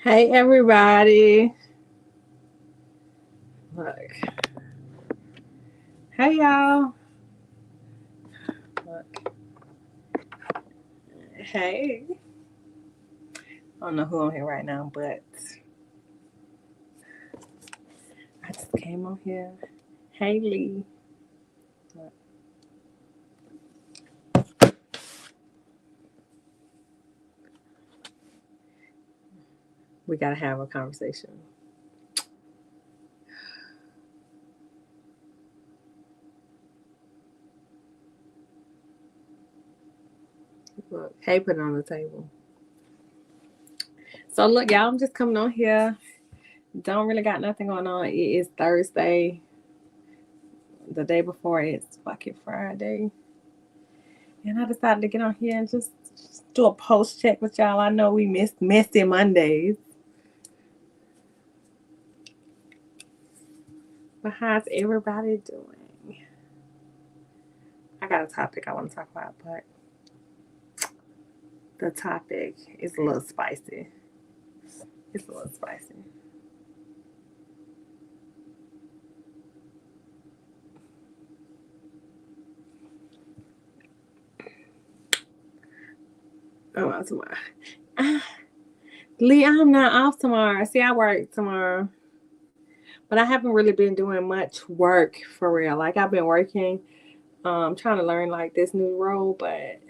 Hey everybody. Look. Hey y'all. Look. Hey. I don't know who I'm here right now, but I just came on here. Hey Lee. Look. We gotta have a conversation. Look. Hey, put it on the table. So look, y'all, I'm just coming on here. Don't really got nothing going on. It is Thursday. The day before it's fucking Friday. And I decided to get on here and just do a post check with y'all. I know we missed messy Mondays. But how's everybody doing? I got a topic I want to talk about, but the topic is a little spicy. It's a little spicy. Oh, tomorrow. Lee, I'm not off tomorrow. See, I work tomorrow. But I haven't really been doing much work for real. Like, I've been working, trying to learn, like, this new role, but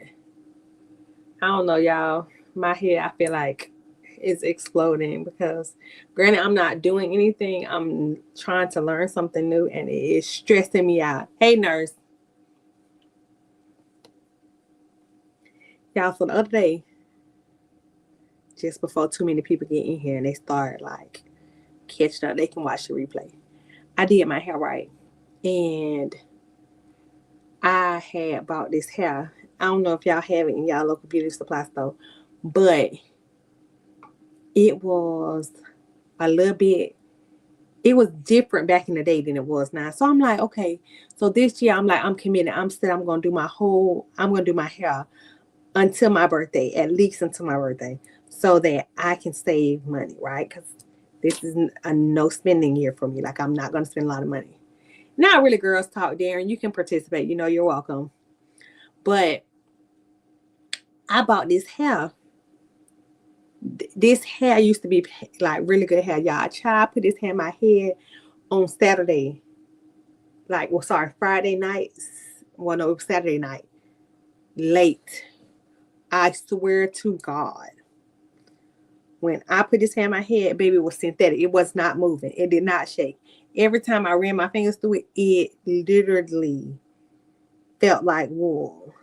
I don't know, y'all. My head, I feel like, is exploding because, granted, I'm not doing anything. I'm trying to learn something new, and it is stressing me out. Hey, nurse. Y'all, so the other day, just before too many people get in here and they start, like, catching up, they can watch the replay. I did my hair right. And I had bought this hair. I don't know if y'all have it in y'all local beauty supply store, but it was a little bit, it was different back in the day than it was now. So I'm like, okay, so this year I'm like, I'm committed. I'm going to do my hair until my birthday, at least until my birthday, so that I can save money, right? Because this is a no spending year for me. Like, I'm not going to spend a lot of money. Not really girls talk, Darren. You can participate. You know, you're welcome. But I bought this hair. This hair used to be like really good hair, y'all. I tried to put this hair in my head on Saturday. Friday night. Well, no, it was Saturday night. Late. I swear to God. When I put this hair in my head, baby, it was synthetic. It was not moving. It did not shake. Every time I ran my fingers through it, it literally felt like wool.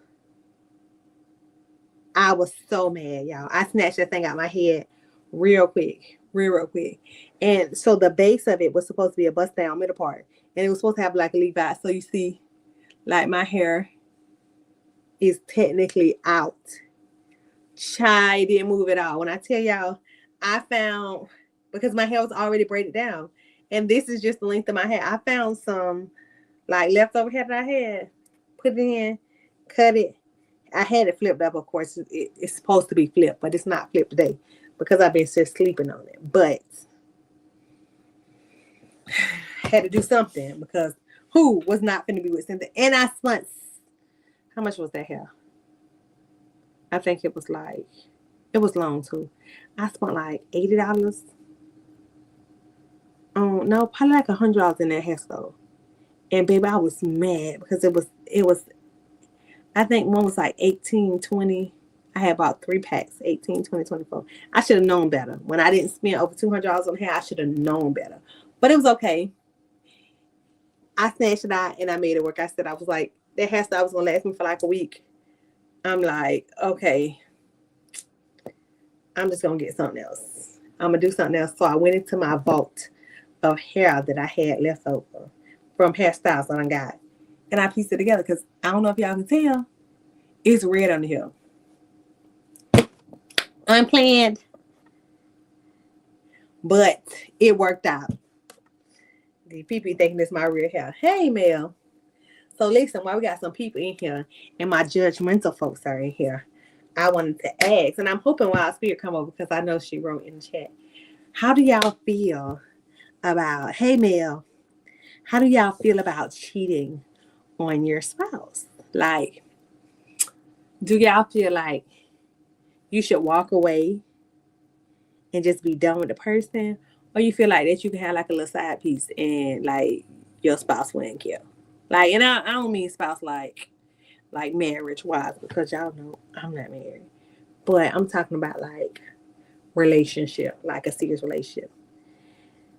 I was so mad, y'all. I snatched that thing out my head real quick, real quick. And so the base of it was supposed to be a bust down middle part. And it was supposed to have like a Levi. So you see, like, my hair is technically out. Chai didn't move at all. When I tell y'all, I found, because my hair was already braided down, and this is just the length of my hair, I found some like leftover hair that I had, put it in, cut it. I had it flipped up, of course. It's supposed to be flipped, but it's not flipped today because I've been just sleeping on it. But had to do something because who was not going to be with something? And I spent, how much was that hair? I think it was long too. I spent like $80. No, probably like $100 in that hair store. And baby, I was mad because it was, I think one was like 18, 20. I had about 3 packs, 18, 20, 24. I should have known better. When I didn't spend over $200 on hair, I should have known better. But it was okay. I snatched it out and I made it work. I said, I was like, that hairstyle was going to last me for like a week. I'm like, okay, I'm just going to get something else. I'm going to do something else. So I went into my vault of hair that I had left over from hairstyles that I got. And I pieced it together because I don't know if y'all can tell. It's red on the hill. Unplanned. But it worked out. The people thinking it's my real hair. Hey, Mel. So listen, while we got some people in here and my judgmental folks are in here, I wanted to ask, and I'm hoping Wild Spirit come over because I know she wrote in the chat. How do y'all feel about, hey Mel, how do y'all feel about cheating on your spouse? Like, do y'all feel like you should walk away and just be done with the person? Or you feel like that you can have like a little side piece and like your spouse wouldn't care? Like, and I don't mean spouse like marriage wise, because y'all know I'm not married. But I'm talking about like relationship, like a serious relationship.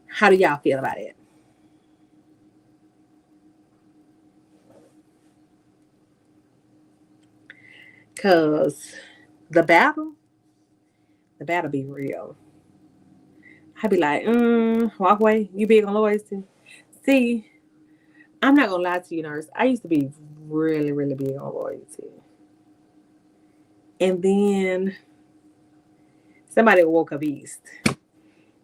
How do y'all feel about it? Cause the battle, the battle be real. I'd be like, walk away. You big on loyalty. See, I'm not gonna lie to you, nurse. I used to be really, really big on loyalty. And then somebody woke up east.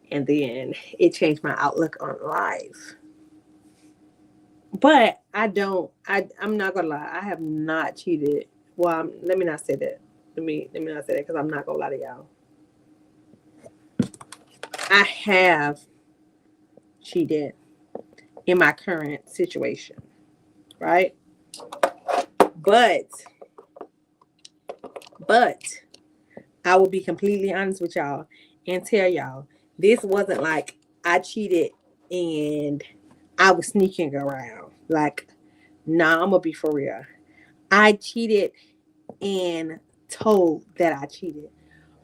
And then it changed my outlook on life. But I'm not gonna lie, I have not cheated. Well, let me not say that. Let me not say that because I'm not gonna lie to y'all. I have cheated in my current situation, right? But but I will be completely honest with y'all and tell y'all this wasn't like I cheated and I was sneaking around. Like, nah, I'm gonna be for real. I cheated and told that I cheated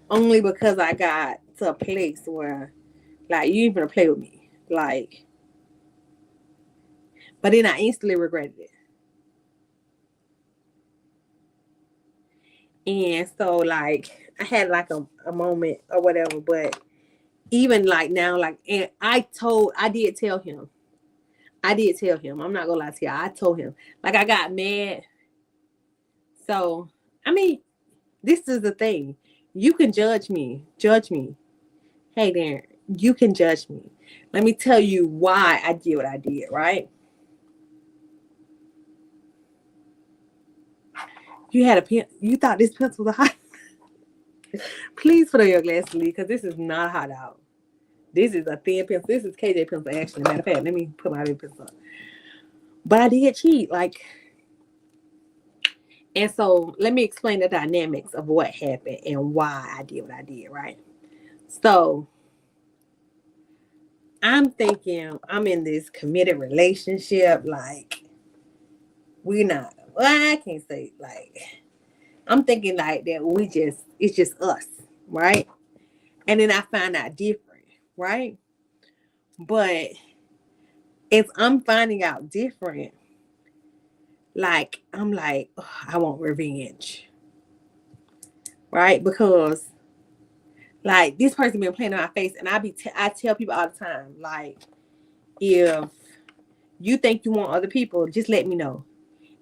only because I got to a place where, like, you ain't gonna play with me, like. But then I instantly regretted it, and so like I had like a moment or whatever. But even like now, like, and I did tell him. I did tell him. I'm not gonna lie to you. I told him. Like I got mad. So I mean, this is the thing. You can judge me. Judge me. Hey there. You can judge me. Let me tell you why I did what I did, right? You had a pen. You thought this pencil was hot. Please put on your glasses, Lee, because this is not hot out. This is a thin pencil. This is KJ pencil, actually. Matter of fact, let me put my big pencil up. But I did cheat, like, and so let me explain the dynamics of what happened and why I did what I did, right? So I'm thinking I'm in this committed relationship, like we're not. Well, I can't say like I'm thinking like that. It's just us, right? And then I find out different, right? But if I'm finding out different, like I'm like, oh, I want revenge, right? Because like this person been playing in my face, and I tell people all the time, like if you think you want other people, just let me know,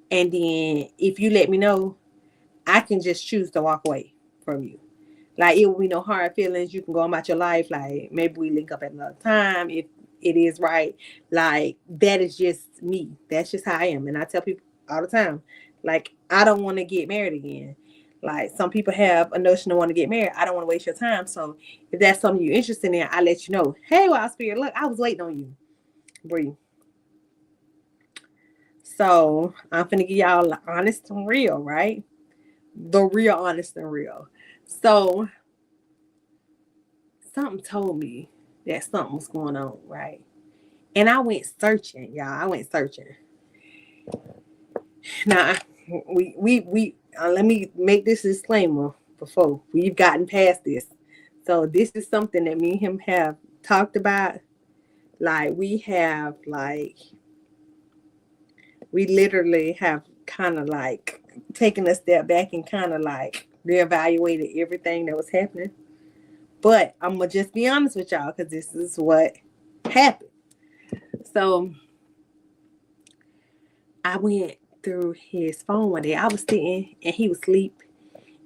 and then if you let me know, I can just choose to walk away from you. Like it will be no hard feelings. You can go about your life. Like maybe we link up at another time if it is right. Like that is just me. That's just how I am. And I tell people all the time, like I don't want to get married again. Like some people have a notion of want to get married. I don't want to waste your time. So if that's something you're interested in, I let you know. Hey, Wild Spirit, look, I was waiting on you. Bree. So I'm finna give y'all honest and real, right? The real honest and real. So something told me that something was going on, right? And I went searching, y'all. I went searching. Now, let me make this disclaimer before we've gotten past this. So this is something that me and him have talked about. Like we literally have kind of like taken a step back and kind of like reevaluated everything that was happening. But I'm gonna just be honest with y'all because this is what happened. So I went through his phone one day. I was sitting and he was asleep.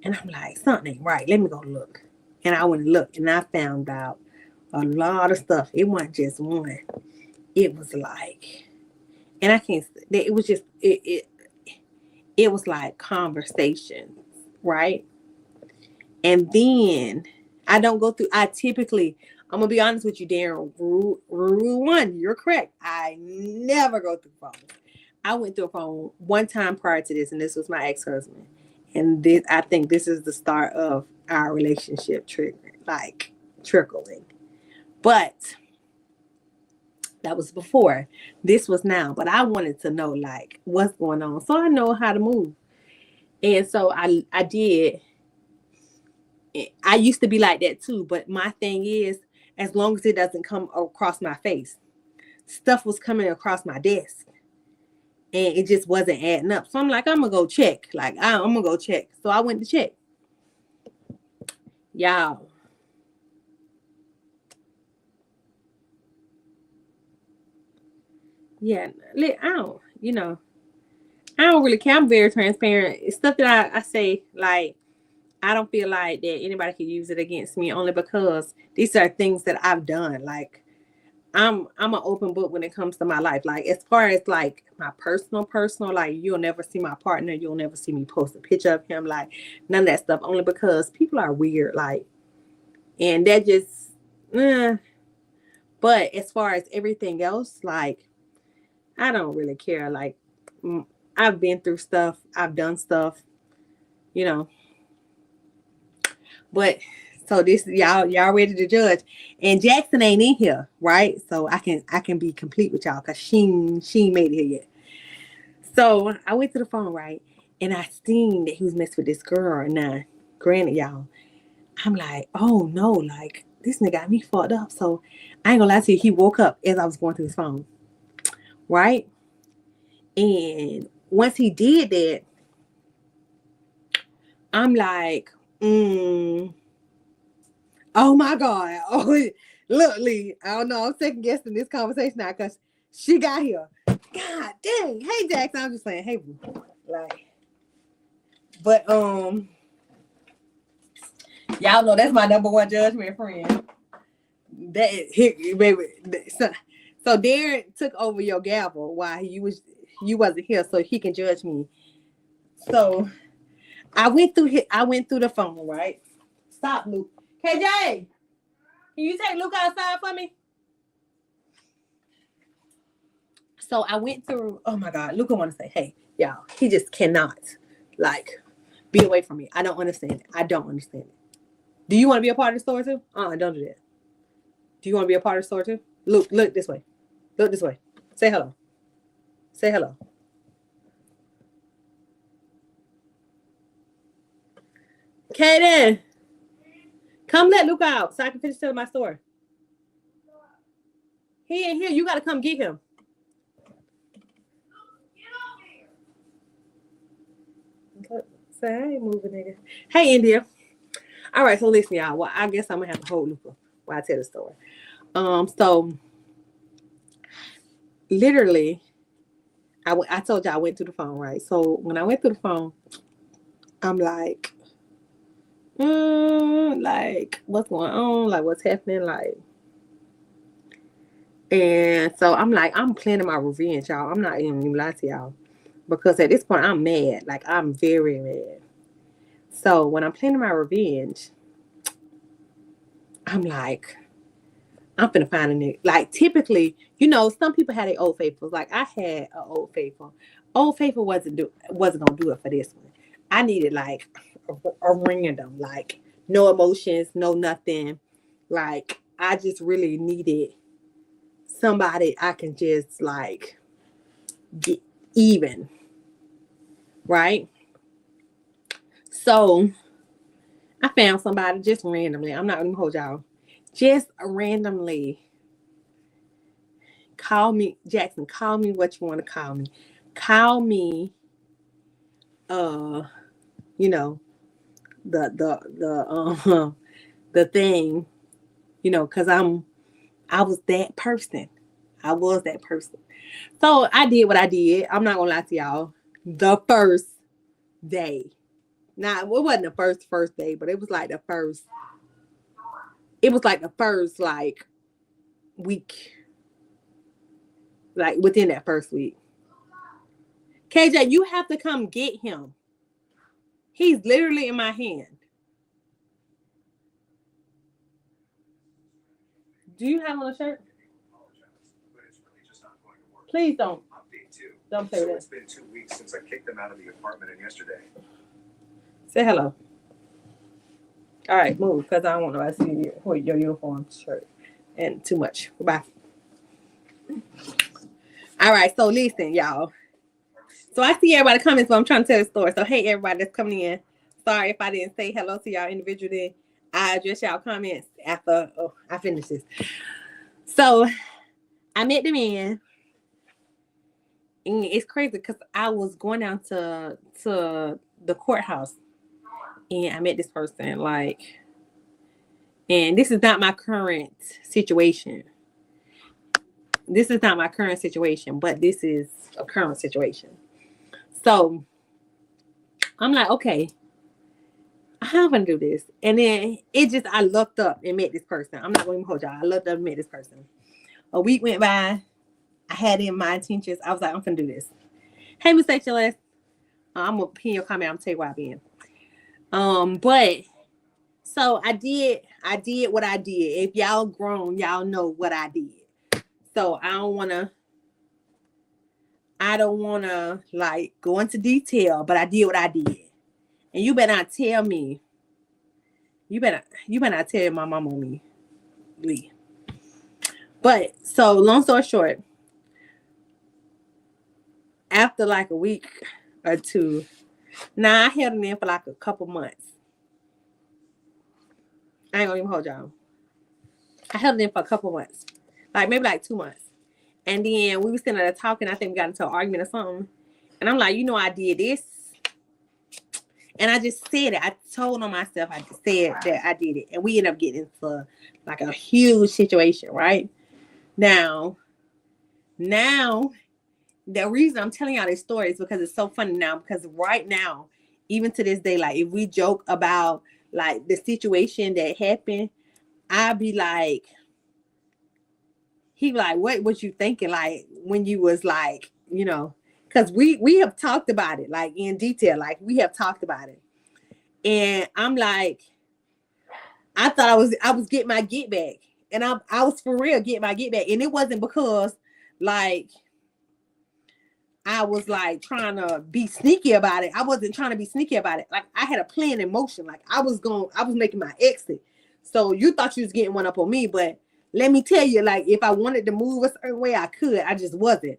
And I'm like, something ain't right. Let me go look. And I went and looked and I found out a lot of stuff. It wasn't just one. It was like, and I can't, it was just, it was like conversations, right? And then I don't go through, I'm gonna be honest with you, Darren. Rule one, you're correct. I never go through phones. I went through a phone one time prior to this, and this was my ex-husband. And this, I think, this is the start of our relationship trickling. But that was before. This was now. But I wanted to know like what's going on, so I know how to move. And so I did. I used to be like that too. But my thing is, as long as it doesn't come across my face, stuff was coming across my desk. And it just wasn't adding up. So I'm like, I'm going to go check. Like, I'm going to go check. So I went to check. Y'all. Yeah. I don't really care. I'm very transparent. It's stuff that I say, like, I don't feel like that anybody can use it against me only because these are things that I've done. Like, I'm an open book when it comes to my life. Like as far as like my personal, like you'll never see my partner. You'll never see me post a picture of him. Like none of that stuff. Only because people are weird. Like, and that just, but as far as everything else, like I don't really care. Like I've been through stuff. I've done stuff, you know, but so this y'all ready to judge, and Jackson ain't in here, right? So I can be complete with y'all because she ain't made it here yet. So I went to the phone, right, and I seen that he was messing with this girl. Now, granted, y'all, I'm like, oh no, like this nigga got me fucked up. So I ain't gonna lie to you, he woke up as I was going through his phone, right? And once he did that, I'm like, oh my God. Oh, look, Lee, I don't know. I'm second guessing this conversation now because she got here. God dang. Hey, Jackson. I'm just saying, hey, boo. Like, but, y'all know that's my number one judgment friend. That baby. So Darren took over your gavel while you wasn't here, so he can judge me. So I went through the phone, right? Stop, Luke. KJ, can you take Luke outside for me? So I went through, oh my God, Luca want to say, hey, y'all, he just cannot, like, be away from me. I don't understand it. I don't understand it. Do you want to be a part of the story too? Don't do that. Do you want to be a part of the story too? Look this way. Look this way. Say hello. Say hello. Kaden, come let Luca out so I can finish telling my story. He ain't here. You got to come get him. Say, I ain't moving, nigga. Hey, India. All right, so listen, y'all. Well, I guess I'm going to have to hold Luca while I tell the story. So, literally, I told you I went through the phone, right? So, when I went through the phone, I'm like, what's going on? Like, what's happening? Like, and so I'm like, I'm planning my revenge, y'all. I'm not even lying to y'all. Because at this point, I'm mad. Like, I'm very mad. So, when I'm planning my revenge, I'm like, I'm finna find a nigga. Like, typically, some people had their old faithfuls. Like, I had an old faithful. Old faithful wasn't gonna do it for this one. I needed, like, a random. Like, no emotions, no nothing. Like, I just really needed somebody I can just, like, get even. Right? So, I found somebody just randomly. I'm not gonna hold y'all. Just randomly. Call me, Jackson. Call me what you want to call me. Call me, you know, the thing, because I was that person. I was that person. So I did what I did. I'm not gonna lie to y'all. The first day. Now it wasn't the first day, but it was like the first. It was like the first like week. Like within that first week. KJ, you have to come get him. He's literally in my hand. Do you have on a shirt? Please don't. Update two. Don't say that. It's been 2 weeks since I kicked them out of the apartment, and yesterday. Say hello. All right, move, because I don't want to see your uniform shirt and too much. Bye. All right, so listen, y'all. So I see everybody comments, but I'm trying to tell the story. So hey, everybody that's coming in. Sorry if I didn't say hello to y'all individually. I address y'all comments after I finish this. So I met the man. And it's crazy because I was going down to the courthouse and I met this person, like, and this is not my current situation. This is not my current situation, but this is a current situation. So I'm like, okay, how am I gonna do this? And then I looked up and met this person. I'm not going to hold y'all. I looked up and met this person. A week went by. I had in my intentions. I was like, I'm gonna do this. Hey, Miss HLS. I'm gonna pin your comment. I'm gonna tell you why I've been. But so I did what I did. If y'all grown, y'all know what I did. So I don't wanna like go into detail, but I did what I did. And you better not tell me. You better not tell my mom on me, Lee. But so long story short, after like a week or two, now I held him in for like a couple months. I ain't gonna even hold y'all. I held him in for a couple months, like maybe like 2 months. And then we were sitting there talking. I think we got into an argument or something. And I'm like, I did this. And I just said it. I told on myself. I said that I did it. And we ended up getting into like a huge situation, right? Now, the reason I'm telling y'all this story is because it's so funny now. Because right now, even to this day, like if we joke about like the situation that happened, I'd be like, he be like, what was you thinking? Like when you was like, because we have talked about it like in detail. Like we have talked about it. And I'm like, I thought I was getting my get back. And I was for real getting my get back. And it wasn't because like I was like trying to be sneaky about it. I wasn't trying to be sneaky about it. Like I had a plan in motion. Like I was making my exit. So you thought you was getting one up on me, but let me tell you, like if I wanted to move a certain way, I could. I just wasn't.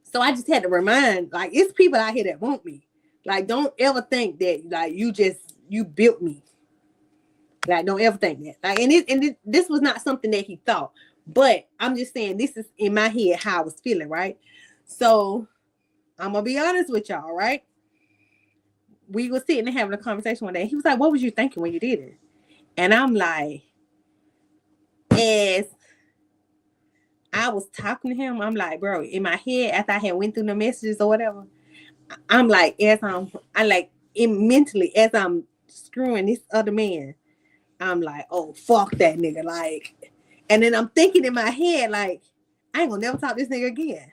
So I just had to remind, like it's people out here that want me. Like don't ever think that like you built me. Like don't ever think that. Like this was not something that he thought. But I'm just saying this is in my head how I was feeling, right? So I'm gonna be honest with y'all, right? We were sitting and having a conversation one day. He was like, "What was you thinking when you did it?" And I'm like, as I was talking to him, I'm like, bro, in my head after I had went through the messages or whatever, I'm like, mentally as I'm screwing this other man, I'm like, oh fuck that nigga, like, and then I'm thinking in my head like, I ain't gonna never talk to this nigga again.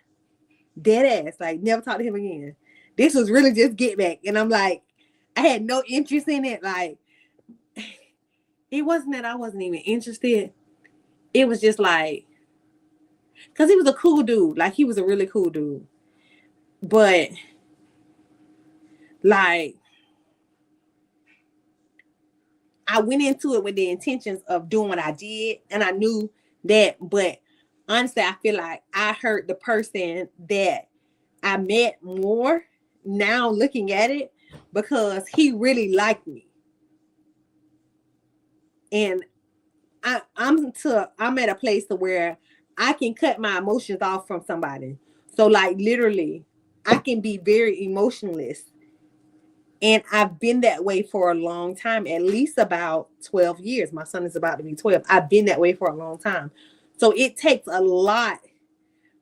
Dead ass, like never talk to him again. This was really just get back. And I'm like, I had no interest in it. Like, it wasn't that I wasn't even interested. It was just like, because he was a cool dude. Like, he was a really cool dude. But, like, I went into it with the intentions of doing what I did. And I knew that. But honestly, I feel like I hurt the person that I met more now looking at it because he really liked me. And I'm at a place to where I can cut my emotions off from somebody. So like literally, I can be very emotionless. And I've been that way for a long time, at least about 12 years. My son is about to be 12. I've been that way for a long time. So it takes a lot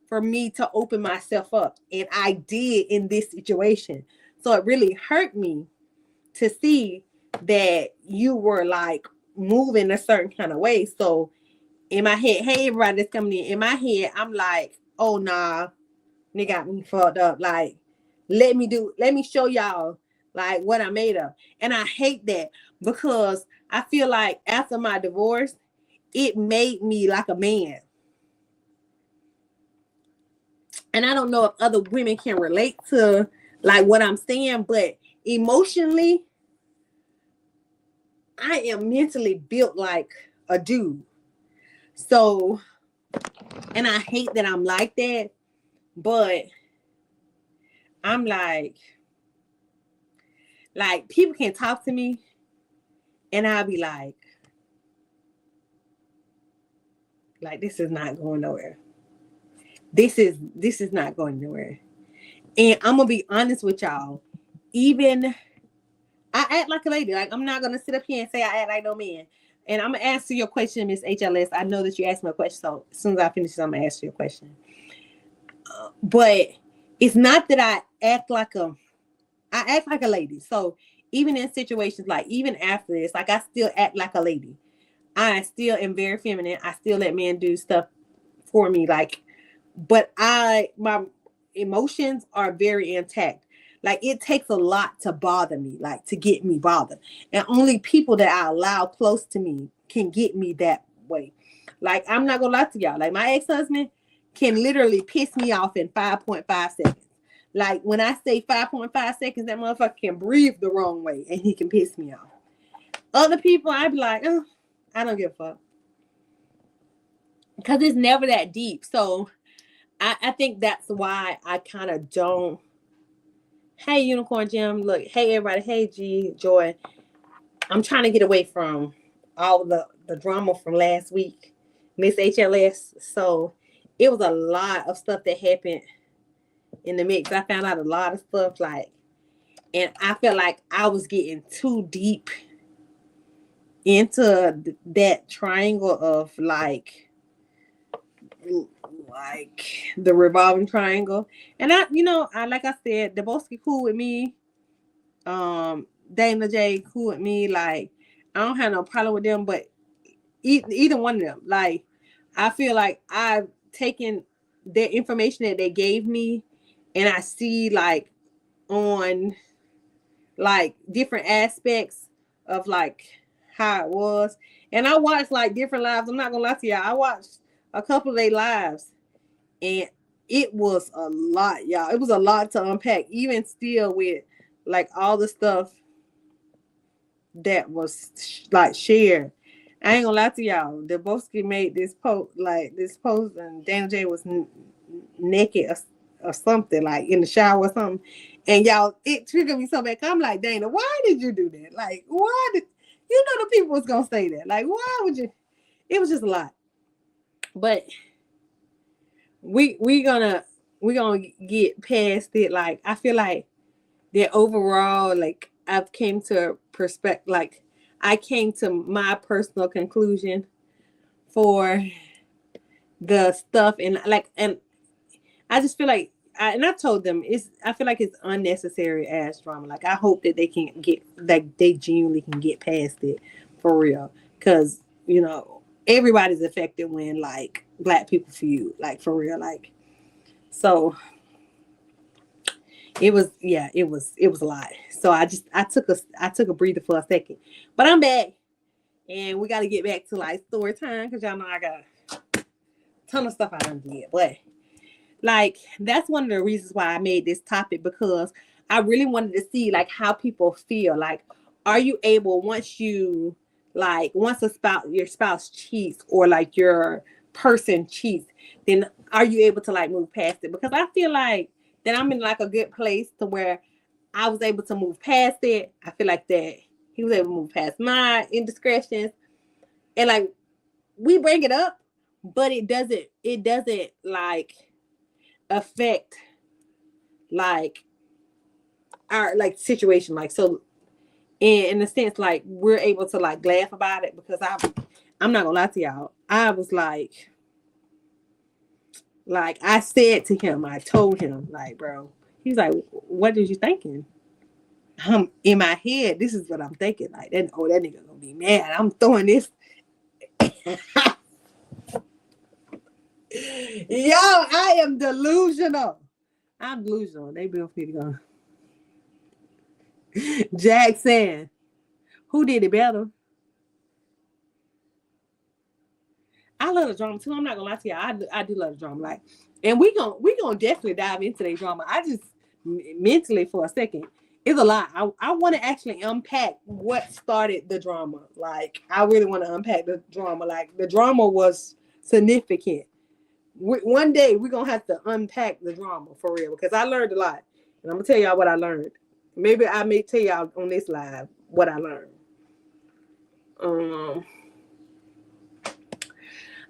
for me to open myself up. And I did in this situation. So it really hurt me to see that you were like moving a certain kind of way. So in my head, hey, everybody that's coming in my head, I'm like, oh, nah, they got me fucked up. Like, let me show y'all like what I made of. And I hate that because I feel like after my divorce, it made me like a man. And I don't know if other women can relate to like what I'm saying, but emotionally, I am mentally built like a dude. So, and I hate that I'm like that, but I'm like people can talk to me and I'll be like this is not going nowhere. This is not going nowhere. And I'm gonna be honest with y'all. Even I act like a lady. Like I'm not gonna sit up here and say I act like no man. And I'm gonna answer your question, Miss HLS. I know that you asked me a question, so as soon as I finish this, I'm gonna ask you a question. But it's not that I act like a lady. So even in situations like even after this, like I still act like a lady. I still am very feminine. I still let men do stuff for me. But my emotions are very intact. Like it takes a lot to bother me, like to get me bothered. And only people that I allow close to me can get me that way. Like I'm not gonna lie to y'all. Like my ex-husband can literally piss me off in 5.5 seconds. Like when I say 5.5 seconds, that motherfucker can breathe the wrong way and he can piss me off. Other people, I'd be like, oh, I don't give a fuck. Because it's never that deep. So I think that's why I kind of don't. Hey, Unicorn Jim. Look, hey, everybody. Hey, G, Joy. I'm trying to get away from all the drama from last week, Miss HLS. So it was a lot of stuff that happened in the mix. I found out a lot of stuff, and I felt like I was getting too deep into that triangle of like the revolving triangle. And I like I said, Deboski cool with me. Dana J cool with me. Like I don't have no problem with them, but either one of them, like I feel like I've taken the information that they gave me, and I see like on like different aspects of like how it was. And I watched like different lives. I'm not gonna lie to y'all. I watched a couple of their lives, and it was a lot, y'all. It was a lot to unpack, even still with like all the stuff that was like shared. I ain't gonna lie to y'all. Deboski made this post, and Dan J was naked or something, like in the shower or something. And y'all, it triggered me so bad. I'm like, Dana, why did you do that? Like, why did you know the people was gonna say that? Like, why would you? It was just a lot. But we gonna get past it. Like I feel like that overall, like I've came to perspective, like I came to my personal conclusion for the stuff, and I just feel like and I told them I feel like it's unnecessary ass drama. Like I hope that they can get like they genuinely can get past it for real, because everybody's affected when like black people feud, like for real, like so it was a lot. So I took a breather for a second, but I'm back, and we got to get back to like story time because y'all know I got a ton of stuff I done did, but like that's one of the reasons why I made this topic, because I really wanted to see like how people feel. Like, are you able once your spouse cheats or like your person cheats, then are you able to like move past it? Because I feel like that I'm in like a good place to where I was able to move past it. I feel like that he was able to move past my indiscretions, and like we bring it up, but it doesn't like affect like our like situation, like so in a sense like we're able to like laugh about it, because I'm not gonna lie to y'all, I was like I said to him, I told him like, bro, he's like, what did you thinking? In my head, this is what I'm thinking, like that nigga gonna be mad, I'm throwing this. Yo, I am delusional. I'm delusional. They both need to go. Jackson, who did it better? I love the drama too. I'm not gonna lie to y'all. I do love the drama. Like, and we gonna definitely dive into the drama. I just mentally for a second, it's a lot. I want to actually unpack what started the drama. Like, I really want to unpack the drama. Like, the drama was significant. One day we're gonna have to unpack the drama for real, because I learned a lot, and I'm gonna tell y'all what I learned. Maybe I may tell y'all on this live what I learned. Um,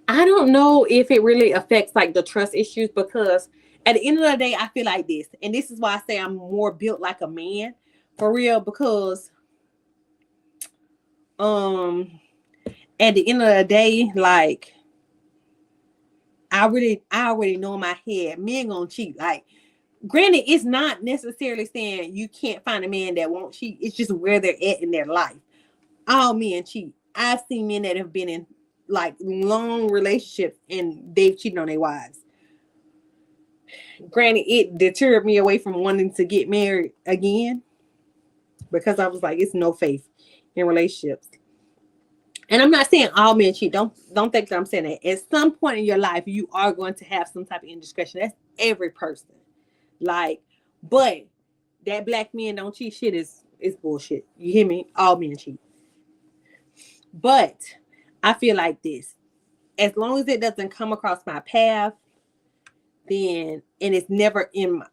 I don't know if it really affects like the trust issues, because at the end of the day, I feel like this, and this is why I say I'm more built like a man for real, because um at the end of the day, like I already know in my head men gonna cheat. Like, granted, it's not necessarily saying you can't find a man that won't cheat. It's just where they're at in their life. All men cheat. I've seen men that have been in like long relationships and they've cheated on their wives. Granted, it deterred me away from wanting to get married again, because I was like, it's no faith in relationships. And I'm not saying all men cheat. Don't think that I'm saying that. At some point in your life, you are going to have some type of indiscretion. That's every person. Like, but that black men don't cheat shit is bullshit. You hear me? All men cheat. But I feel like this. As long as it doesn't come across my path, then, and it's never in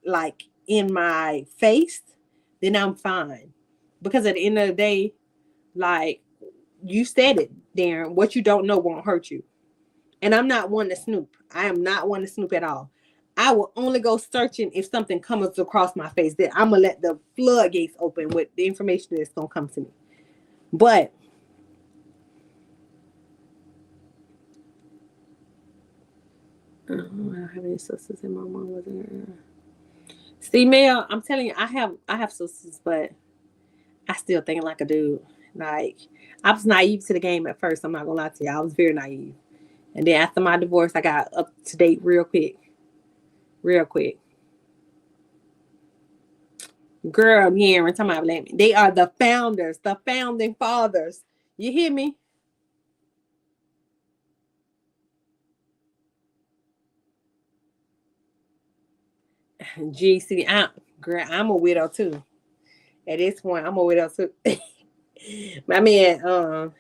my face, then I'm fine. Because at the end of the day, like you said it, Darren, what you don't know won't hurt you. And I'm not one to snoop. I am not one to snoop at all. I will only go searching if something comes across my face. That I'm gonna let the floodgates open with the information that's gonna come to me. But I don't have any sisters, and my mom wasn't. See, Mel, I'm telling you, I have sisters, but I still think like a dude. Like, I was naive to the game at first. I'm not gonna lie to you. I was very naive. And then after my divorce, I got up to date real quick. Real quick. Girl, yeah, we're talking about me. They are the founders, the founding fathers. You hear me? GC, girl, I'm a widow too. At this point, I'm a widow too. My man,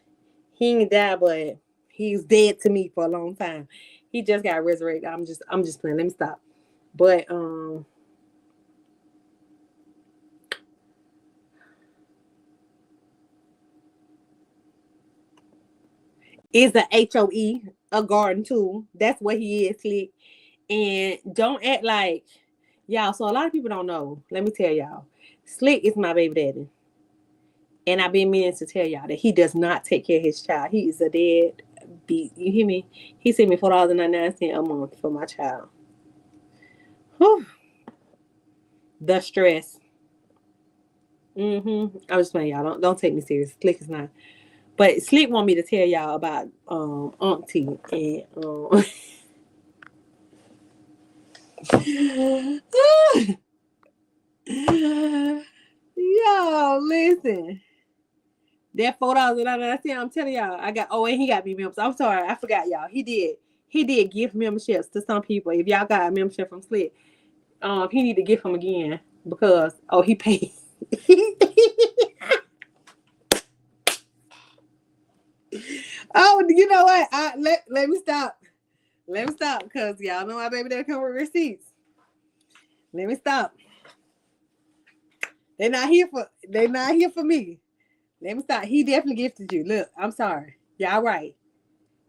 he ain't died, but he's dead to me for a long time. He just got resurrected. I'm just playing. Let me stop. But is a HOE, a garden tool. That's what he is, Slick. And don't act like y'all. So a lot of people don't know. Let me tell y'all, Slick is my baby daddy. And I've been meaning to tell y'all that he does not take care of his child. He is a dead beat. You hear me? He sent me $4.99 a month for my child. Whew. The stress. I was playing, y'all. Don't take me serious. Slick is not. But Slick want me to tell y'all about Auntie and yo, listen. That $4.99, I'm telling y'all, I got. Oh, and he got me members. I'm sorry, I forgot y'all. He did. He did gift memberships to some people. If y'all got a membership from Slick, he need to gift them again, because he paid. Oh, you know what? Let me stop. Let me stop, because y'all know my baby dad come with receipts. Let me stop. They're not here for me. Let me stop. He definitely gifted you. Look, I'm sorry. Y'all right.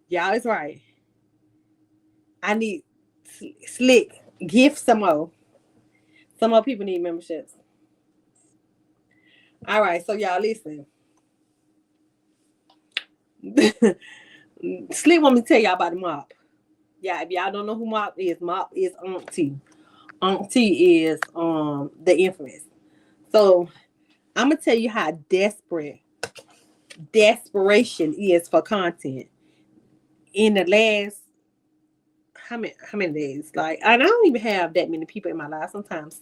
Y'all is right. I need Slick. Gift some more. Some more people need memberships. All right, so y'all listen. Slick want me to tell y'all about the mop. Yeah, if y'all don't know who mop is Auntie. Auntie is the infamous. So I'm gonna tell you how desperation is for content in the last how many days. Like, and I don't even have that many people in my life. Sometimes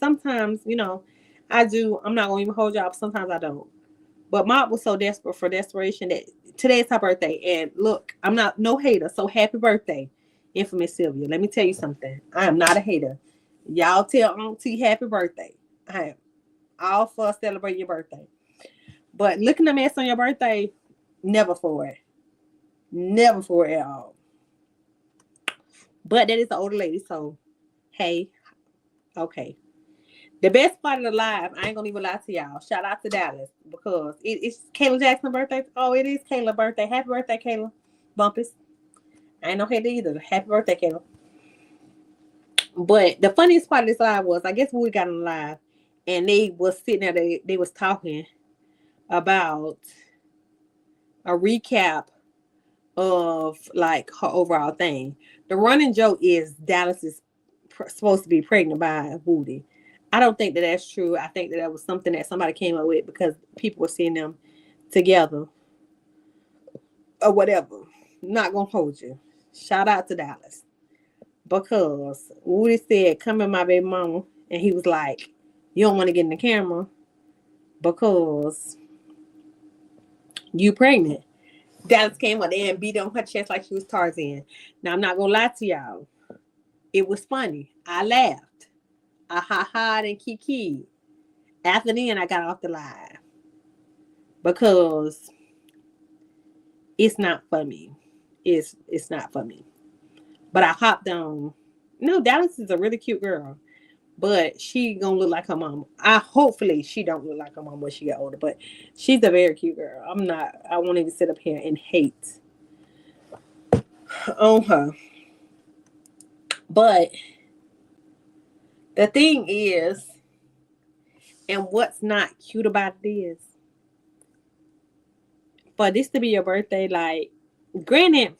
I do. I'm not gonna even hold y'all. Sometimes I don't. But Mom was so desperate for desperation that today's her birthday. And look, I'm not no hater. So happy birthday, infamous Sylvia. Let me tell you something. I am not a hater. Y'all tell Auntie happy birthday. I am all for celebrating your birthday. But looking a mess on your birthday, never for it. Never for it at all. But that is the older lady, so hey, okay. The best part of the live, I ain't gonna even lie to y'all. Shout out to Dallas because it's Kayla Jackson's birthday. Oh, it is Kayla's birthday. Happy birthday, Kayla. Bumpus. I ain't no hater either. Happy birthday, Kayla. But the funniest part of this live was, I guess we got on the live, and they was sitting there. They was talking about a recap of like her overall thing. The running joke is Dallas is supposed to be pregnant by Woody. I don't think that that's true. I think that that was something that somebody came up with because people were seeing them together or whatever. Not gonna hold you. Shout out to Dallas because Woody said, "Come in, my baby mama," and he was like, "You don't want to get in the camera because you pregnant." Dallas came up there and beat on her chest like she was Tarzan. Now I'm not gonna lie to y'all. It was funny. I laughed. I ha-ha and kiki. After then, I got off the live because it's not for me. It's not for me. But I hopped on. No, Dallas is a really cute girl, but she gonna look like her mom. Hopefully she don't look like her mom when she get older. But she's a very cute girl. I'm not. I won't even sit up here and hate on her. But the thing is, and what's not cute about it is, for this to be your birthday, like, granted,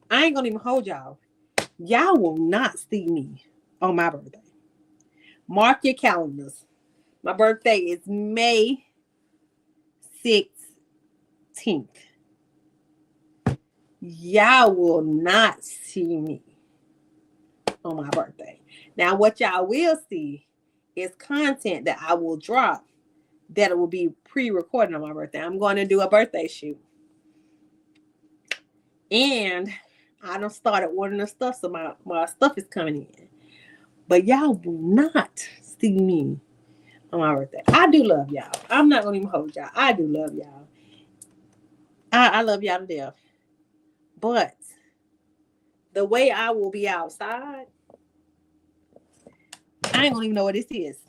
I ain't gonna even hold y'all. Y'all will not see me on my birthday. Mark your calendars. My birthday is May 16th. Y'all will not see me on my birthday. Now, what y'all will see is content that I will drop that will be pre-recorded on my birthday. I'm going to do a birthday shoot. And I done started ordering the stuff, so my stuff is coming in. But y'all will not see me on my birthday. I do love y'all. I'm not going to even hold y'all. I do love y'all. I love y'all to death. But the way I will be outside, I ain't going to even know what this is.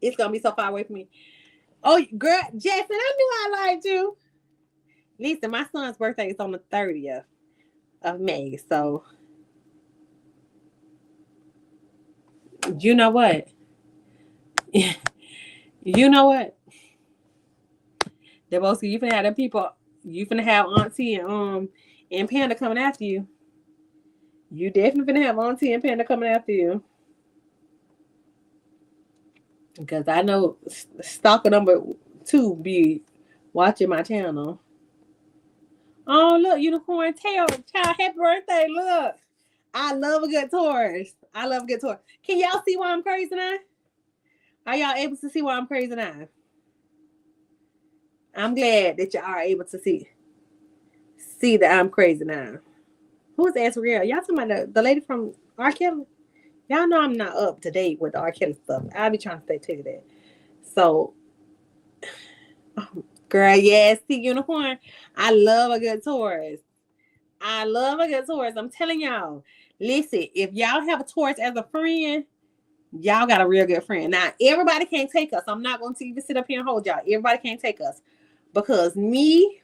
It's going to be so far away from me. Oh, girl, Jackson, I knew I liked you. Listen, my son's birthday is on the 30th of May. So, you know what? You know what? The most you finna have them people, you finna have Auntie and Panda coming after you. You definitely finna have Auntie and Panda coming after you. Because I know stalker number 2 be watching my channel. Oh, look, Unicorn Tail. Child, happy birthday. Look. I love a good Taurus. I love a good Taurus. Can y'all see why I'm crazy now? Are y'all able to see why I'm crazy now? I'm glad that y'all are able to see that I'm crazy now. Who's Asriel? Y'all talking about the lady from R. Kelly? Y'all know I'm not up to date with the R. Kelly stuff. I'll be trying to stay to that. So, girl, yes, see, Unicorn. I love a good Taurus. I love a good Taurus. I'm telling y'all. Listen, if y'all have a Taurus as a friend, y'all got a real good friend. Now, everybody can't take us. I'm not going to even sit up here and hold y'all. Everybody can't take us. Because me,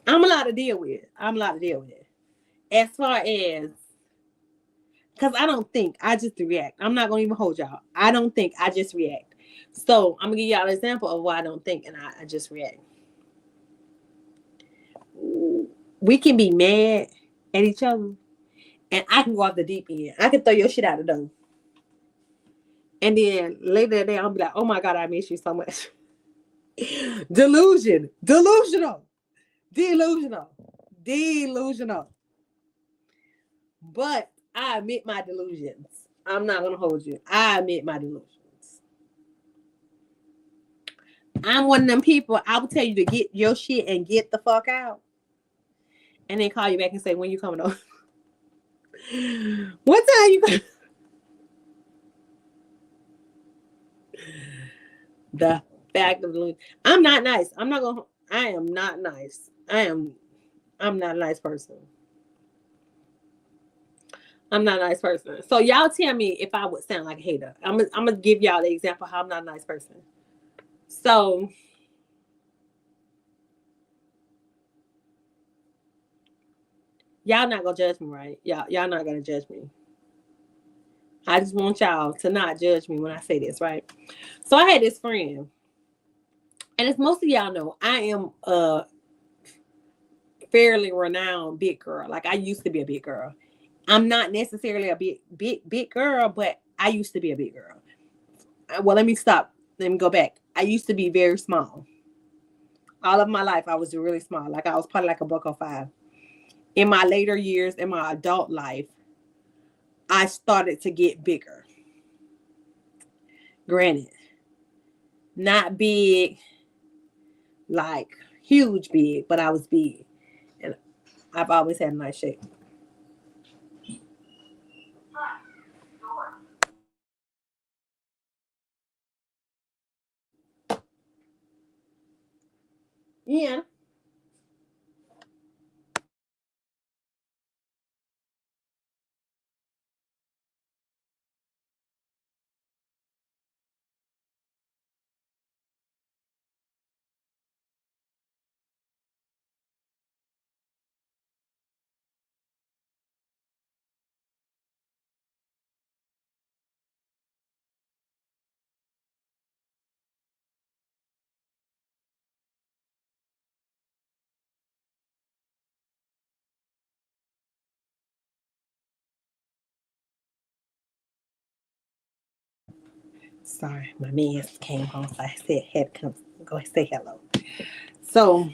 I'm a lot to deal with. As far as, because I don't think, I just react. I'm not going to even hold y'all. I don't think, I just react. So I'm going to give y'all an example of why I don't think and I just react. We can be mad at each other and I can go off the deep end. I can throw your shit out the door. And then later that day, I'll be like, oh my God, I miss you so much. Delusional. But I admit my delusions. I'm not gonna hold you. I admit my delusions. I'm one of them people. I will tell you to get your shit and get the fuck out, and then call you back and say when you coming over. What time you? The fact of the I'm not nice. I'm not gonna. I am not nice. I'm not a nice person. I'm not a nice person. So y'all tell me if I would sound like a hater. I'm gonna give y'all the example how I'm not a nice person. So y'all not gonna judge me, right? Y'all not gonna judge me. I just want y'all to not judge me when I say this, right? So I had this friend, and as most of y'all know, I am a fairly renowned big girl. Like I used to be a big girl. I'm not necessarily a big girl, but I used to be a big girl. Well, let me stop. Let me go back. I used to be very small. All of my life, I was really small. Like I was probably like a buck 05. In my later years, in my adult life, I started to get bigger. Granted, not big, like huge big, but I was big. And I've always had a nice shape. Yeah. Sorry, my man came home, so I said had to come go say hello. So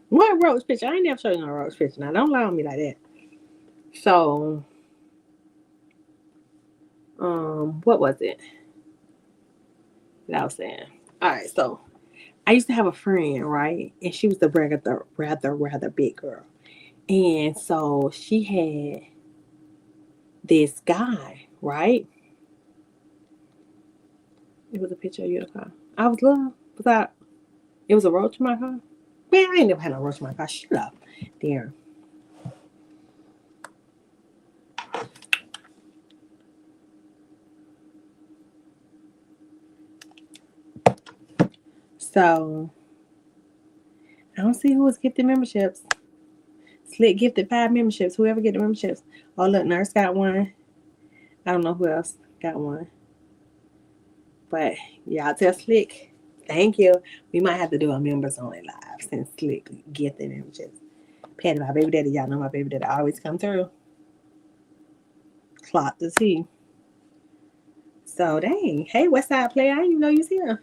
what roach picture? I ain't never showed you no roach picture. Now don't lie on me like that. So, what was it that I was saying? All right, so I used to have a friend, right? And she was a rather big girl. And so she had this guy, right? It was a picture of you in the car. I was little. Was that? It was a roach in my car. Man, I ain't never had a roach in my car. Shut up, there. So I don't see who was gifted memberships. Slick gifted 5 memberships. Whoever get the memberships. Oh look, Nurse got one. I don't know who else got one. But y'all tell Slick, thank you. We might have to do a members only live since Slick gifted memberships. Patty, my baby daddy, y'all know my baby daddy always come through. Clock the T. So dang. Hey, West Side player, I didn't even know you was here.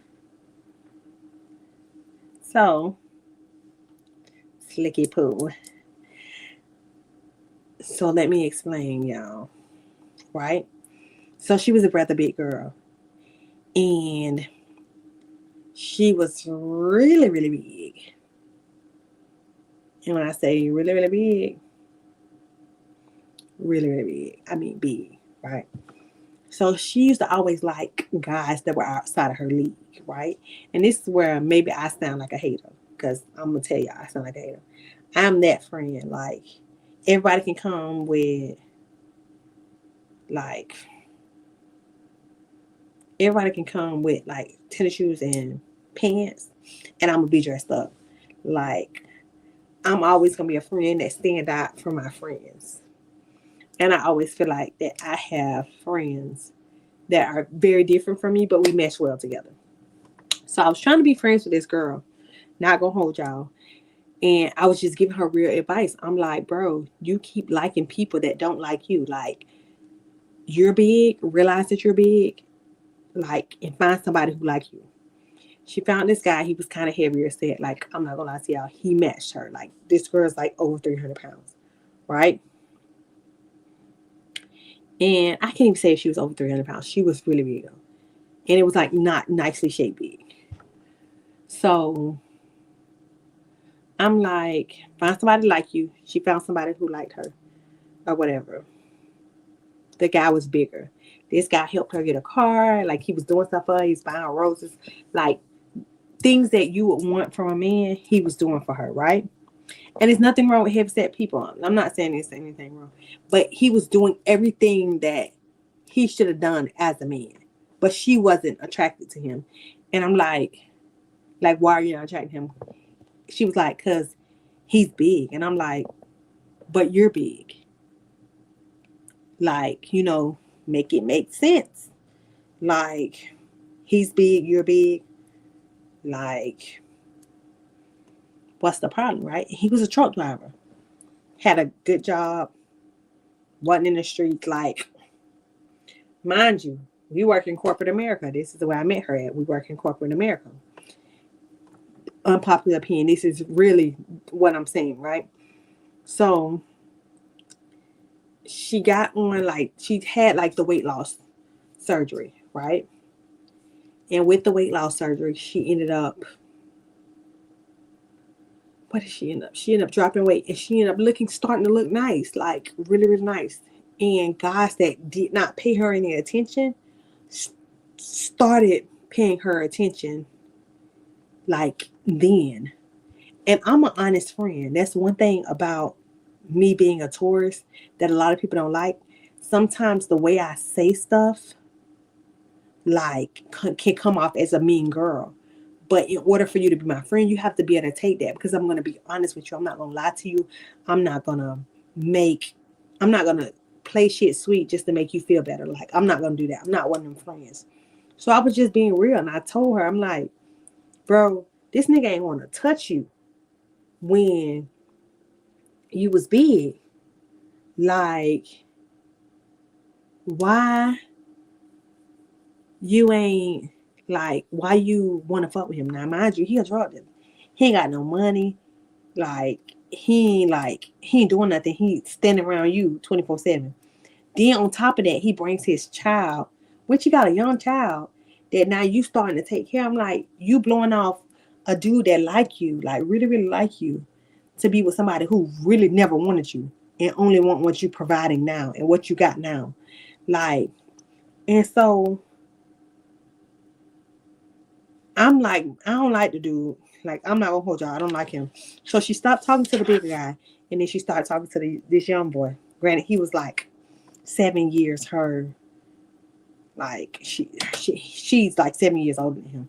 So Slicky Poo. So let me explain, y'all. Right? So she was a rather big girl. And she was really, really big. And when I say really, really big, really, really big, I mean big, right? So she used to always like guys that were outside of her league, right? And this is where maybe I sound like a hater, because I'm gonna tell y'all I sound like a hater. I'm that friend. Like everybody can come with like tennis shoes and pants, and I'm gonna be dressed up. Like I'm always gonna be a friend that stand out for my friends. And I always feel like that I have friends that are very different from me, but we mesh well together. So I was trying to be friends with this girl. Not gonna hold y'all. And I was just giving her real advice. I'm like, bro, you keep liking people that don't like you. Like, you're big, realize that you're big, like, and find somebody who like you. She found this guy. He was kind of heavier set. Like, I'm not going to lie to y'all. He matched her. Like, this girl's like over 300 pounds. Right? And I can't even say if she was over 300 pounds. She was really big. And it was like not nicely shaped big. So I'm like, find somebody like you. She found somebody who liked her or whatever. The guy was bigger. This guy helped her get a car. Like, he was doing stuff for her. He's buying roses. Like, things that you would want from a man, he was doing for her, right? And there's nothing wrong with heavy-set people. I'm not saying there's anything wrong. But he was doing everything that he should have done as a man. But she wasn't attracted to him. And I'm like, why are you not attracted to him? She was like, because he's big. And I'm like, but you're big. Like, make it make sense. Like, he's big, you're big. Like, what's the problem, right? He was a truck driver. Had a good job. Wasn't in the streets. Like, mind you, we work in corporate America. This is where I met her at. We work in corporate America. Unpopular opinion. This is really what I'm saying, right? So she got on, like, she had like the weight loss surgery, right? And with the weight loss surgery, she ended up, what did she end up? She ended up dropping weight, and she ended up starting to look nice, like really, really nice. And guys that did not pay her any attention started paying her attention like then. And I'm an honest friend. That's one thing about me being a Taurus that a lot of people don't like. Sometimes the way I say stuff, like, can come off as a mean girl. But in order for you to be my friend, you have to be able to take that, because I'm going to be honest with you. I'm not going to lie to you. I'm not going to play shit sweet just to make you feel better. Like, I'm not going to do that. I'm not one of them friends. So I was just being real. And I told her, I'm like, bro, this nigga ain't want to touch you when you was big. Like, why you ain't, like, why you want to fuck with him? Now, mind you, he a drug dealer. He ain't got no money. Like, he ain't doing nothing. He standing around you 24/7. Then on top of that, he brings his child, which he got a young child, that now you starting to take care of. I'm like, you blowing off a dude that like you, like really, really like you, to be with somebody who really never wanted you and only want what you providing now and what you got now. Like, and so I'm like, I don't like the dude. Like, I'm not gonna hold y'all. I don't like him. So she stopped talking to the bigger guy, and then she started talking to this young boy. Granted, he was like 7 years her. Like, she's like 7 years older than him.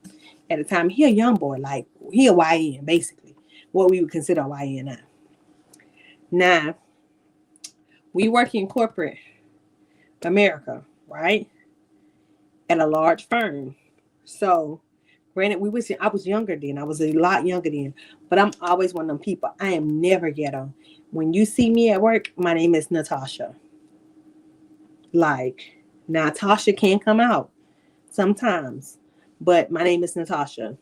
At the time, he a young boy. Like, he a YN, basically. What we would consider a YN now. Now, we work in corporate America, right? At a large firm. So, granted, I was younger then. I was a lot younger then. But I'm always one of them people. I am never ghetto. When you see me at work, my name is Natasha. Like, Natasha can come out sometimes. But my name is Natasha.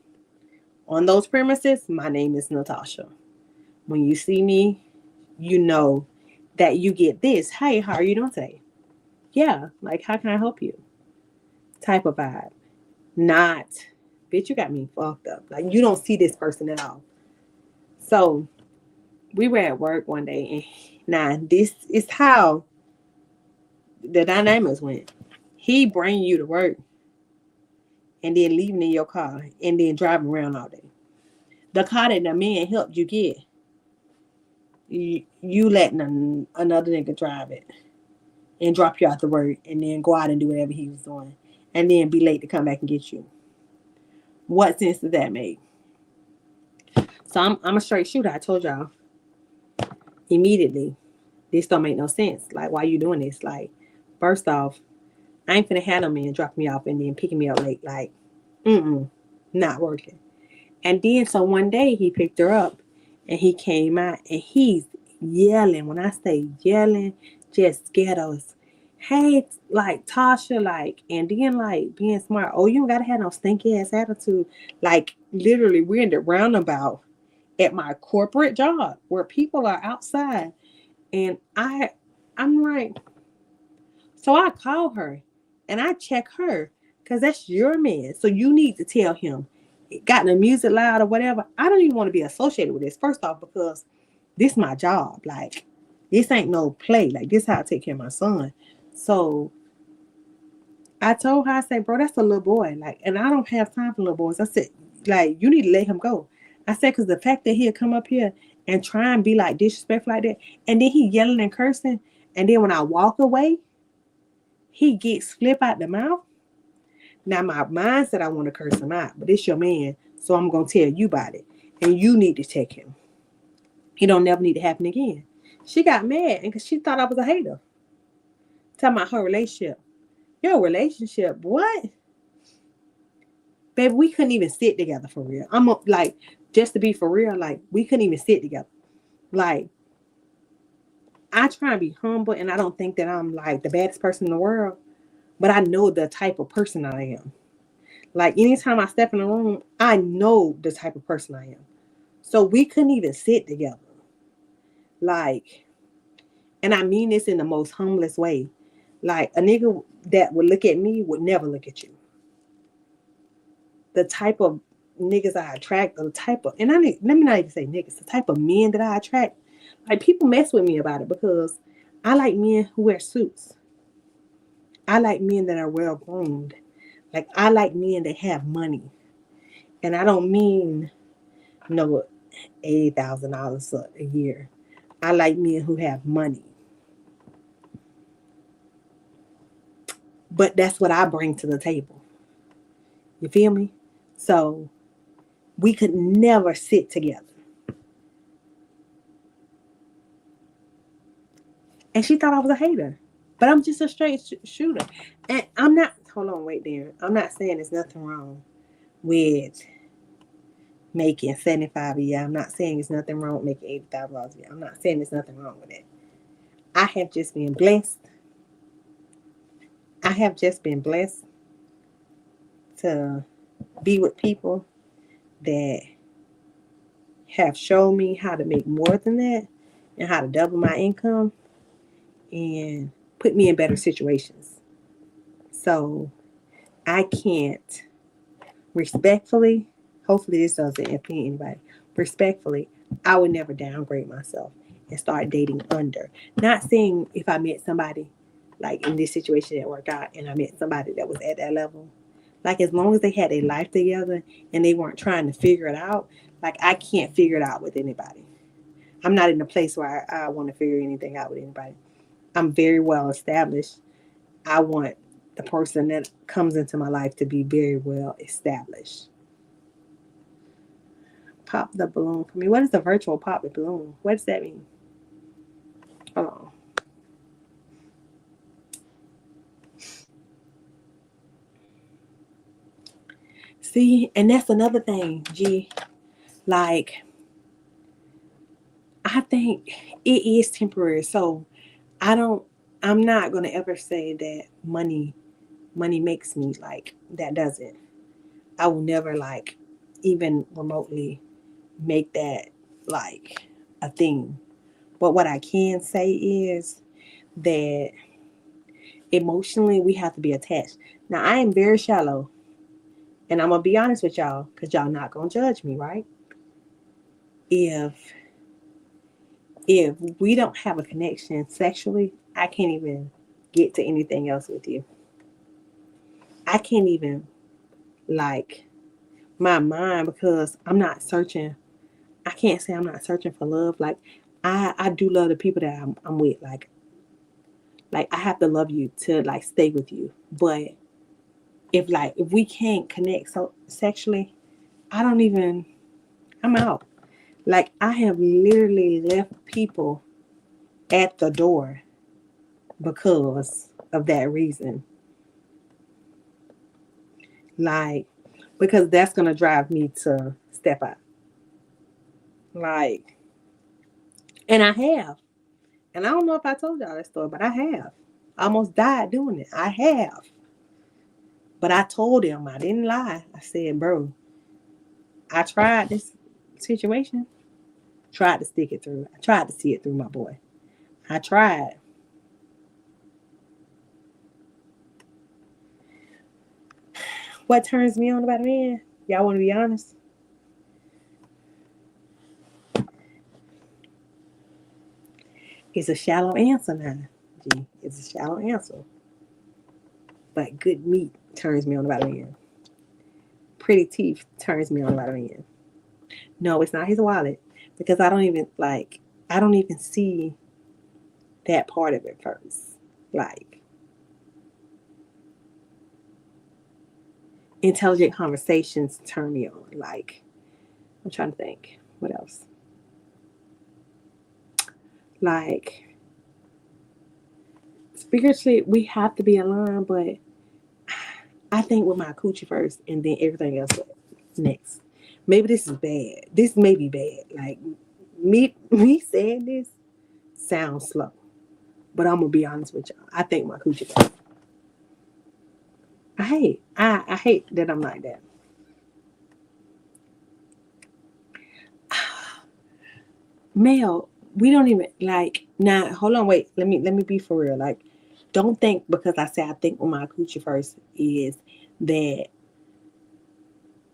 On those premises, my name is Natasha. When you see me, you know that you get this. Hey, how are you doing today? Yeah, like, how can I help you? Type of vibe. Not, bitch, you got me fucked up. Like, you don't see this person at all. So we were at work one day, and now this is how the dynamics went. He bring you to work and then leaving in your car and then driving around all day. The car that the man helped you get, you letting another nigga drive it and drop you out to work and then go out and do whatever he was doing and then be late to come back and get you. What sense does that make? So I'm a straight shooter. I told y'all immediately. This don't make no sense. Like, why you doing this? Like, first off, I ain't finna have no man drop me off and then picking me up late. Like, not working. And then so one day he picked her up and he came out and he's yelling. When I say yelling, just ghettos. hey, like Tasha, like, and then like being smart. Oh, you don't gotta have no stinky ass attitude. Like, literally, we're in the roundabout at my corporate job where people are outside, and I'm like, so I call her and I check her because that's your man. So you need to tell him, got the music loud or whatever. I don't even want to be associated with this. First off, because this is my job. Like, this ain't no play. Like, this is how I take care of my son. So I told her, I said, bro, that's a little boy. Like, and I don't have time for little boys. I said, like, you need to let him go. I said, because the fact that he'll come up here and try and be like disrespectful like that, and then he yelling and cursing, and then when I walk away, he gets flip out the mouth. Now my mind said I want to curse him out, but it's your man, so I'm gonna tell you about it, and you need to check him. He don't never need to happen again. She got mad and because she thought I was a hater. Talking about her relationship. Your relationship, what? Baby, we couldn't even sit together for real. Like, just to be for real, like, we couldn't even sit together. Like, I try and be humble, and I don't think that I'm like the baddest person in the world, but I know the type of person I am. Like, anytime I step in the room, I know the type of person I am. So we couldn't even sit together. Like, and I mean this in the most humblest way. Like, a nigga that would look at me would never look at you. The type of niggas I attract, or the type of, and let me not even say niggas, the type of men that I attract, like, people mess with me about it because I like men who wear suits. I like men that are well groomed. Like, I like men that have money. And I don't mean no $80,000 a year. I like men who have money. But that's what I bring to the table. You feel me? So we could never sit together. And she thought I was a hater. But I'm just a straight shooter. And I'm not, hold on, wait there. I'm not saying there's nothing wrong with making 75 a year. I'm not saying there's nothing wrong with making $80,000 a year. I'm not saying there's nothing wrong with it. I have just been blessed. I have just been blessed to be with people that have shown me how to make more than that and how to double my income and put me in better situations. So I can't respectfully, hopefully this doesn't impede anybody, respectfully, I would never downgrade myself and start dating under. Not saying if I met somebody like in this situation that worked out and I met somebody that was at that level, like, as long as they had their life together and they weren't trying to figure it out, like, I can't figure it out with anybody. I'm not in a place where I want to figure anything out with anybody. I'm very well established. I want the person that comes into my life to be very well established. Pop the balloon for me. What is the virtual pop the balloon? What does that mean? Hold on. See, and that's another thing, G. Like, I think it is temporary. So I don't, I'm not going to ever say that money makes me, like, that doesn't. I will never, like, even remotely make that like a thing. But what I can say is that emotionally we have to be attached. Now, I am very shallow, and I'm gonna be honest with y'all because y'all not gonna judge me, right? If if we don't have a connection sexually, I can't even get to anything else with you. I can't even, like, my mind, because I'm not searching. I can't say I'm not searching for love. Like, I do love the people that I'm with. Like, I have to love you to, like, stay with you. But if we can't connect so sexually, I don't even, I'm out. Like, I have literally left people at the door because of that reason. Like, because that's gonna drive me to step out. Like, and I have. And I don't know if I told y'all that story, but I have. I almost died doing it. I have. But I told him, I didn't lie. I said, bro, I tried this situation, tried to stick it through. I tried to see it through, my boy. I tried. What turns me on about a man? Y'all want to be honest? It's a shallow answer now. G. It's a shallow answer. But good meat turns me on about a man. Pretty teeth turns me on about a man. No, it's not his wallet. Because I don't even see that part of it first. Like, intelligent conversations turn me on. Like, I'm trying to think. What else? Like, spiritually, we have to be aligned, but I think with my coochie first and then everything else next. Maybe this is bad. This may be bad. Like, me saying this sounds slow. But I'm gonna be honest with y'all. I think my coochie first. I hate that I'm like that. Mel, we don't even like now. Hold on, wait. Let me be for real. Like, don't think because I say I think with my coochie first is that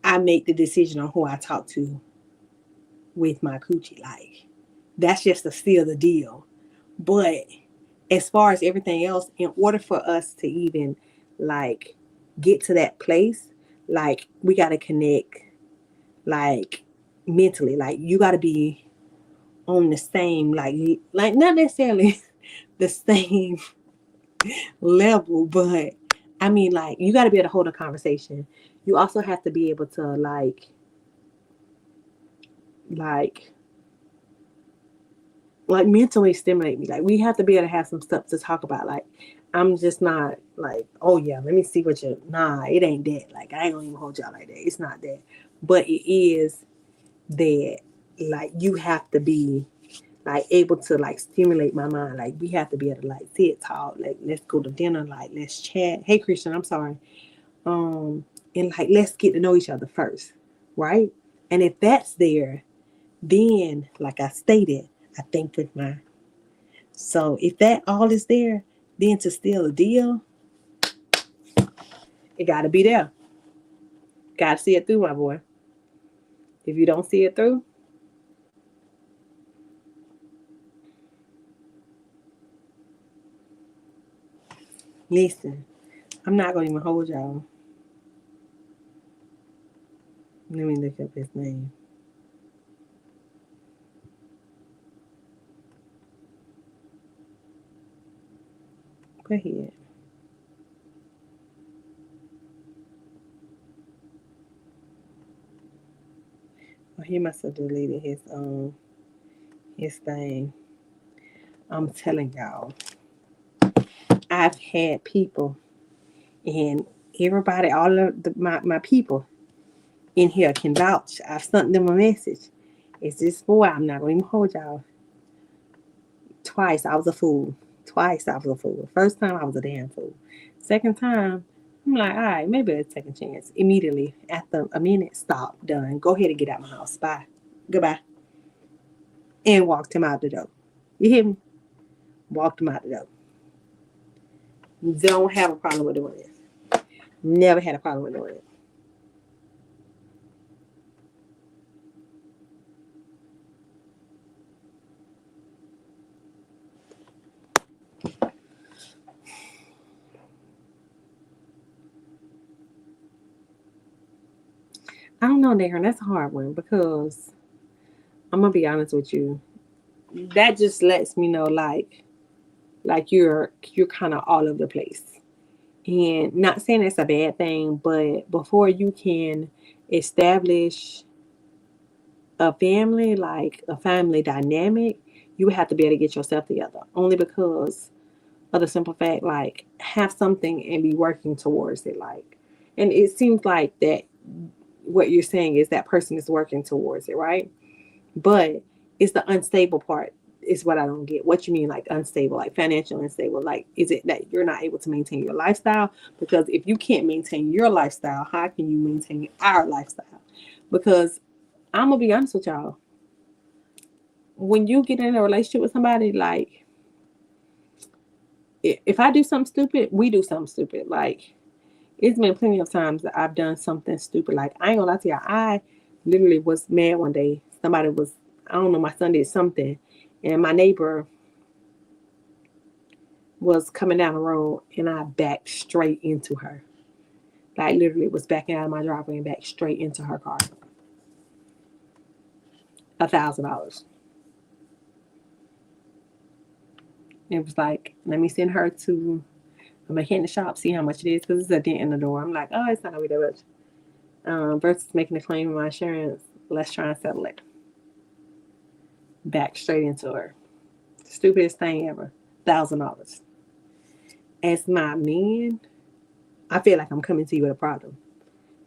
I make the decision on who I talk to with my coochie. Like, that's just to seal the deal. But as far as everything else, in order for us to even like get to that place, like we gotta connect like mentally. Like you gotta be on the same like not necessarily the same level, but I mean like you gotta be able to hold a conversation. You also have to be able to like like mentally stimulate me. Like we have to be able to have some stuff to talk about. Like I'm just not like, oh yeah, let me see what you nah, it ain't that. Like I ain't gonna even hold y'all like that. It's not that. But it is that like you have to be like able to like stimulate my mind. Like we have to be able to like sit, talk, like let's go to dinner, like let's chat. Hey Christian, I'm sorry. And like let's get to know each other first. Right? And if that's there, then like I stated, I think with my so if that all is there, then to steal a deal, it gotta be there. Gotta see it through, my boy. If you don't see it through, listen, I'm not gonna even hold y'all. Let me look up his name. Go ahead. Oh, he must have deleted his thing. I'm telling y'all, I've had people and everybody, all of my people in here can vouch. I've sent them a message. It's this boy. I'm not going to even hold y'all. Twice I was a fool. Twice I was a fool. First time I was a damn fool. Second time, I'm like, all right, maybe a second chance. Immediately after a minute, stop, done. Go ahead and get out my house. Bye. Goodbye. And walked him out the door. You hear me? Walked him out the door. Don't have a problem with doing this. Never had a problem with doing it. I don't know, Darren. That's a hard one because I'm gonna be honest with you. That just lets me know, like you're kind of all over the place, and not saying it's a bad thing, but before you can establish a family, like a family dynamic, you have to be able to get yourself together. Only because of the simple fact, like have something and be working towards it, like, and it seems like that what you're saying is that person is working towards it, right? But it's the unstable part. is what I don't get. What you mean, like unstable, like financial unstable? Like, is it that you're not able to maintain your lifestyle? Because if you can't maintain your lifestyle, how can you maintain our lifestyle? Because I'm gonna be honest with y'all. When you get in a relationship with somebody, like if I do something stupid, we do something stupid. Like it's been plenty of times that I've done something stupid. Like I ain't gonna lie to y'all, I literally was mad one day. Somebody was, I don't know, my son did something, and my neighbor was coming down the road, and I backed straight into her. Like literally was backing out of my driveway and backed straight into her car. $1,000. It was like, let me send her to a mechanic shop, see how much it is, because it's a dent in the door. I'm like, oh, it's not gonna be that much. Versus making a claim with my insurance, let's try and settle it. Back straight into her. Stupidest thing ever. $1,000. As my man, I feel like I'm coming to you with a problem.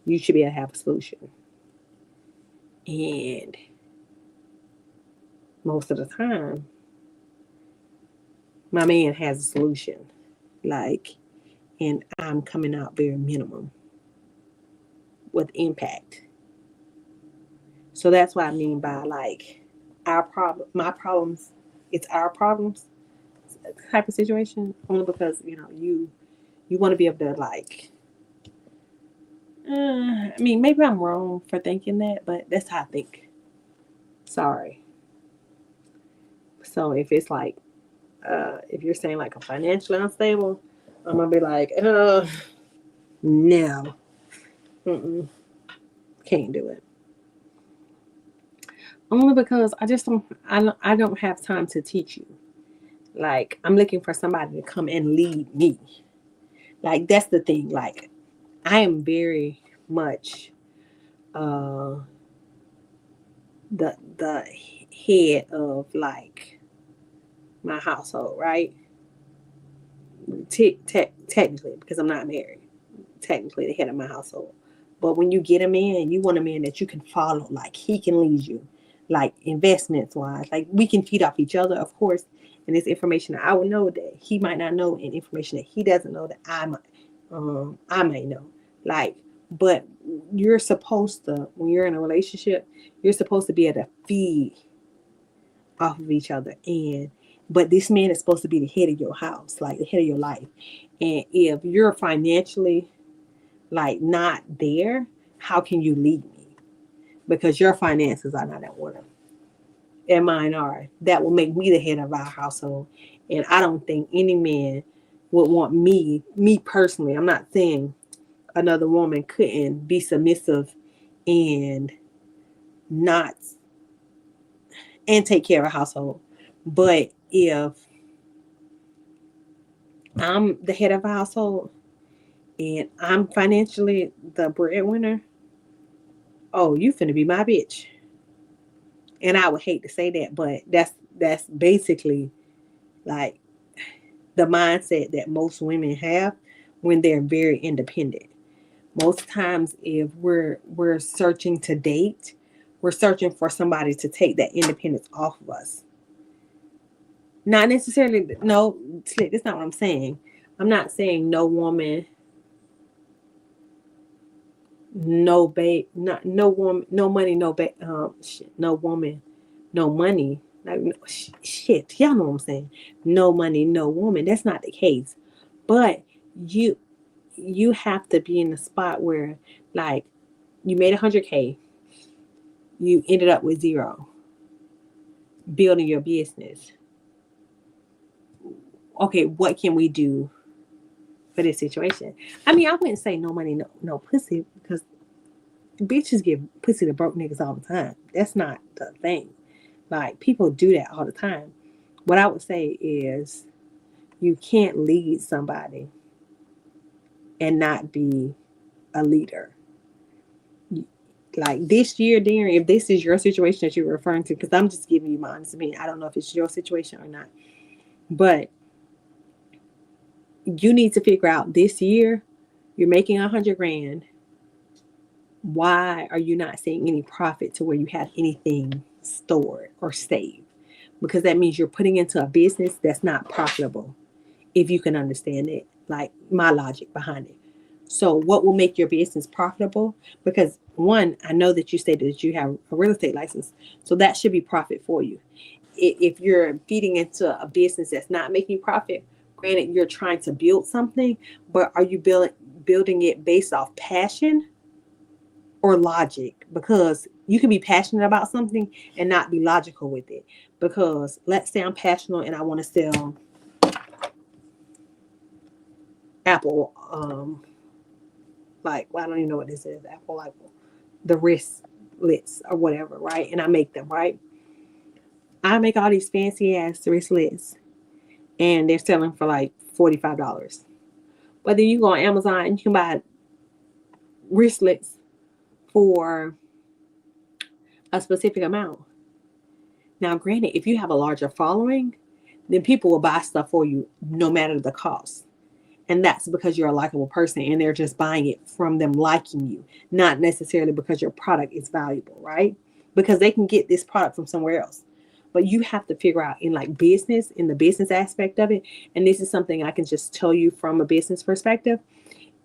You should be able to have a solution. And most of the time, my man has a solution. Like, and I'm coming out very minimum with impact. So that's what I mean by like our problem, my problems, it's our problems type of situation. Only because you want to be able to like. I mean, maybe I'm wrong for thinking that, but that's how I think. Sorry. So if it's like, if you're saying like a financially unstable, I'm gonna be like, no, mm-mm, can't do it. Only because I don't have time to teach you. Like I'm looking for somebody to come and lead me. Like that's the thing. Like I am very much uh the head of like my household, right? Technically, because I'm not married, technically the head of my household. But when you get a man, you want a man that you can follow, like he can lead you, like investments wise. Like we can feed off each other, of course. And it's information that I would know that he might not know, and information that he doesn't know that I might know. Like, but you're supposed to, when you're in a relationship, you're supposed to be able to feed off of each other. And but this man is supposed to be the head of your house, like the head of your life. And if you're financially like not there, how can you lead me? Because your finances are not in order, and mine are. That will make me the head of our household. And I don't think any man would want me personally. I'm not saying another woman couldn't be submissive and not and take care of a household. But if I'm the head of a household and I'm financially the breadwinner, oh, you finna be my bitch. And I would hate to say that, but that's basically like the mindset that most women have when they're very independent. Most times if we're searching to date, we're searching for somebody to take that independence off of us. Not necessarily, no, that's not what I'm saying. I'm not saying no woman, no babe, not no woman, no money, no babe, no woman, no money. Like no, shit, y'all know what I'm saying. No money, no woman. That's not the case. But you you have to be in a spot where like you made 100K, you ended up with zero, building your business. Okay, what can we do for this situation? I mean, I wouldn't say no money, no pussy, because bitches give pussy to broke niggas all the time. That's not the thing. Like people do that all the time. What I would say is you can't lead somebody and not be a leader. Like this year, Darren, if this is your situation that you're referring to, because I'm just giving you my honest opinion. I don't know if it's your situation or not, but you need to figure out this year you're making 100 grand. Why are you not seeing any profit to where you have anything stored or saved? because that means you're putting into a business that's not profitable. If you can understand it, like my logic behind it. So, what will make your business profitable? Because one, I know that you stated that you have a real estate license, so that should be profit for you. If you're feeding into a business that's not making profit, granted, you're trying to build something, but are you building it based off passion or logic? Because you can be passionate about something and not be logical with it. Because let's say I'm passionate and I want to sell Apple, like, well, I don't even know what this is. Apple, like the wristlets or whatever, right? And I make them, right? I make all these fancy ass wristlets, and they're selling for like $45. But then you go on Amazon and you can buy wristlets for a specific amount. Now, granted, if you have a larger following, then people will buy stuff for you no matter the cost. And that's because you're a likable person and they're just buying it from them liking you, not necessarily because your product is valuable, right? Because they can get this product from somewhere else. But you have to figure out in like business, in the business aspect of it. And this is something I can just tell you from a business perspective.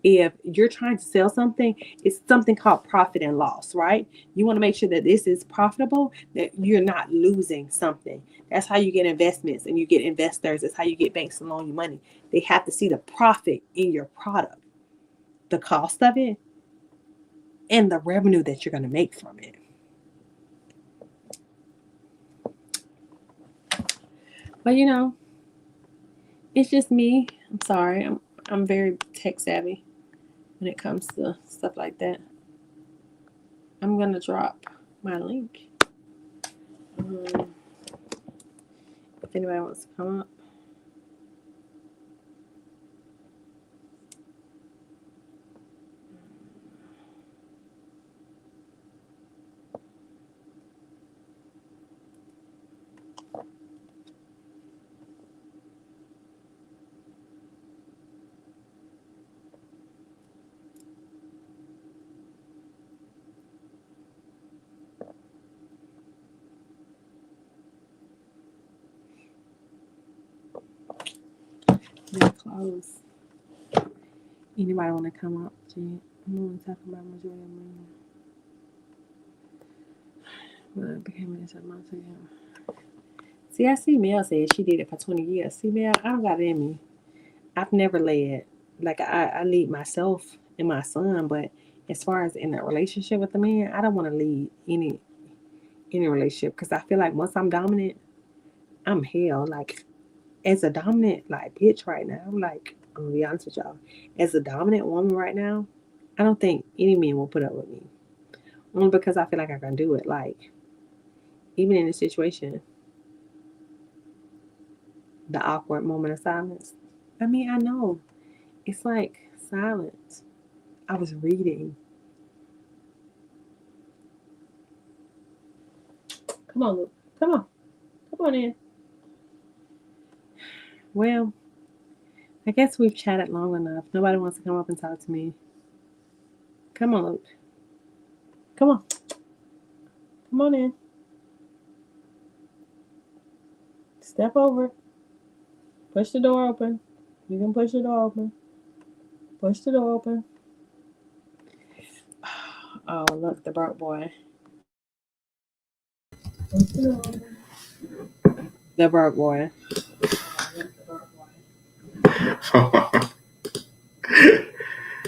If you're trying to sell something, it's something called profit and loss, right? You want to make sure that this is profitable, that you're not losing something. That's how you get investments and you get investors. That's how you get banks to loan you money. They have to see the profit in your product, the cost of it, and the revenue that you're going to make from it. But it's just me. I'm sorry. I'm very tech savvy when it comes to stuff like that. I'm gonna drop my link. Um, if anybody wants to come up. They're close. Anybody want to come up? I'm going to talk about majority of money. Well, it became this month ago. See, I see Mel said she did it for 20 years. See, Mel, I don't got it in me. I've never led. Like, I lead myself and my son, but as far as in a relationship with a man, I don't want to lead any relationship because I feel like once I'm dominant, I'm hell. Like, as a dominant, like, bitch right now, like, I'm going to be honest with y'all. As a dominant woman right now, I don't think any man will put up with me. Only because I feel like I can do it. Like, even in a situation, the awkward moment of silence. I mean, I know. It's like silence. I was reading. Come on, Luke. Come on. Come on in. Well, I guess we've chatted long enough. Nobody wants to come up and talk to me. Come on, Luke. Come on. Come on in. Step over. Push the door open. You can push the door open. Push the door open. Oh, look, the broke boy. The broke boy.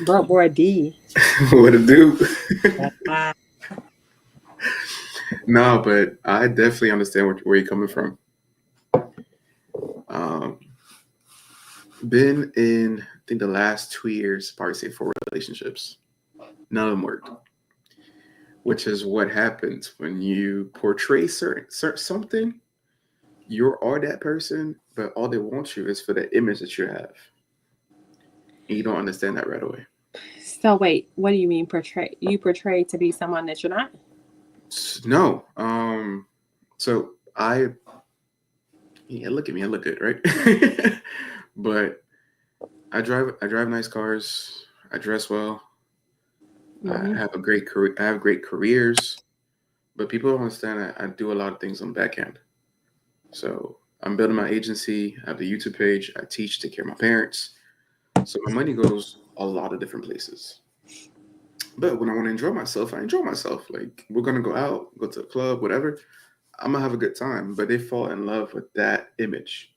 Broke boy D. What to do? Ah, No, but I definitely understand where you're coming from. Um, been in, I think, the last 2 years, probably say 4 relationships. None of them worked, which is what happens when you portray certain something. You are that person, but all they want you is for the image that you have. And you don't understand that right away. so wait, what do you mean portray? You portray to be someone that you're not? No. So yeah, look at me. I look good, right? But I drive nice cars. I dress well. I Mm-hmm. have a great career. I have great careers, but people don't understand I do a lot of things on the back end. So I'm building my agency. I have the YouTube page. I teach, take care of my parents. So my money goes a lot of different places. But when I want to enjoy myself, I enjoy myself. Like we're gonna go out, go to a club, whatever. I'm gonna have a good time. But they fall in love with that image.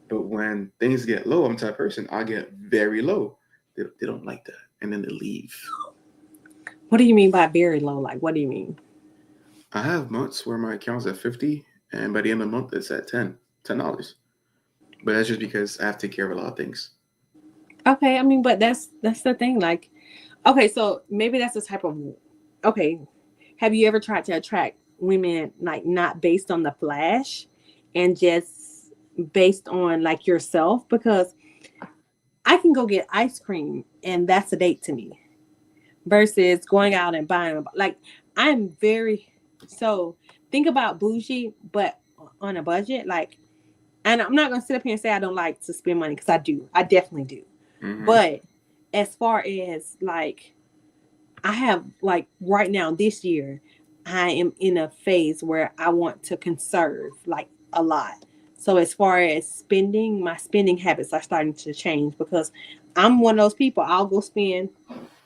But when things get low, I'm the type of person I get very low. They don't like that, and then they leave. What do you mean by very low? Like, what do you mean? I have months where my account's at 50, and by the end of the month, it's at $10. But that's just because I have to take care of a lot of things. Okay, I mean, but that's the thing. Like, okay, so maybe that's the type of okay. Have you ever tried to attract women like not based on the flash and just based on like yourself? Because I can go get ice cream and that's a date to me versus going out and buying like I'm very so think about bougie but on a budget like and I'm not gonna sit up here and say I don't like to spend money because I do. I definitely do. Mm-hmm. But as far as like I have like right now this year, I am in a phase where I want to conserve like a lot. So as far as spending, my spending habits are starting to change because I'm one of those people. I'll go spend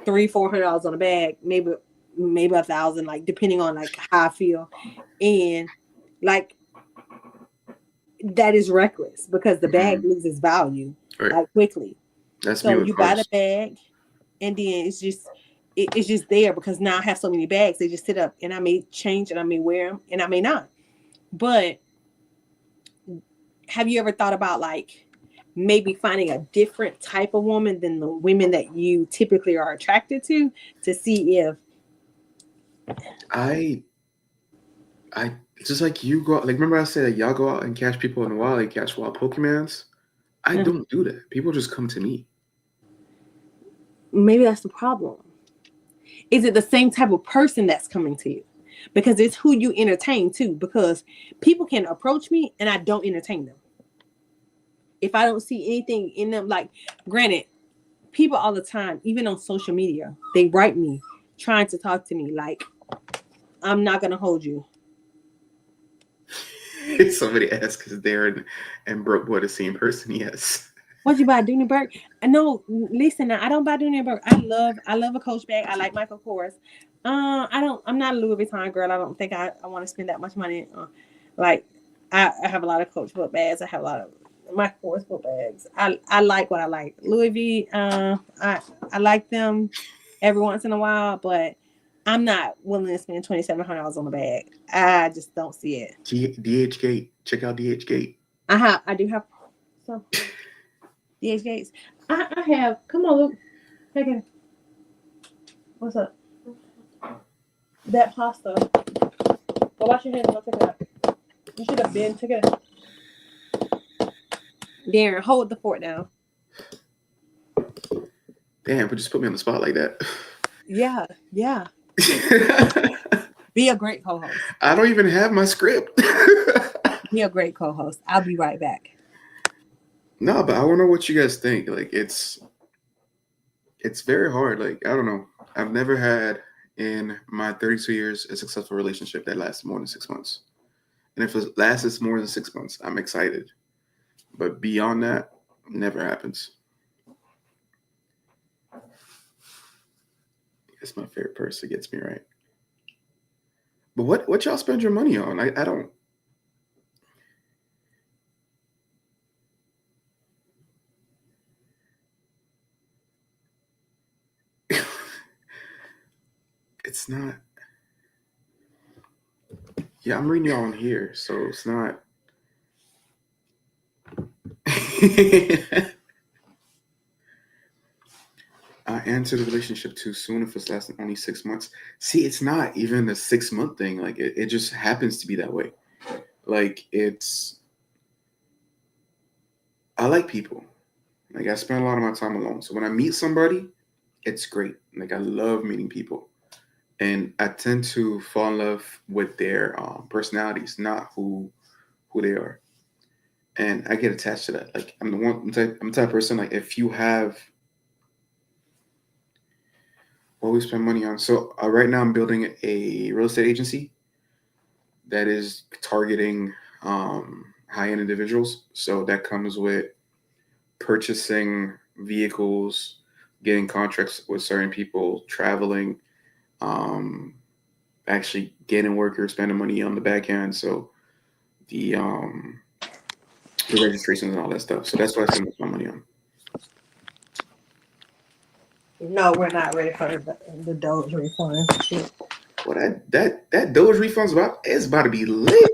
$300-400 on a bag, maybe 1,000, like depending on like how I feel, and like that is reckless because the bag Mm-hmm. loses value Right. like quickly. That's me So with you buy the cars. bag, and then it's just there because now I have so many bags. They just sit up, and I may change, and I may wear them, and I may not. But have you ever thought about like maybe finding a different type of woman than the women that you typically are attracted to see if I I just like you go out, like remember I said that y'all go out and catch people in the wild, like catch wild Pokemons. I don't do that. People just come to me. maybe that's the problem. Is it the same type of person that's coming to you? Because it's who you entertain too. Because people can approach me and I don't entertain them. If I don't see anything in them, like granted, people all the time, even on social media, they write me trying to talk to me like I'm not gonna hold you. Somebody asks is Darren and Broke Boy the same person? Yes. What you buy, Dooneyberg? No, listen. Now, I don't buy Dooneyberg. I love a Coach bag. I like Michael Kors. I don't. I'm not a Louis Vuitton girl. I don't think I want to spend that much money. Like, I have a lot of Coach book bags. I have a lot of Michael Kors book bags. I like what I like. Louis V. I like them every once in a while, but I'm not willing to spend $2,700 on a bag. I just don't see it. DH Gate. Check out DH Gate. I do have some. DH Gates. I have. Come on, Luke. Take it. What's up? That pasta. Go wash your hands and go take it out. You should have been took it. Darren, hold the fort down. Damn, but just put me on the spot like that. Yeah, yeah. Be a great co-host. I don't even have my script. Be a great co-host. I'll be right back. No, but I want to know what you guys think. Like it's very hard. Like I don't know. I've never had in my 32 years a successful relationship that lasts more than 6 months. And if it lasts more than 6 months, I'm excited. But beyond that, never happens. It's my favorite person gets me right. But what y'all spend your money on? I don't. It's not. Yeah, I'm reading y'all on here, so it's not. I entered the relationship too soon if it's lasting only 6 months. See, it's not even a 6 month thing. Like it just happens to be that way. Like I like people. Like I spend a lot of my time alone. So when I meet somebody, it's great. Like I love meeting people. And I tend to fall in love with their personalities, not who they are. And I get attached to that. Like I'm the type of person. Like if you have what we spend money on. So right now I'm building a real estate agency that is targeting high-end individuals. So that comes with purchasing vehicles, getting contracts with certain people, traveling, um, actually getting workers, spending money on the back end. So the um, the registrations and all that stuff. So that's what I spend most of my money on. No, we're not ready for the Doge refund. Shit. Well, that Doge refund's about to be lit.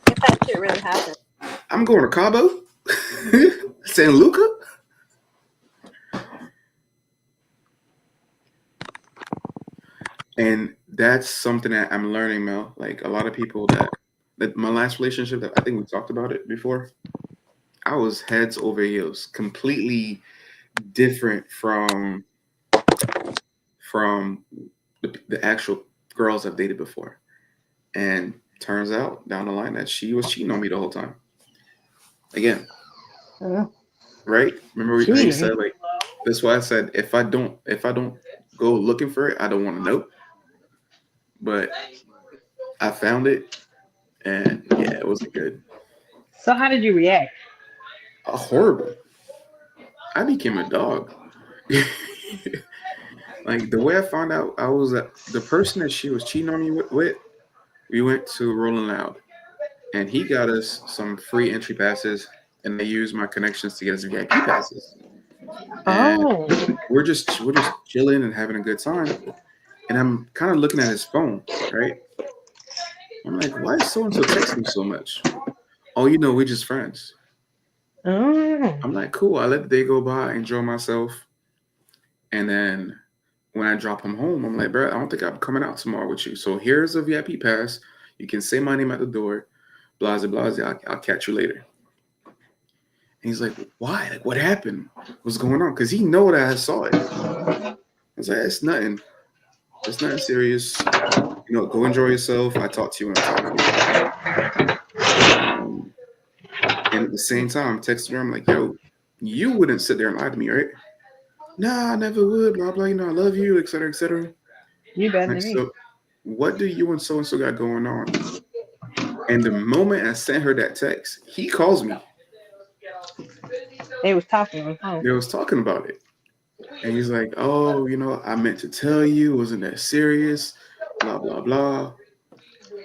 If that shit really happened. I'm going to Cabo, San Luca. And that's something that I'm learning, Mel. Like a lot of people that my last relationship, that I think we talked about it before. I was heads over heels, completely different from the actual girls I've dated before. And turns out down the line that she was cheating on me the whole time. Again, right? Remember how you said, like, that's why I said if I don't go looking for it, I don't want to know. But I found it, and yeah, it wasn't good. So how did you react? Horrible. I became a dog. Like the way I found out, I was the person that she was cheating on me with. We went to Rolling Loud, and he got us some free entry passes, and I used my connections to get us VIP passes. And Oh. we're just chilling and having a good time. And I'm kind of looking at his phone, right? I'm like, why is so and so texting me so much? Oh, we're just friends. Oh. I'm like, cool. I let the day go by, enjoy myself, and then when I drop him home, I'm like, bro, I don't think I'm coming out tomorrow with you. So here's a VIP pass. You can say my name at the door. Blase, blase. I'll catch you later. And he's like, why? Like, what happened? What's going on? Because he know that I saw it. I was like, it's nothing. It's nothing serious. Go enjoy yourself. I talk to you when I talk to you. And at the same time, I'm texting her. I'm like, yo, you wouldn't sit there and lie to me, right? Nah, I never would. Blah blah. I love you, etc. etc. You better Like, than me. so what do you and so got going on? And the moment I sent her that text, he calls me. They was talking on the phone. They was talking about it. And he's like, oh, I meant to tell you, it wasn't that serious, blah, blah, blah.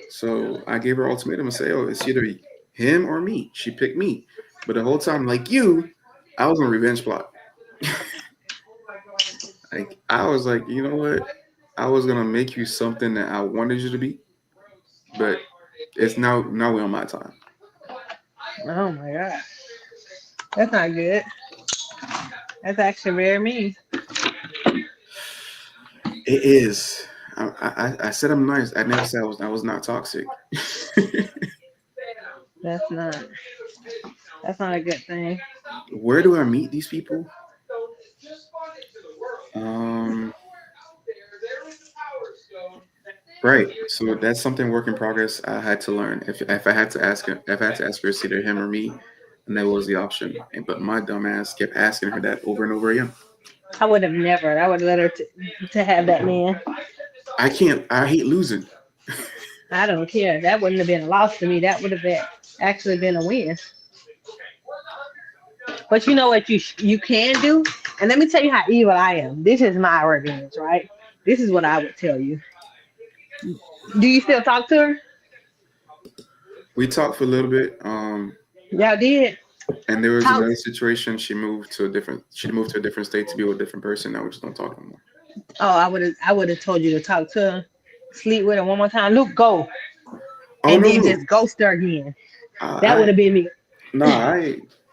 So I gave her ultimatum and say, oh, it's either him or me. She picked me. But the whole time, like you, I was on a revenge plot. Like I was like, you know what? I was gonna make you something that I wanted you to be, but it's now we're on my time. Oh my god. That's not good. That's actually very mean. It is. I said I'm nice. I never said I was not toxic. That's not a good thing. Where do I meet these people? Um, right. So that's something work in progress. I had to learn. If I had to ask her, if I had to ask her, it's either him or me, and that was the option. But my dumb ass kept asking her that over and over again. I would have never. I would let her to have that man. I can't. I hate losing. I don't care. That wouldn't have been a loss to me. That would have actually been a win. But you know what you can do? And let me tell you how evil I am. This is my revenge, right? This is what I would tell you. Do you still talk to her? We talked for a little bit. Y'all did? And there was Talk. another situation. She moved to a different state to be with a different person. Now we just don't talk anymore. Oh, I would have told you to talk to her, sleep with her one more time. Luke, go. Oh And no, then no. just ghost her again. That would I have been me. no,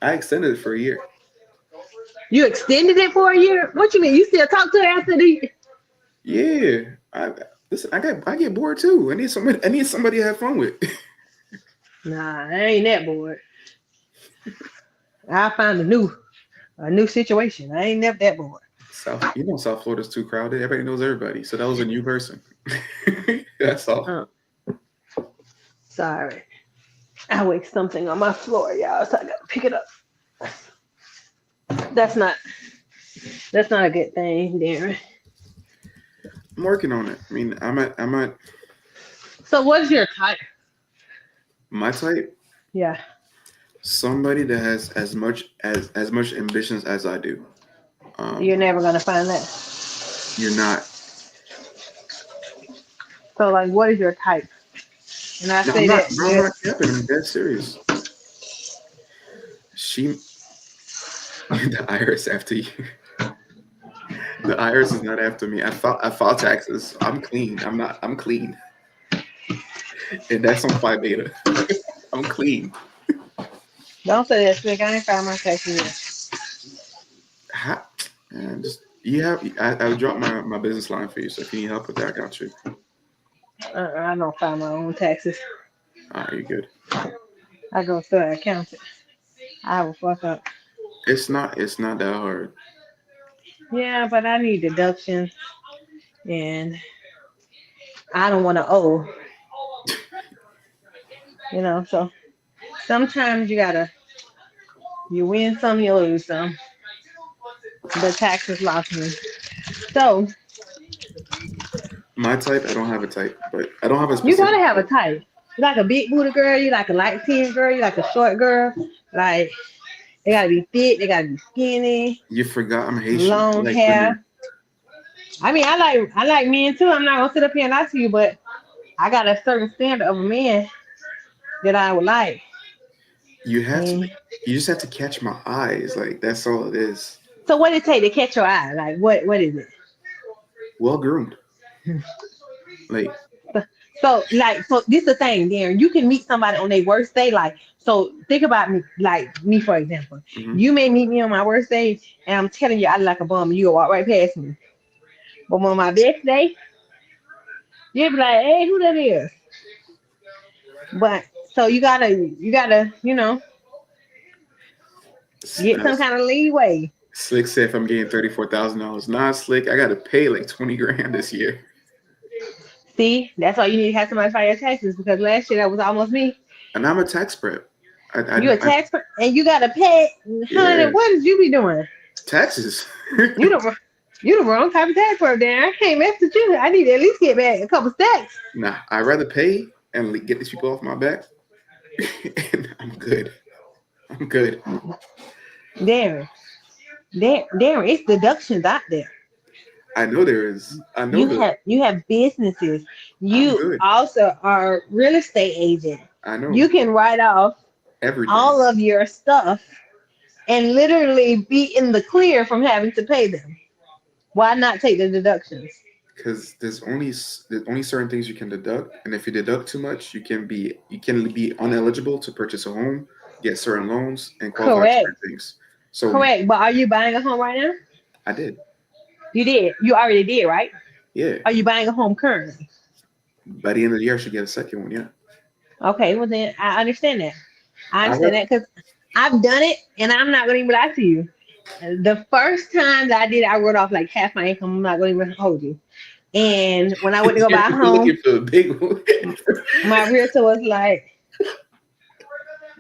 I extended it for a year. You extended it for a year? What you mean? You still talk to her after the Yeah, listen. I get bored too. I need somebody to have fun with. Nah, I ain't that bored. I found a new situation. I ain't never that bored. South Florida's too crowded. Everybody knows everybody. So that was a new person. That's all. Oh, sorry. I wake something on my floor, y'all, so I gotta pick it up. That's not a good thing, Darren. I'm working on it. I mean, I'm at So what's your type? My type, Yeah. somebody that has as much ambitions as I do. You're Um, never gonna find that. you're not. So like, what is your type? And I No, say that I'm with not capping. I'm dead serious. She, the IRS after you. The IRS is not after me. I file taxes. I'm clean. I'm not. I'm clean, and that's on Phi Beta. I'm clean. don't say that slick. I ain't found my taxes yet. Ha, and just you have. I'll drop my business line for you. So if you need help with that, I got you. I don't file my own taxes. All right, you good. I go to an accountant. I will fuck up. It's not. It's not that hard. Yeah, but I need deductions, and I don't want to owe. So sometimes you win some, you lose some. The taxes lost me. So My type. I don't have a type, but I don't have a you specific gotta have a type. type. You like a big booty girl, you like a light skin girl, you like a short girl. Like they gotta be fit, they gotta be skinny, You forgot I'm Haitian. I long like women. hair. I mean, I like men too. I'm not gonna sit up here and lie to you, but I got a certain standard of a man that I would like. You have to. And You just have to catch my eyes. Like that's all it is. so what it take to catch your eye? Like what is it? Well groomed. Like So this the thing, Darren. You can meet somebody on their worst day. Like, so think about me, like me for example. mhm. You may meet me on my worst day, and I'm telling you I look like a bum, and you'll walk right past me. But on my best day, you'll be like, "Hey, who that is?" But so you gotta, get some That's kind of leeway. Slick said if I'm getting $34,000. Nah, Slick, I gotta pay like 20 grand this year. See, that's why you need to have somebody file your taxes because last year that was almost me. And I'm a tax prep. You a tax and you gotta pay, honey. Yeah, What did you be doing? taxes. You the you the wrong type of tax person, Dan. I can't mess with you. I need to at least get back a couple stacks. Nah, I'd rather pay and get these people off my back. And I'm good. I'm good. Darren, Darren, it's deductions out there. I know there is. I know You that. have you have businesses. I'm You good. also are real estate agent. I know You can write off everything. all of your stuff and literally be in the clear from having to pay them. Why not take the deductions? Because there's only certain things you can deduct, and if you deduct too much, you can be ineligible to purchase a home, get certain loans, and qualify for Correct. certain things. So Correct. But are you buying a home right now? I did. You did. You already did, right? Yeah. Are you buying a home currently? By the end of the year, I should get a second one. Yeah. Okay, well then I understand that. I I understand read. that because I've done it, and I'm not going to even lie to you. The first time that I did it, I wrote off like half my income. I'm not going to even hold you. And when I went to go buy a You're looking home, for a big one. my realtor was like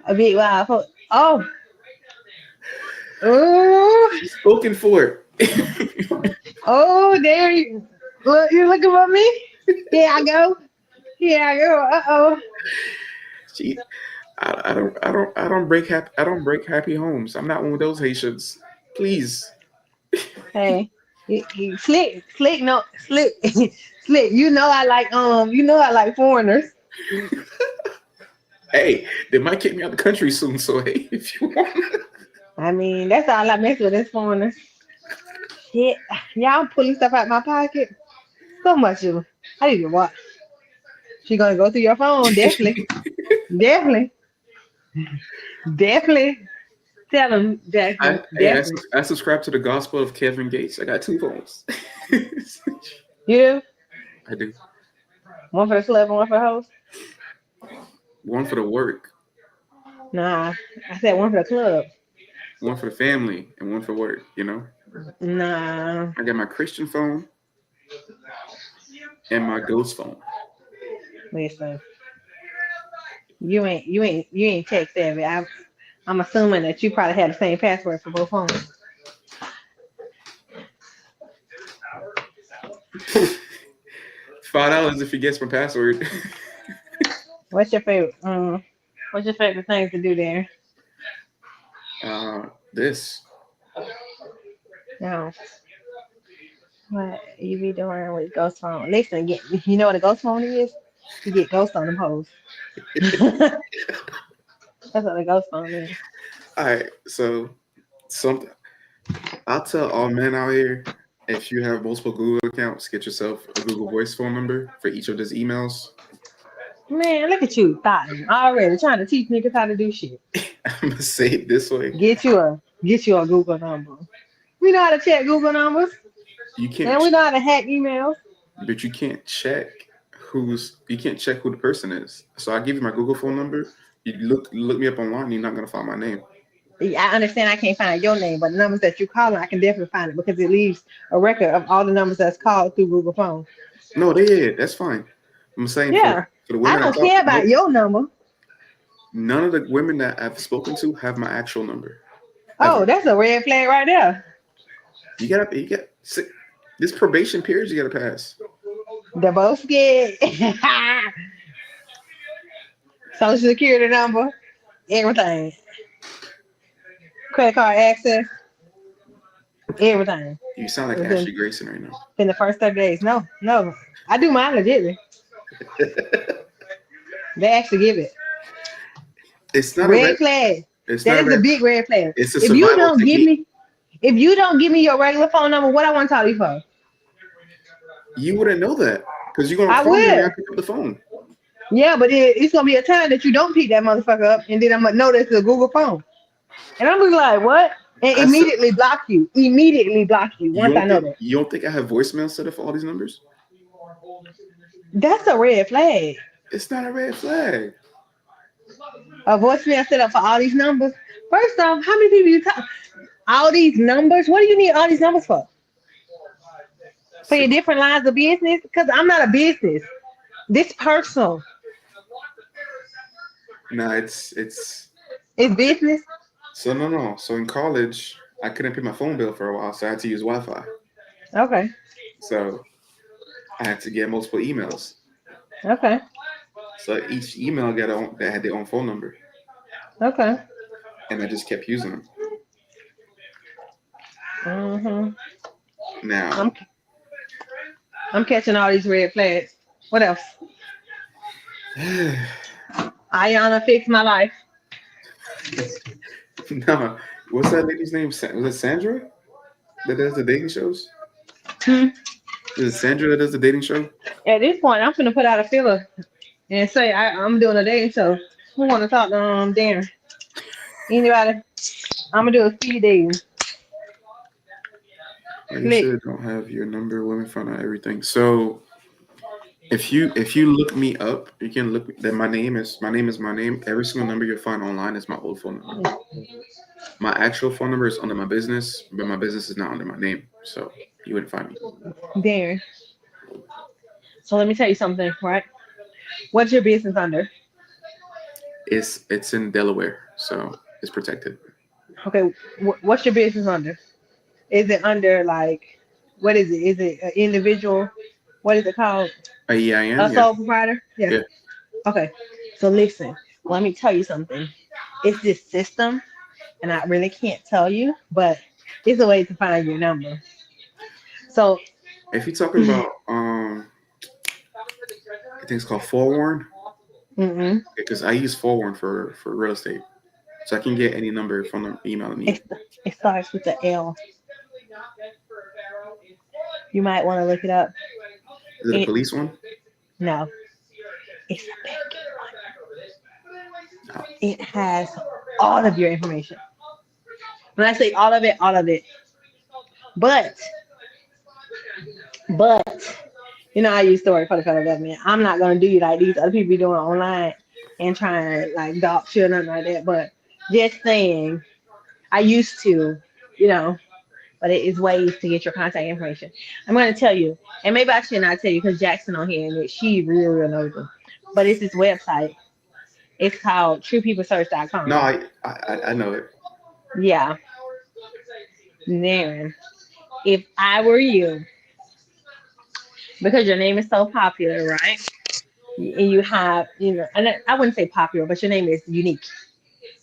a big wow. Oh, oh, She's spoken for it. oh, there you look. You looking for me? Here I go. Here I go. Uh she, I don't break happy homes. I'm not one of those Haitians. Please. Hey, slick, no, slick, slick. You know I like foreigners. Hey, they might kick me out the country soon. So hey, if you want. I mean, that's all I mess with is foreigners. Shit, y'all pulling stuff out my pocket. So much of it. I need to watch. She gonna go through your phone, definitely, definitely, definitely. Tell him, Jackson, definitely. I subscribe to the gospel of Kevin Gates. I got two phones. You I do. one for the club and one for the host. One for the work, Nah, I said one for the club. one for the family, and one for work. You know, Nah, I got my Christian phone and my ghost phone. listen, you ain't tech savvy. I'm assuming that you probably had the same password for both phones. $5 if he gets my password. What's your favorite? What's your favorite thing to do there? This. No. What you be doing with ghost phone? Listen, you know what a ghost phone is? You get ghosts on them hoes. That's what a ghost phone is. All right, so something I'll tell all men out here: if you have multiple Google accounts, get yourself a Google Voice phone number for each of those emails. Man, look at you, thotting already trying to teach niggas how to do shit. I'm gonna say it this way: Get you a Google number. We know how to check Google numbers, you can't, and we know how to hack emails. but you can't check who the person is. So I give you my Google phone number. You look me up online. You're not gonna find my name. I understand I can't find your name, but the numbers that you calling, I can definitely find it because it leaves a record of all the numbers that's called through Google Phone. No, yeah, that's fine. I'm saying Yeah, for the I women I don't talk care to, about your number. none of the women that I've spoken to have my actual number Oh, ever. that's a red flag right there. You get this probation period. You gotta pass. Divorce get social security number, everything, credit card access, everything. You sound like Within Ashley Grayson right now. within the first 30 days. No, no, I do mine legitly. They actually give it. It's not a red. Red flag. It's That not a is a red. big red flag. It's a If you survival don't give technique. me, if you don't give me your regular phone number, what I want to talk to you for? You wouldn't know that because you're gonna I call me when I will. pick up the phone. Yeah, but it's gonna be a time that you don't pick that motherfucker up, and then I'm gonna know that's a Google phone, and I'm gonna be like, what? And I said, immediately block you. Immediately block you once I know that. you don't think I have voicemail set up for all these numbers? That's a red flag. It's not a red flag. A voicemail set up for all these numbers. First off, how many people you talk? All these numbers. What do you need all these numbers for? For your So, different lines of business? Because I'm not a business. This personal. nah, it's It's business. so no. So in college, I couldn't pay my phone bill for a while, so I had to use Wi-Fi. Okay. So I had to get multiple emails. Okay. So each email that had their own phone number, Okay. and I just kept using them. hmm Now, I'm I'm catching all these red flags. What else? Ayana fixed my life. no, what's that lady's name? Was it Sandra that does the dating shows? Hmm. Is it Sandra that does the dating show? At this point, I'm gonna put out a filler and say I'm doing a dating show. Who want to talk to Darren? Anybody? I'm gonna do a speed dating. Like you Slick. said, don't have your number, women find out everything. So if you look me up, you can look that my name is my name. Every single number you'll find online is my old phone number. My actual phone number is under my business, but my business is not under my name, so you wouldn't find me. Darren. So let me tell you something, right? What's your business under? It's in Delaware, so it's protected. Okay, what's your business under? Is it under like what is it? Is it an individual? What is it called? A EIN, A yeah, sole proprietor? Yeah. yeah. Okay. So listen, let me tell you something. It's this system, and I really can't tell you, but it's a way to find your number. So, If you're talking about I think it's called Forewarn, mm-mm. because I use Forewarn for real estate, so I can get any number from the email and it, it starts with the L. You might want to look it up. Is it a It police one? no, it's a banking No. one. It has all of your information. When I say all of it. But I used to work for the federal government. I'm not gonna do you like these other people be doing online and trying to like dox you or nothing like that. But just saying, I used to, you know, but it is ways to get your contact information. I'm gonna tell you, and maybe I should not tell you because Jackson on here and she really knows them. But it's this website. It's called No, TruePeopleSearch.com. I know it. Yeah, Naren. If I were you, because your name is so popular, right? and you have, and I wouldn't say popular, but your name is unique,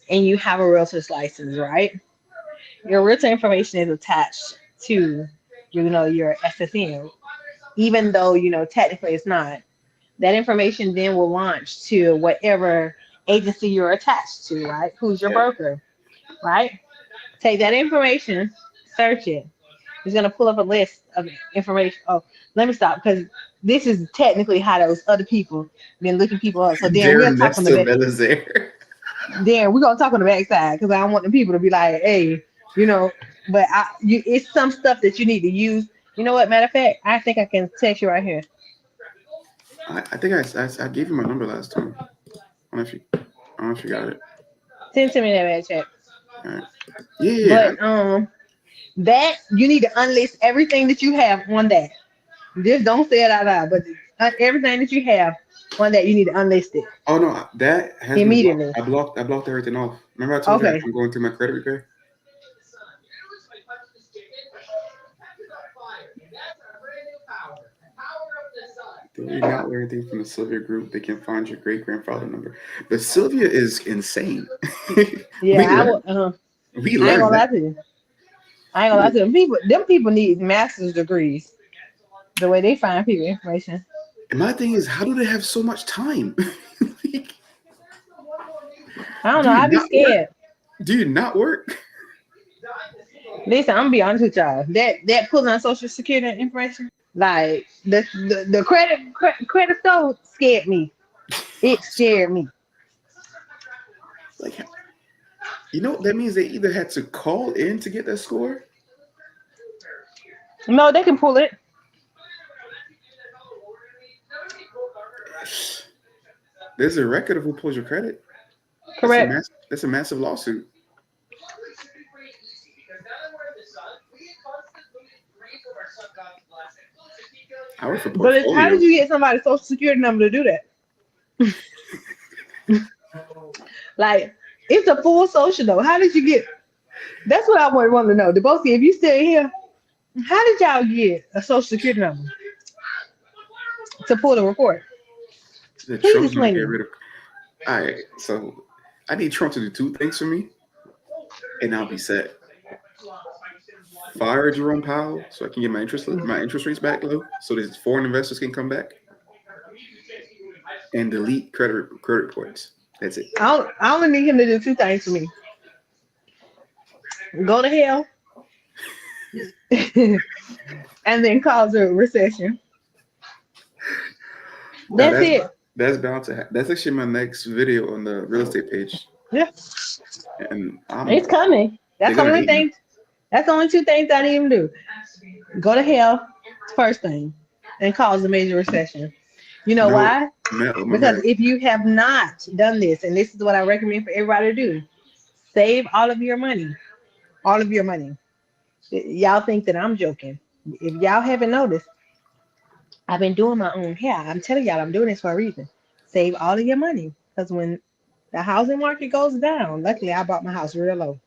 and you have a realtor's license, right? Your realtor information is attached to, your SSN, even though technically it's not. That information then will launch to whatever agency you're attached to, right? Who's your Yeah. broker, right? Take that information, search it. It's gonna pull up a list of information. Oh, let me stop because this is technically how those other people been looking people up. So then we'll Darren talk on the Nesta back. Belizaire. Then we're gonna talk on the backside because I don't want the people to be like, hey, you know. But it's some stuff that you need to use. You know what? Matter of fact, I think I can text you right here. I think I gave you my number last time. I don't know if you got it. Send to me that bad chat. All right. Yeah. But that you need to unlist everything that you have on that. Just don't say it out loud, but everything that you have on that you need to unlist it Oh no, that has been blocked. immediately. I blocked everything off. Remember I told you Okay. I'm going through my credit repair? They did not learn anything from the Sylvia group. They can find your great grandfather number. But Sylvia is insane. Yeah, we learned. We I ain't learned gonna lie that. to you. I ain't gonna lie to them. Them people need master's degrees. The way they find people information. And my thing is, how do they have so much time? Like, I don't do know. you I'd be not work? scared. Do you not work? Listen, I'm gonna be honest with y'all. That pulling on social security information, like the credit score scared me. It scared me. Like, that means they either had to call in to get that score. No, they can pull it. There's a record of who pulls your credit. Correct. That's a massive lawsuit. I work for But how did portfolio. you get somebody's social security number to do that? Like, it's a full social though. How did you get? That's what I want to know. The both of you, if you still here, how did y'all get a social security number to pull the report? The Please Trump's gonna explain get to me. rid of. All right, so I need Trump to do two things for me, and I'll be set. Fire Jerome Powell so I can get my interest rates back low, so these foreign investors can come back, and delete credit reports. That's it. I only need him to do two things for me. Go to hell and then cause a recession. Now That's it. that's bound to happen. That's actually my next video on the real estate page, Yeah, and it's coming. they're That's the gonna only hate me. thing. That's the only two things I need him to do. Go to hell, first thing, and cause a major recession. You know No, why? Because remember, if you have not done this, and this is what I recommend for everybody to do, save all of your money. All of your money. Y'all think that I'm joking. If y'all haven't noticed, I've been doing my own hair. I'm telling y'all, I'm doing this for a reason. Save all of your money. Because when the housing market goes down, luckily I bought my house real low.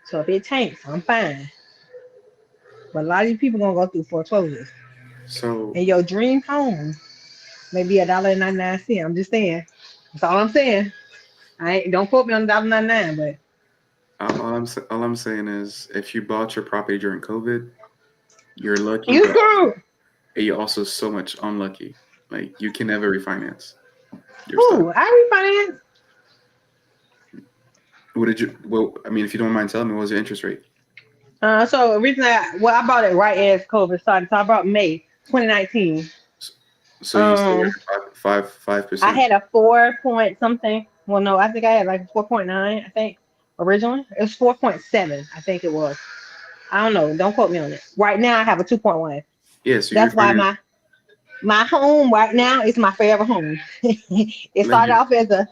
So if it tanks, I'm fine. But a lot of you people gonna go through foreclosures. so And your dream home may be $1.99. I'm just saying. That's all I'm saying. I ain't, don't quote me on $1.99, but all I'm saying is, if you bought your property during COVID, you're lucky, you but screwed. you're also so much unlucky. Like, you can never refinance. You're stuck. Ooh, I refinance. What did you? Well, I mean, if you don't mind telling me, what was your interest rate? So originally, I bought it right as COVID started. So I bought May 2019. So you still Um, at I 5%. had a 4 point something. Well, no, I think I had like 4.9. I think originally it was 4.7. I think it was. I don't know. Don't quote me on it. Right now, I have a 2.1. Yeah, so you're That's why finance. my home right now is my forever home. It Like, started off as a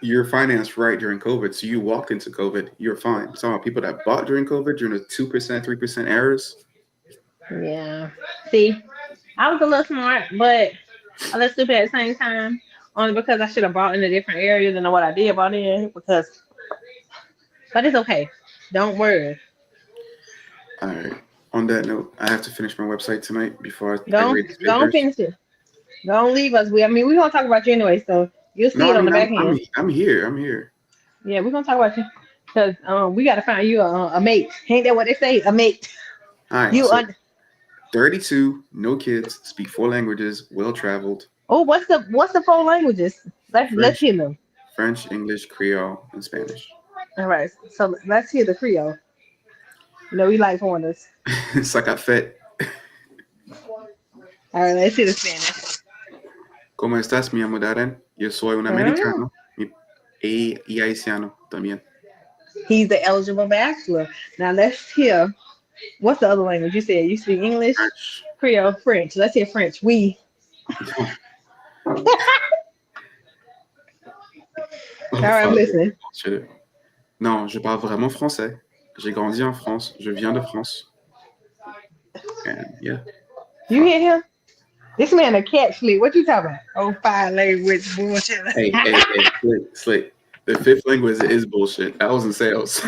you're financed right during COVID, so you walked into COVID, you're fine. Some people that bought during COVID during the 2%, 3% errors. yeah. See, I was a little smart, but a little stupid at the same time. Only because I should have bought in a different area than what I did bought in. But it's okay. Don't worry. All right. On that note, I have to finish my website tonight before I Don't grade these don't papers. finish it. Don't leave us. I mean, we're gonna talk about you anyway, so you'll No, see it I on mean the back end. I'm here. I'm here. Yeah, we're gonna talk about you because we gotta find you a mate. Ain't that what they say? A mate. All right. You So un- 32, no kids, speak 4 languages, well traveled. Oh, what's the four languages? Let's French, hear them. French, English, Creole, and Spanish. All right, so let's hear the Creole. You know we like foreigners. Saca fet. All right, let's hear the Spanish. ¿Cómo estás, mi amo Darren? Yo soy un Ah, americano y haitiano también. he's the eligible bachelor. Now let's hear what's the other language you said? You speak English, French. Creole, French. Let's hear French. We. No. All Oh, right, I'm father. listening. Non, je parle vraiment français. J'ai grandi en France. Je viens de France. And yeah. You hear him? This man a cat sleep. What you talking about? Oh, five language bullshit. Hey, slick. The fifth language is bullshit. I was in sales.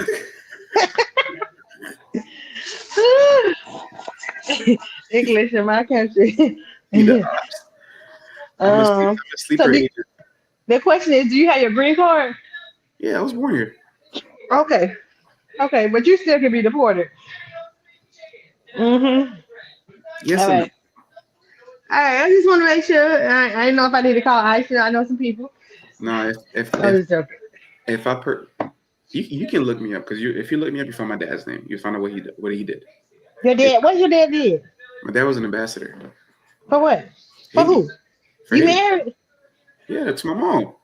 English in my country. Either I'm a So sleeper agent. the question is, do you have your green card? Yeah, I was born here. Okay, okay, but you still can be deported. Mm-hmm. Yes All and no. right. All right. I just want to make sure. I didn't know if I need to call ICE. I know some people. No, I was joking. if I you can look me up because if you look me up, you find my dad's name. You find out what he did. Your dad. What your dad did? My dad was an ambassador. For what? For Haiti. who? For You Haiti. married? Yeah, it's my mom.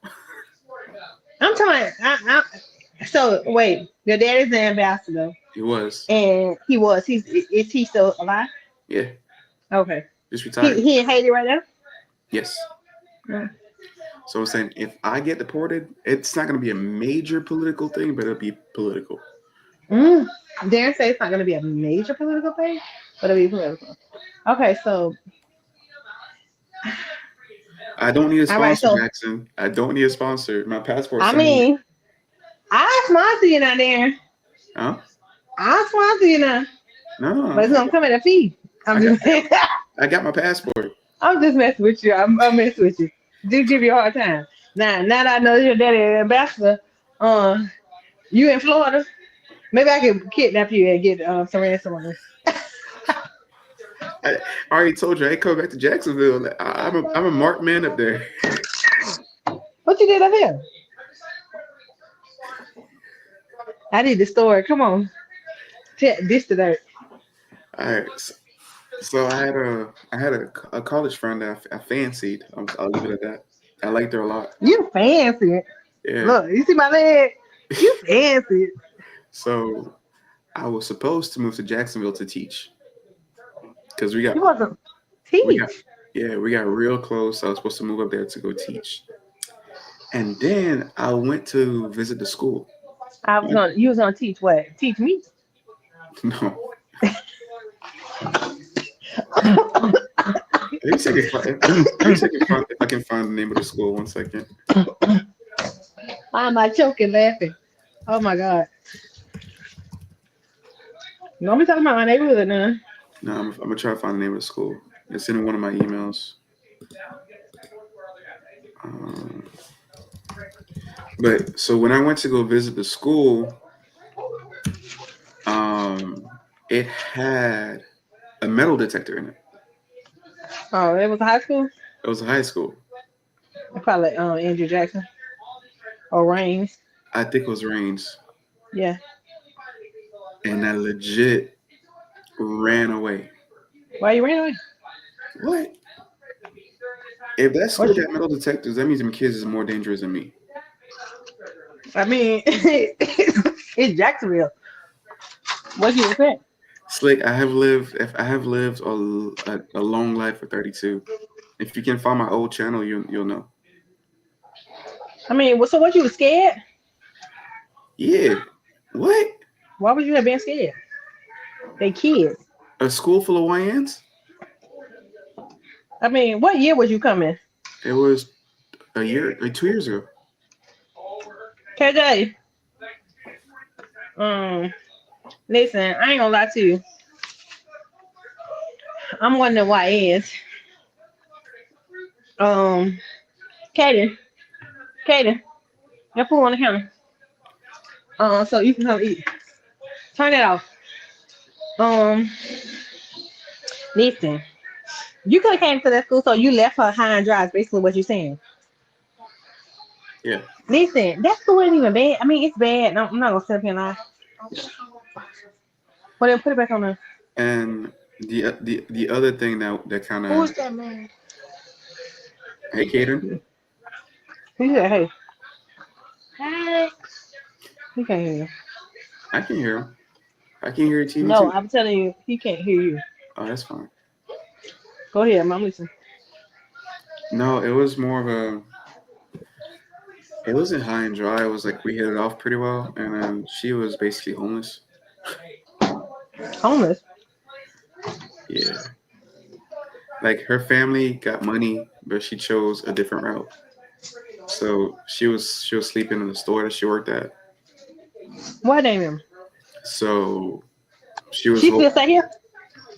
I'm talking. So wait, your dad is an ambassador, He was. and he was. Is he still alive? Yeah, Okay. just He retired. he in Haiti right now. Yes. Mm. So I'm saying if I get deported, it's not going to be a major political thing, but it'll be political. Darren say it's not going to be a major political thing, but it'll be political. Okay, so I don't need a all right, sponsor, so Jackson. I don't need a sponsor. My passport's I saying, mean, I sponsor you now, Darren. huh? I sponsor you now, but it's No, gonna come at a fee. I got I got my passport. I'm just messing with you. I'm messing with you. Do give you a hard time. Now that I know your daddy is ambassador, you in Florida? Maybe I can kidnap you and get some ransom money. I already told you I ain't coming back to Jacksonville. I'm a marked man up there. What you did up here? I need the story. Come on. This to that. All right. So I had a college friend that I fancied. I'll leave it at that. I liked her a lot. You fancy it. Yeah. Look, you see my leg? You fancy it. So I was supposed to move to Jacksonville to teach because we got You want to we teach? got we got real close. I was supposed to move up there to go teach, and then I went to visit the school. You was gonna teach what? Teach me? No, let me see if I can find the name of the school. 1 second. Why am I choking laughing? Oh my god. Don't be talking about my neighborhood now. No, I'm gonna try to find the name of the school. It's in one of my emails. But so when I went to go visit the school, it had a metal detector in it. Oh, it was high school? It was a high school. Probably Andrew Jackson. Or Rains. I think it was Rains. Yeah. And I legit ran away. Why you ran away? What? If that school got metal detectors, that means them kids is more dangerous than me. I mean, it's Jacksonville. What do you expect? Slick, I have lived a long life for 32. If you can find my old channel, you'll know. I mean, so what, you was scared? Yeah. What? Why would you have been scared? They kids. A school full of YNs? I mean, what year was you coming? It was 2 years ago. KJ. Listen, I ain't gonna lie to you. I'm one of the YNs. Um, Kaden, Kaden, your food on the counter. So you can come eat. Turn it off. Um, listen, you could have came to that school, so you left her high and dry. Is basically what you're saying. Yeah. Listen, that school ain't even bad. I mean, it's bad. No, I'm not gonna sit up here and lie. But put it back on there. And the other thing that kind of, Who's that man? hey, Caden, He said, "Hey, hey." He can't hear you. I can hear him. I can hear your TV No, too. I'm telling you, he can't hear you. Oh, that's fine. Go ahead, mom. Listen. No, it was more of a. It wasn't high and dry. It was like we hit it off pretty well, and then she was basically homeless. Homeless. Yeah, like her family got money, but she chose a different route. So she was sleeping in the store that she worked at. What name him? So she was She still stay here?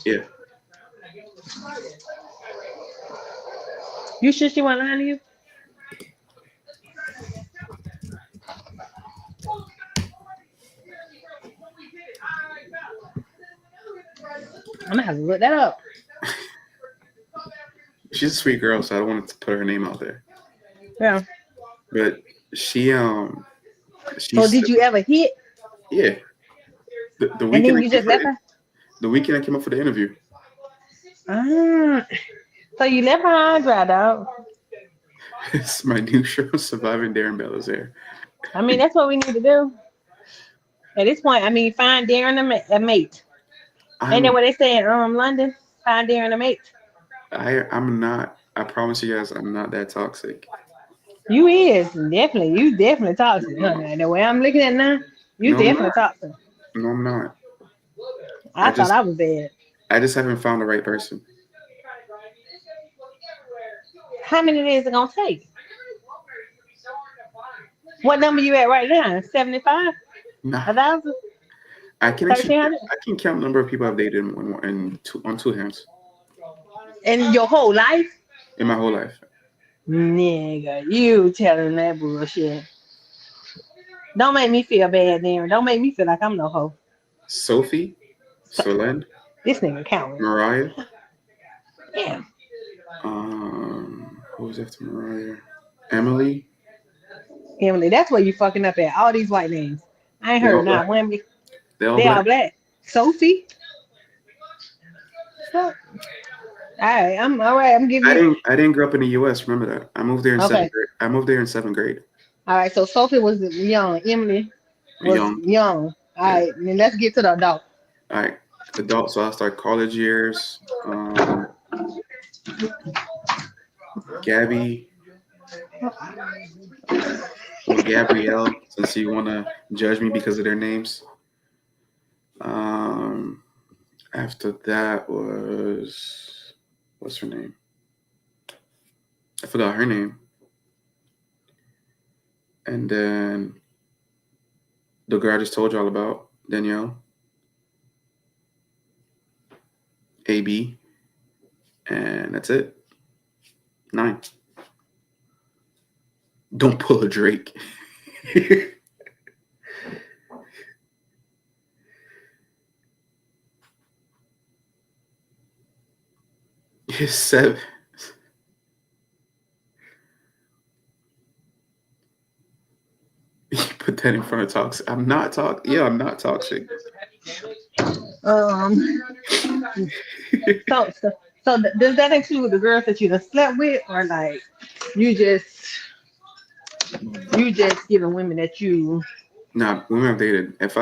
yeah. You sure she wasn't lying to you? I'm gonna have to look that up. She's a sweet girl, so I don't want to put her name out there. Yeah. But she So she's did you ever hit? yeah. The And weekend then I you came just for left the, her? the weekend I came up for the interview. Ah. So you left her high and dry, dog. It's my new show, Surviving Darren Belazaire. I mean, that's what we need to do. At this point, I mean, find Darren a mate. Ain't that I'm what they say in London? Find Darren a mate. I'm not. I promise you guys, I'm not that toxic. You is definitely. You definitely toxic. No, Honey. The way I'm looking at now, you no, I'm definitely not. toxic. No, I'm not. I I thought just I was bad. I just haven't found the right person. How many days it gonna take? What number you at right now? 75? Nah, 1,000? I can actually 1,300? I can count the number of people I've dated on two hands In your whole life? in my whole life. Nigga, you telling that bullshit. Don't make me feel bad, Darren. Don't make me feel like I'm no hoe. Sophie, So, Solen, this nigga counting. Mariah. Damn. Who was after Mariah? Emily. Emily, that's where you fucking up at. All these white names. I ain't They all heard black. not one. They all They all black. black. Sophie? Fuck. All right, I'm all right. I'm giving you. I didn't grow up in the U.S. Remember that. I moved there in seventh Okay. grade. I moved there in seventh grade. All right, so Sophie was young. Emily was Young. young. All Yeah. right, then let's get to the adult. All right. Adult. So I start college years. Gabby or Gabrielle, since you want to judge me because of their names. Um, After that was what's her name? I forgot her name. And then the girl I just told y'all about, Danielle, AB, and that's it. 9. Don't pull a Drake. It's 7. You put that in front of toxic. I'm not toxic. Yeah, I'm not toxic. Um, so, so, does that include the girls that you done slept with, or like you just giving women that you Nah, women I've dated. If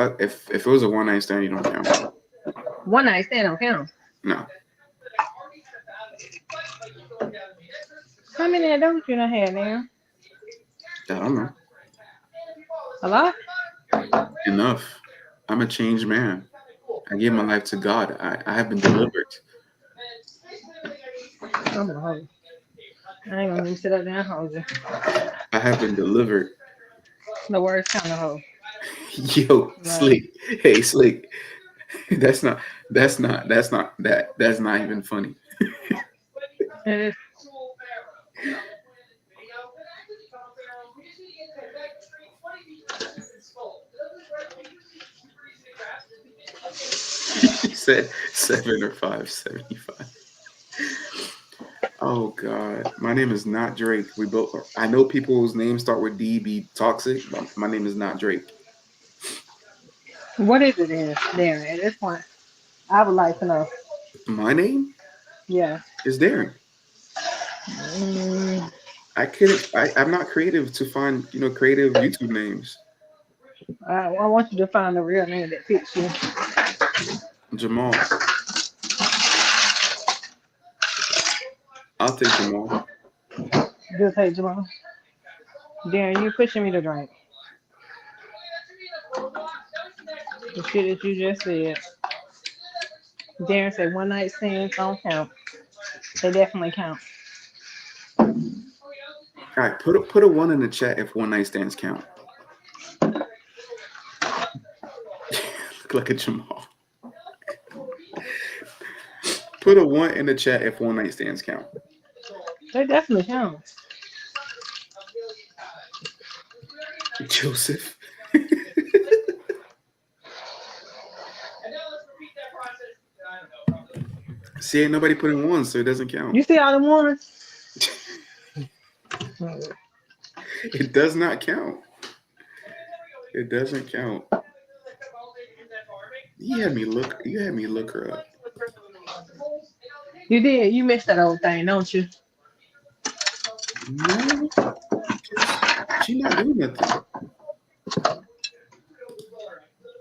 it was a one night stand, you don't count. one night stand on count? No, How many of those you done had now? I don't know. A lot? Enough. I'm a changed man. I gave my life to God. I have been delivered. I'm a hoe. I ain't gonna even sit up there and hold you. I have been delivered. The worst kind of hoe. Yo, Right. Slick. Hey, Slick. That's not even funny. It is. He said 7 or 575. Oh God, my name is not Drake. We both. I know people whose names start with D be toxic, but my name is not Drake. What is it then, Darren? At this point, I would like to know. My name Yeah. is Darren. Mm, I couldn't. I'm not creative to find creative YouTube names. I want you to find a real name that fits you. Jamal. I'll take Jamal. Just hey, Jamal. Darren, you pushing me to drink. The shit that you just said. Darren said one night stands don't count. They definitely count. All right, put a 1 in the chat if one night stands count. Look like a Jamal. Put a 1 in the chat if one night stands count. They definitely count. Joseph. See, ain't nobody putting 1, so it doesn't count. You see all the ones? It does not count. It doesn't count. You had me look her up. You did. You missed that old thing, don't you? No, she not doing nothing.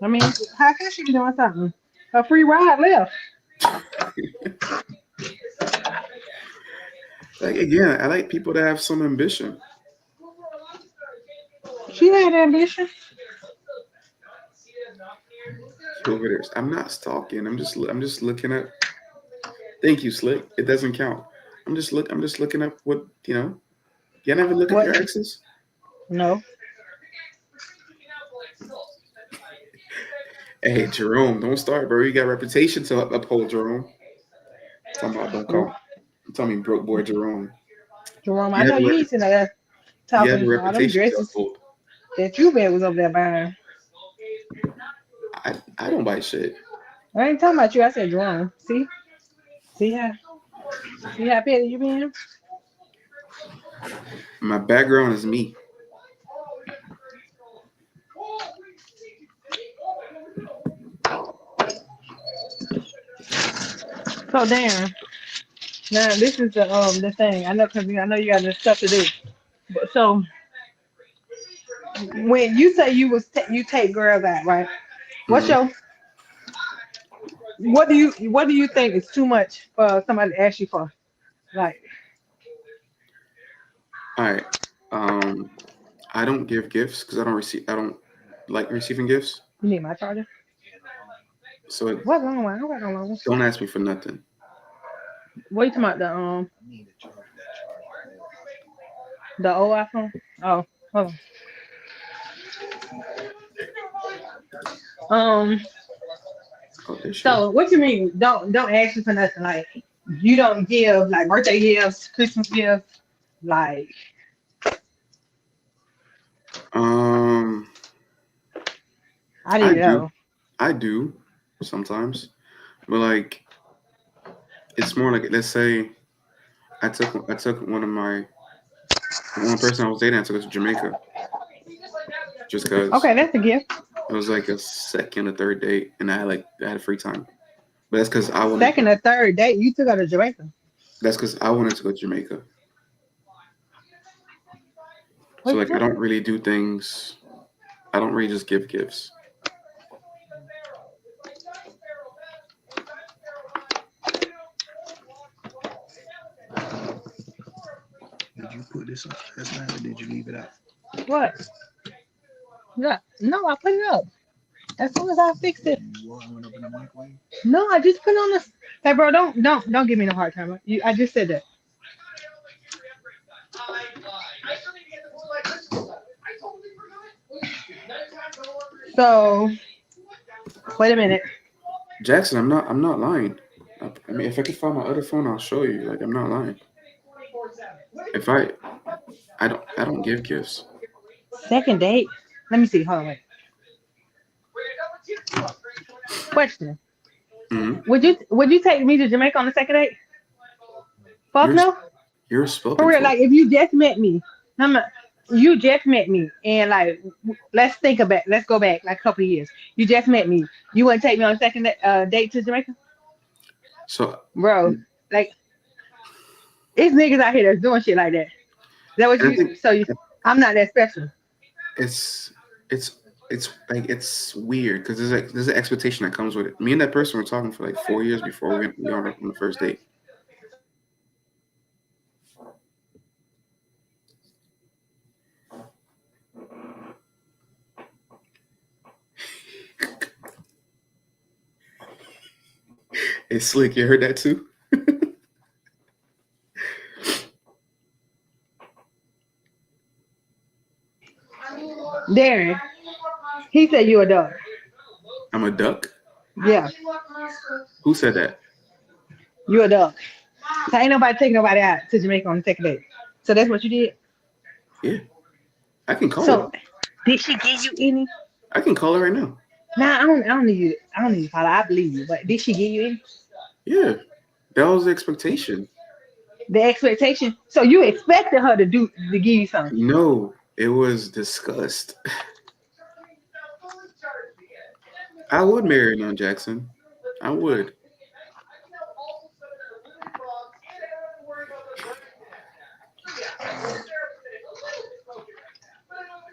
I mean, how can she be doing something? A free ride left. Like again, I like people to have some ambition. She had ambition. Over there, I'm not stalking. I'm just looking at. Thank you, Slick. It doesn't count. I'm just looking up what You never look at your exes. No. Hey, Jerome, don't start, bro. You got a reputation to uphold, Jerome. Talking about don't call. Tell me, broke boy, Jerome. Jerome, I know you ain't sitting there You have a talking all them reputation to dresses uphold. that you bet was over there buying. I don't buy shit. I ain't talking about you. I said Jerome. See how petty you being? My background is me. So Darren, now this is the thing. I know because I know you got this stuff to do. But so when you say you take girls out, right? What's Mhm. your what do you think is too much for somebody to ask you for? Like, All right. I don't give gifts because I don't like receiving gifts. you need my charger? So What's wrong with? I don't got no wrong. don't ask me for nothing. What you talking about the old iPhone? Oh, hold on. Oh, this shit. So what you mean? Don't ask you for nothing. Like you don't give like birthday gifts, Christmas gifts, like I I didn't do. know. I do sometimes, but like it's more like let's say I took one person I was dating. I took her to Jamaica just because Okay, that's a gift. it was like a second or third date, and I had free time. But that's because I wanted. Second or third date, you took her to Jamaica. That's because I wanted to go to Jamaica. So What like you I don't really do things. I don't really just give gifts. Did you put this up last night or did you leave it out? What? Yeah. No, I put it up. As soon as I fixed it. You went up in the microwave? No, I just put it on this. Hey, bro, don't give me no hard time. I just said that. So, wait a minute. Jackson, I'm not lying. I mean, if I could find my other phone, I'll show you. Like I'm not lying. If I don't give gifts. Second date? Let me see. Hold on, wait. Question. Mm-hmm. Would you take me to Jamaica on the second date? Fuck You're no. you're For spoken real, for. like if you just met me, I'm not, you just met me, and like let's go back like a couple of years. You just met me. You wouldn't take me on a second date to Jamaica, So bro? Like it's niggas out here that's doing shit like that. That was and I you. think So I'm not that special. it's it's it's like it's weird because there's an expectation that comes with it. Me and that person were talking for like 4 years before we went on the first date. It's slick. You heard that too? Darren, he said you a dog. I'm a duck. Yeah, Who said that? you a dog. So ain't nobody taking nobody out to Jamaica on the second date. So that's what you did. Yeah, I can call her. So did she give you any? I can call her right now. Nah, I don't need you. I don't need you, Paula. I believe you. But did she give you any? Yeah, that was the expectation. The expectation. So you expected her to give you something. No, it was discussed. I would marry Non Jackson. I would.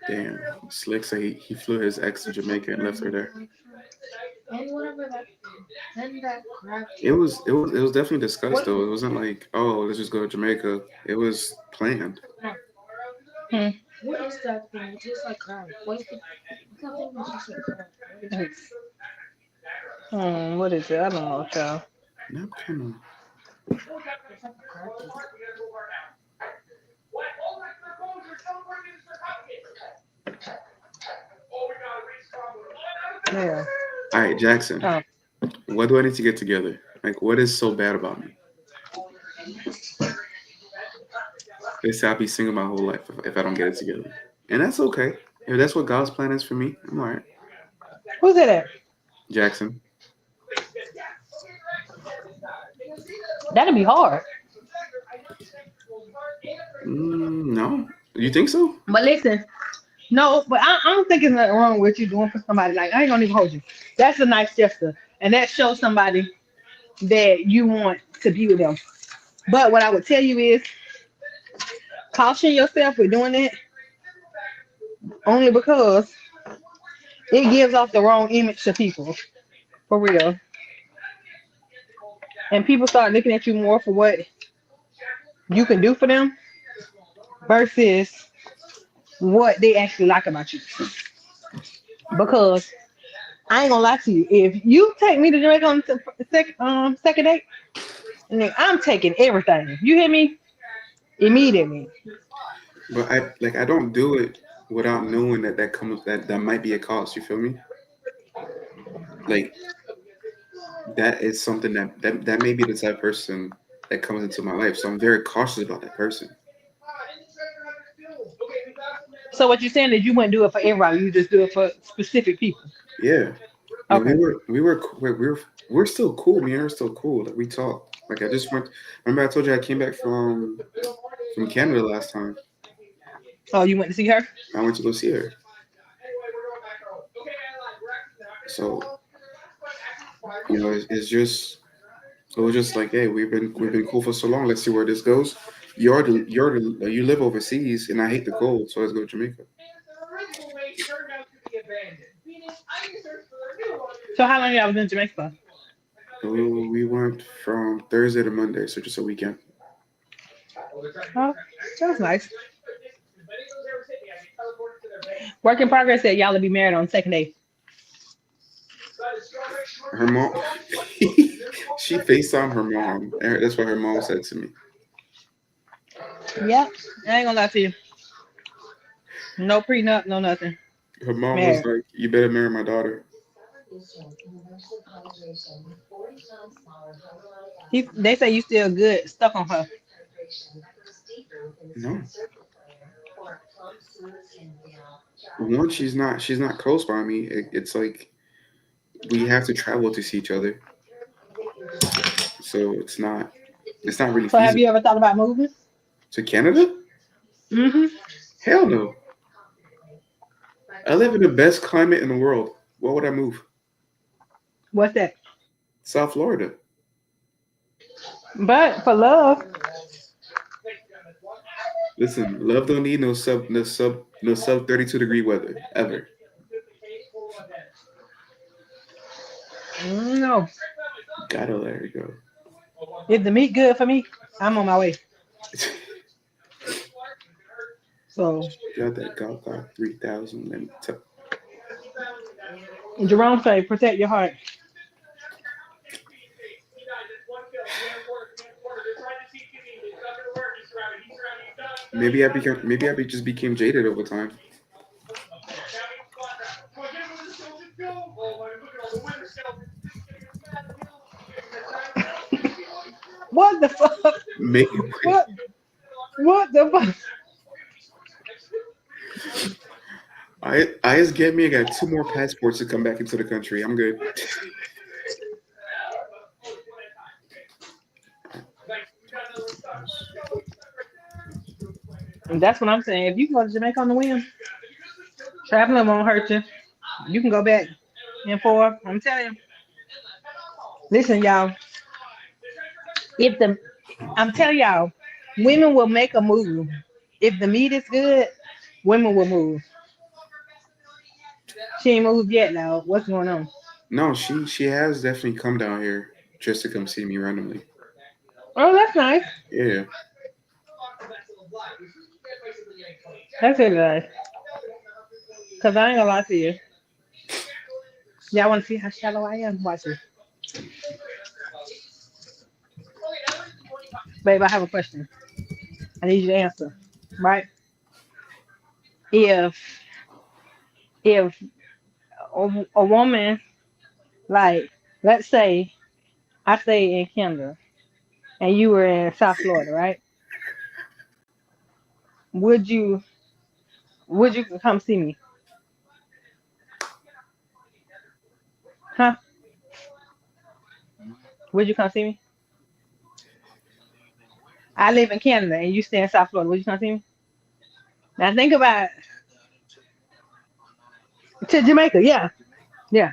Damn. Slick say he flew his ex to Jamaica and left her there. It was definitely discussed though. It wasn't like, oh, let's just go to Jamaica. It was planned. Hmm. What is it? I don't know, child. No, come on. Yeah. All right, Jackson. Oh. What do I need to get together? Like, what is so bad about me? They say I'll be single my whole life if I don't get it together, and that's okay. If that's what God's plan is for me, I'm all right. Who's that? Jackson. That'd be hard. No, you think so? But listen, no, but I don't think there's nothing wrong with you doing for somebody. Like I ain't gonna even hold you. That's a nice gesture, and that shows somebody that you want to be with them. But what I would tell you is caution yourself with doing that only because it gives off the wrong image to people for real, and people start looking at you more for what you can do for them versus what they actually like about you. Because I ain't gonna lie to you, if you take me to Jamaica on the second date, nigga, I'm taking everything. You hear me? Immediately. But I don't do it without knowing that might be a cost. You feel me? Like that is something that may be the type of person that comes into my life. So I'm very cautious about that person. So what you're saying is you wouldn't do it for everybody. You just do it for specific people. Yeah. Like Okay. we're still cool. Me and her are still cool. Like we talk. Like I just went. Remember I told you I came back from Canada last time. Oh, you went to see her? I went to go see her. So it's just it was just like, hey, we've been cool for so long. Let's see where this goes. You live overseas, and I hate the cold, so let's go to Jamaica. So how long y'all was in Jamaica? So we went from Thursday to Monday, so just a weekend. Oh, that was nice. Work in progress said y'all will be married on the second day. Her mom, she FaceTimed her mom. And that's what her mom said to me. Yep. I ain't gonna lie to you. No prenup, no nothing. Her mom was Married. like, "You better marry my daughter." They say you still good, stuck on her. No. One, she's not close by me. It's like we have to travel to see each other, so it's not really So have feasible. you ever thought about moving? To Canada? Mm-hmm. Hell no. I live in the best climate in the world. Why would I move? What's that? South Florida. But for love, Listen, love don't need no sub 32-degree weather ever. no. Gotta let her go. If the meat good for me, I'm on my way. So Got that Gaga 3000. Let me tell. Jerome say, protect your heart. Maybe I just became jaded over time. What the fuck? Maybe What? What the fuck? I just get me. I got 2 more passports to come back into the country. I'm good. And that's what I'm saying. If you can go to Jamaica on the whim, traveling won't hurt you. You can go back and forth. I'm telling you. Listen, y'all. If the I'm telling y'all, women will make a move. If the meat is good, women will move. She ain't moved yet now. What's going on? No, she has definitely come down here just to come see me randomly. Oh, that's nice. Yeah. That's really nice. Cause I ain't gonna lie to you. Y'all wanna see how shallow I am? Watch this. Babe, I have a question. I need you to answer. Right? If if a woman, like, let's say I stay in Canada and you were in South Florida, right? Would you would you come see me? Huh? Would you come see me? I live in Canada and you stay in South Florida. Would you come see me? Now think about to Jamaica. Yeah, yeah.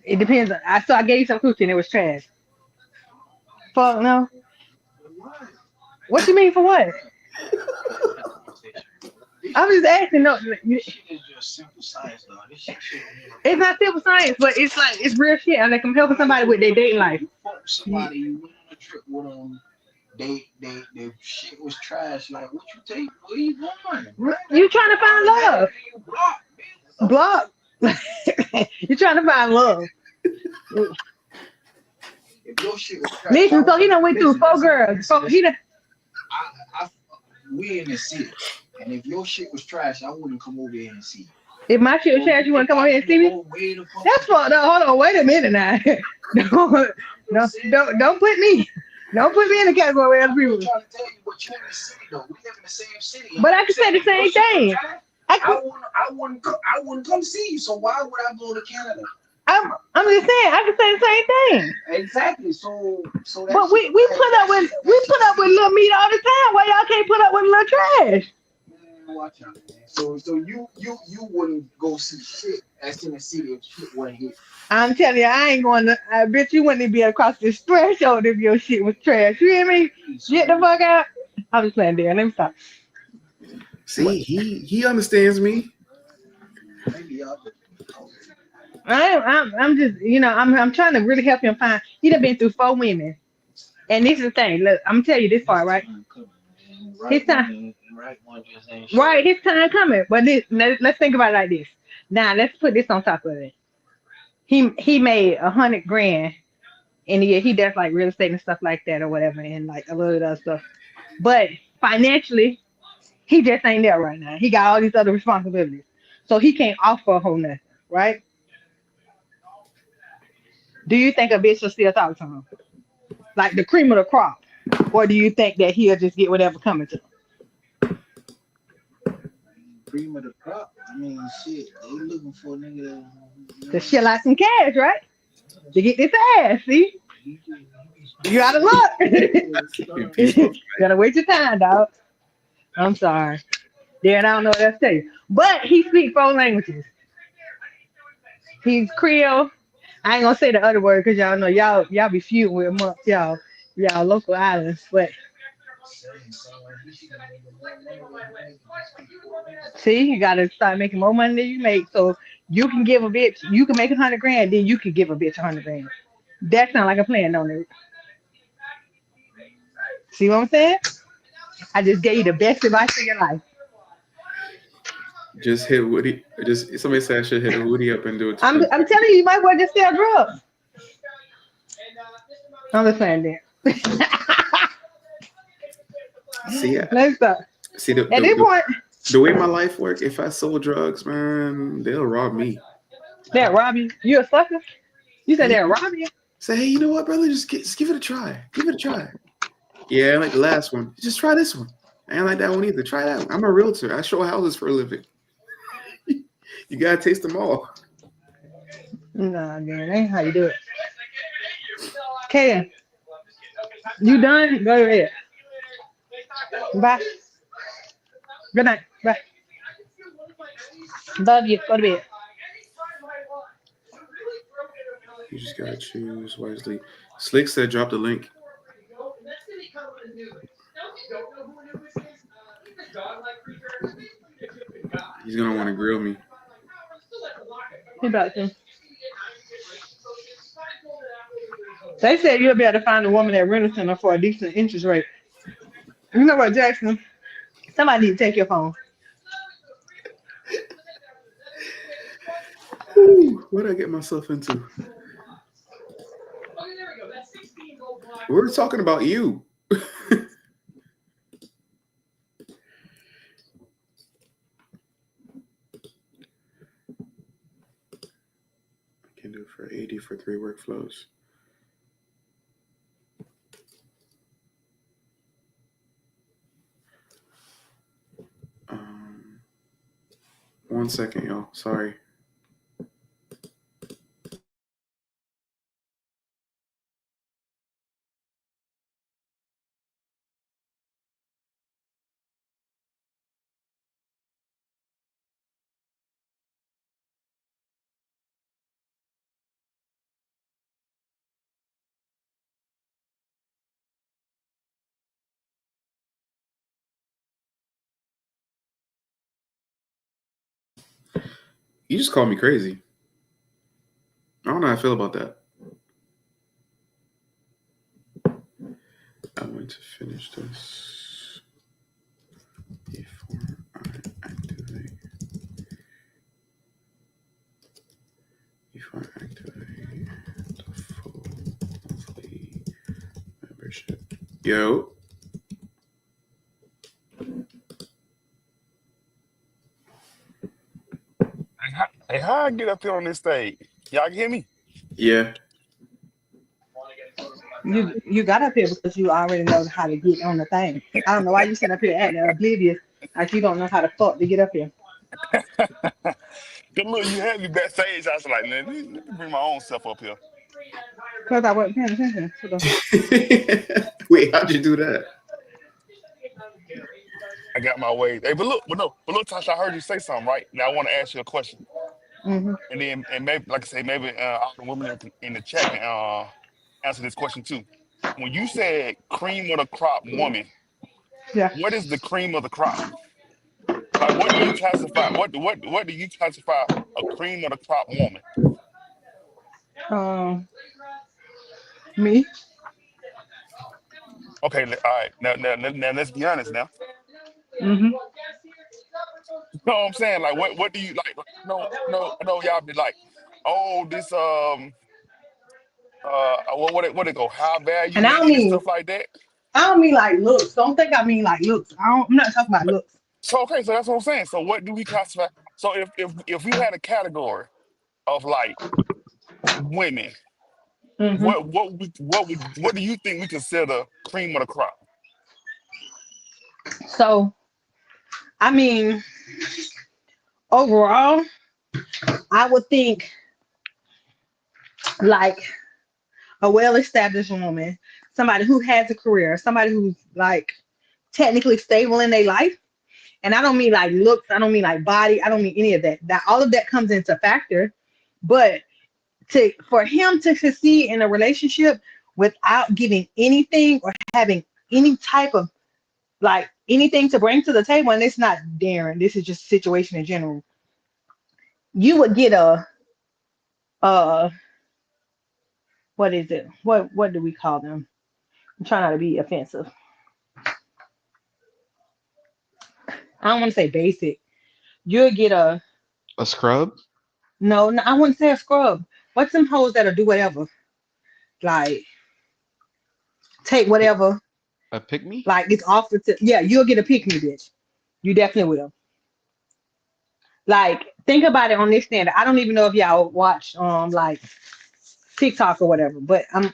It depends. I gave you some coochie and it was trash. Fuck no. What you mean for what? I'm just asking. No, it's not simple science, but it's like it's real shit. I'm like I'm helping somebody with their dating life. You trying to find love? Block. You trying to find love? Listen, so he done went through 4 girls. So he done. If my shit was trash, you want to come over here and see me? That's fucked up. Hold on, wait a minute now. don't, don't put me. Don't put me in the category where other people. But I can say the same thing. I wouldn't come see you. So why would I go to Canada? I'm just saying I can say the same thing. Exactly. So but we put up with little meat all the time. Why y'all can't put up with little trash? Watch out. So you wouldn't go see shit that's in the city if shit wasn't here. I'm telling you, I ain't going to. I bet you wouldn't be across this threshold if your shit was trash. You hear me? Get the fuck out. I'm just playing there. Let me stop. See, he understands me. I'm just, I'm trying to really help him find. He done been through 4 women, and this is the thing. Look, I'm gonna tell you this part, right? His time, right? His time coming. But let's think about it like this. Now let's put this on top of it. He made 100 grand in a year. He does like real estate and stuff like that or whatever, and like a little other stuff. But financially, he just ain't there right now. He got all these other responsibilities, so he can't offer a whole nothing, right? Do you think a bitch will still talk to him? like the cream of the crop, or do you think that he'll just get whatever coming to him? Cream of the crop. I mean, shit. They looking for a nigga that, you To know. shell out some cash, right? To get this ass, see? You out of luck. You peaceful. Gotta wait your time, dog. I'm sorry. Darren, I don't know what else to tell you. But he speaks 4 languages. He's Creole. I ain't gonna say the other word because y'all know y'all be feuding with amongst y'all local islands. But see, you gotta start making more money than you make, so you can give a bitch. You can make 100 grand, then you can give a bitch 100 grand. That sound like a plan, don't it? See what I'm saying? I just gave you the best advice of your life. Just hit Woody. Just somebody said I should hit a Woody up and do it. I'm telling you, you might well just sell drugs. I'm just saying that. See, Let's stop. see At this point, the way my life works. If I sold drugs, man, they'll rob me. they'll rob you. You a sucker? You said they'll rob you? Say, hey, you know what, brother? Just give it a try. Give it a try. Yeah, I like the last one. Just try this one. I ain't like that one either. Try that one. I'm a realtor. I show houses for a living. You gotta taste them all. Nah, man, that ain't how you do it. Okay, you done? Go to bed. Bye. Good night. Bye. Love you. Go to bed. You just gotta choose wisely. Slick said, drop the link. He's gonna want to grill me. He about to. They said you'll be able to find a woman at rental center for a decent interest rate. You know what, Jackson? Somebody need to take your phone. What did I get myself into? We're talking about you. I can do it for 80 for 3 workflows. Um, 1 second, y'all. Sorry. You just called me crazy. I don't know how I feel about that. I want to finish this before I activate. Before I activate the full monthly membership. Yo. Hey, how I get up here on this stage? Y'all can hear me? Yeah. You got up here because you already know how to get on the thing. I don't know why you sitting up here acting oblivious like you don't know how to fuck to get up here. Good look, you had me backstage. I was like, man, let me bring my own self up here. Because I wasn't paying attention. Wait, how'd you do that? I got my way. Hey, but look, Tasha, I heard you say something, right? Now I want to ask you a question. Mm-hmm. And maybe, like I say, maybe all the women in the chat can answer this question too. When you said cream of the crop woman, Yeah. what is the cream of the crop? Like, what do you classify? What do you classify a cream of the crop woman? Um, me. Okay, all right. Now let's be honest now. Mm-hmm. You know what I'm saying? Like, what do you like? No, no, I know y'all be like, oh, this what it go high value And men and stuff like that. I don't mean like looks. Don't think I mean like looks. I'm not talking about But looks. so okay, so that's what I'm saying. So what do we classify? So if we had a category of like women, Hmm. What do you think we consider cream of the crop? So, I mean, overall, I would think like a well-established woman, somebody who has a career, somebody who's like technically stable in their life. And I don't mean like looks, I don't mean like body, I don't mean any of that. That all of that comes into factor. But to for him to succeed in a relationship without giving anything or having any type of like anything to bring to the table, and it's not Darren, this is just situation in general. You would get a uh what is it? What do we call them? I'm trying not to be offensive. I don't want to say basic. You'll get a A scrub? no, no, I wouldn't say a scrub. What's some hoes that'll do whatever? Like take Pick whatever, a pick me? like it's offered to yeah, you'll get a pick me bitch. You definitely will. Like think about it on this standard. I don't even know if y'all watch like TikTok or whatever, but I'm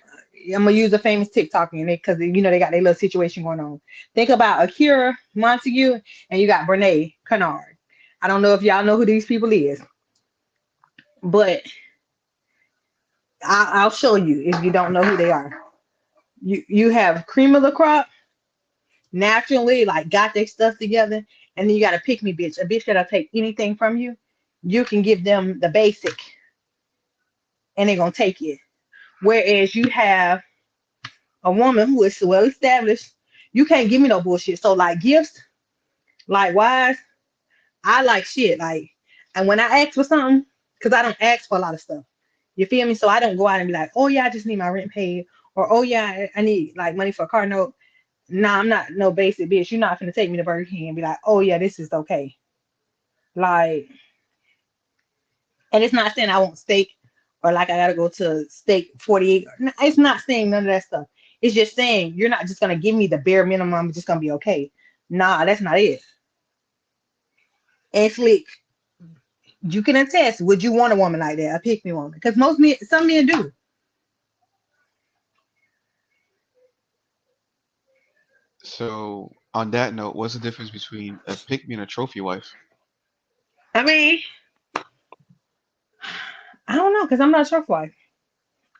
gonna use a famous TikTok in it because you know they got their little situation going on. Think about Akira Montague and you got Brene Kennard. I don't know if y'all know who these people is, but I'll show you if you don't know who they are. You have cream of the crop, naturally like got their stuff together, and then you got a pick me bitch, a bitch that'll take anything from you. You can give them the basic, and they're gonna take it. Whereas you have a woman who is well established, you can't give me no bullshit. So like gifts, likewise, I like shit. Like, and when I ask for something, because I don't ask for a lot of stuff. You feel me? So I don't go out and be like, oh yeah, I just need my rent paid, or oh yeah, I need like money for a car note. Nah, I'm not no basic bitch. You're not gonna take me to Burger King and be like, oh yeah, this is okay. Like, and it's not saying I want steak or like I gotta go to steak 48. It's not saying none of that stuff. It's just saying you're not just gonna give me the bare minimum. I'm just gonna be okay. Nah, that's not it. And Slick, you can attest. Would you want a woman like that, a pick me woman? Because most men, some men do. So on that note, what's the difference between a pick me and a trophy wife? I mean, I don't know, because I'm not a shelf wife.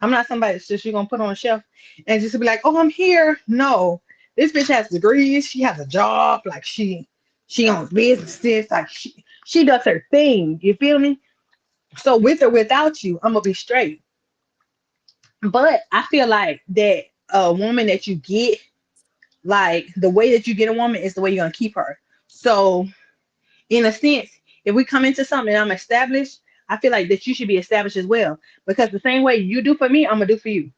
I'm not somebody that's just you're gonna put on a shelf and just be like, oh, I'm here. No, this bitch has degrees. She has a job. Like she owns businesses. Like she does her thing. You feel me? So with or without you, I'm gonna be straight. But I feel like that a woman that you get, like the way that you get a woman is the way you're gonna keep her. So in a sense, if we come into something and I'm established, I feel like that you should be established as well. Because the same way you do for me, I'm gonna do for you.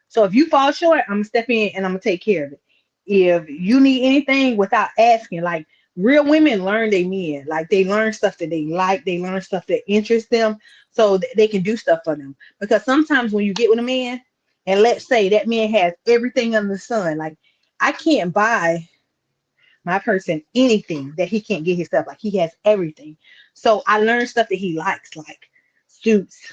So if you fall short, I'm gonna step in and I'm gonna take care of it. If you need anything without asking, like real women learn they men, like they learn stuff that they like, they learn stuff that interests them, so they can do stuff for them. Because sometimes when you get with a man, and let's say that man has everything under the sun, like I can't buy my person anything that he can't get himself. Like he has everything. So I learned stuff that he likes, like suits,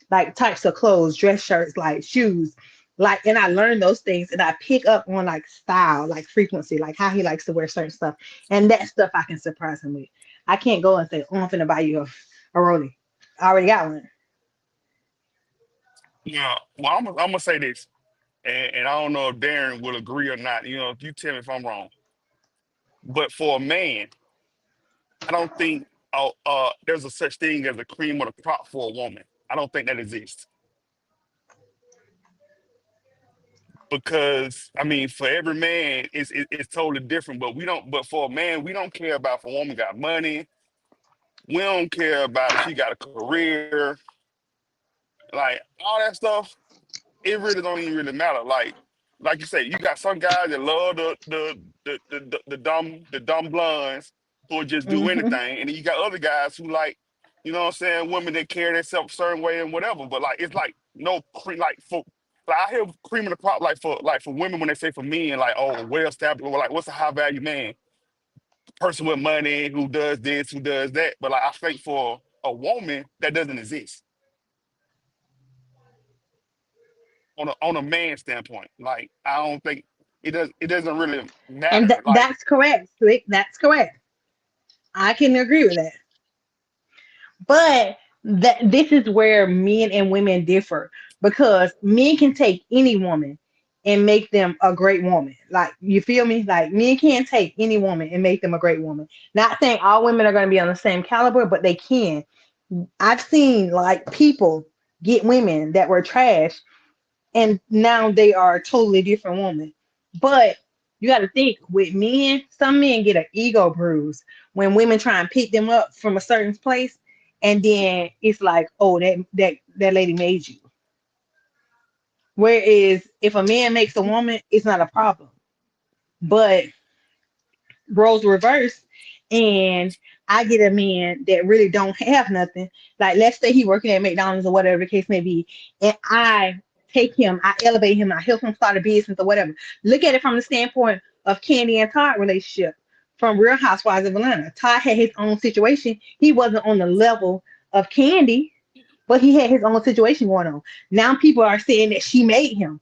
like types of clothes, dress shirts, like shoes. Like, and I learned those things and I pick up on like style, like frequency, like how he likes to wear certain stuff. And that stuff I can surprise him with. I can't go and say, oh, I'm finna buy you a rollie. I already got one. Yeah. Well, I'm gonna say this, and I don't know if Darren will agree or not. If you tell me if I'm wrong, but for a man, I don't think there's a such thing as a cream of the crop for a woman. I don't think that exists because I mean, for every man, it's totally different. But we don't. But for a man, we don't care about if a woman got money. We don't care about if she got a career, like all that stuff. It really don't even really matter. Like you say, you got some guys that love the dumb blondes who'll just do Hmm. anything, and then you got other guys who like, what I'm saying, women that carry themselves a certain way and whatever. But like it's like no cream like for like I hear cream of the crop like for women when they say for men like oh well established or like what's a high value man person with money who does this who does that. But like I think for a woman that doesn't exist. on a man standpoint. Like I don't think it doesn't really And matter. Like, that's correct, Slick. That's correct. I can agree with that. But this is where men and women differ because men can take any woman and make them a great woman. Like you feel me? Like men can't take any woman and make them a great woman. Not saying all women are going to be on the same caliber, but they can. I've seen like people get women that were trash and now they are a totally different woman. But you got to think with men, some men get an ego bruise when women try and pick them up from a certain place, and then it's like, oh, that lady made you. Whereas if a man makes a woman, it's not a problem. But roles reverse and I get a man that really don't have nothing. Like let's say he working at McDonald's or whatever the case may be, and I take him, I elevate him, I help him start a business or whatever. Look at it from the standpoint of Candy and Todd relationship from Real Housewives of Atlanta. Todd had his own situation. He wasn't on the level of Candy, but he had his own situation going on. Now people are saying that she made him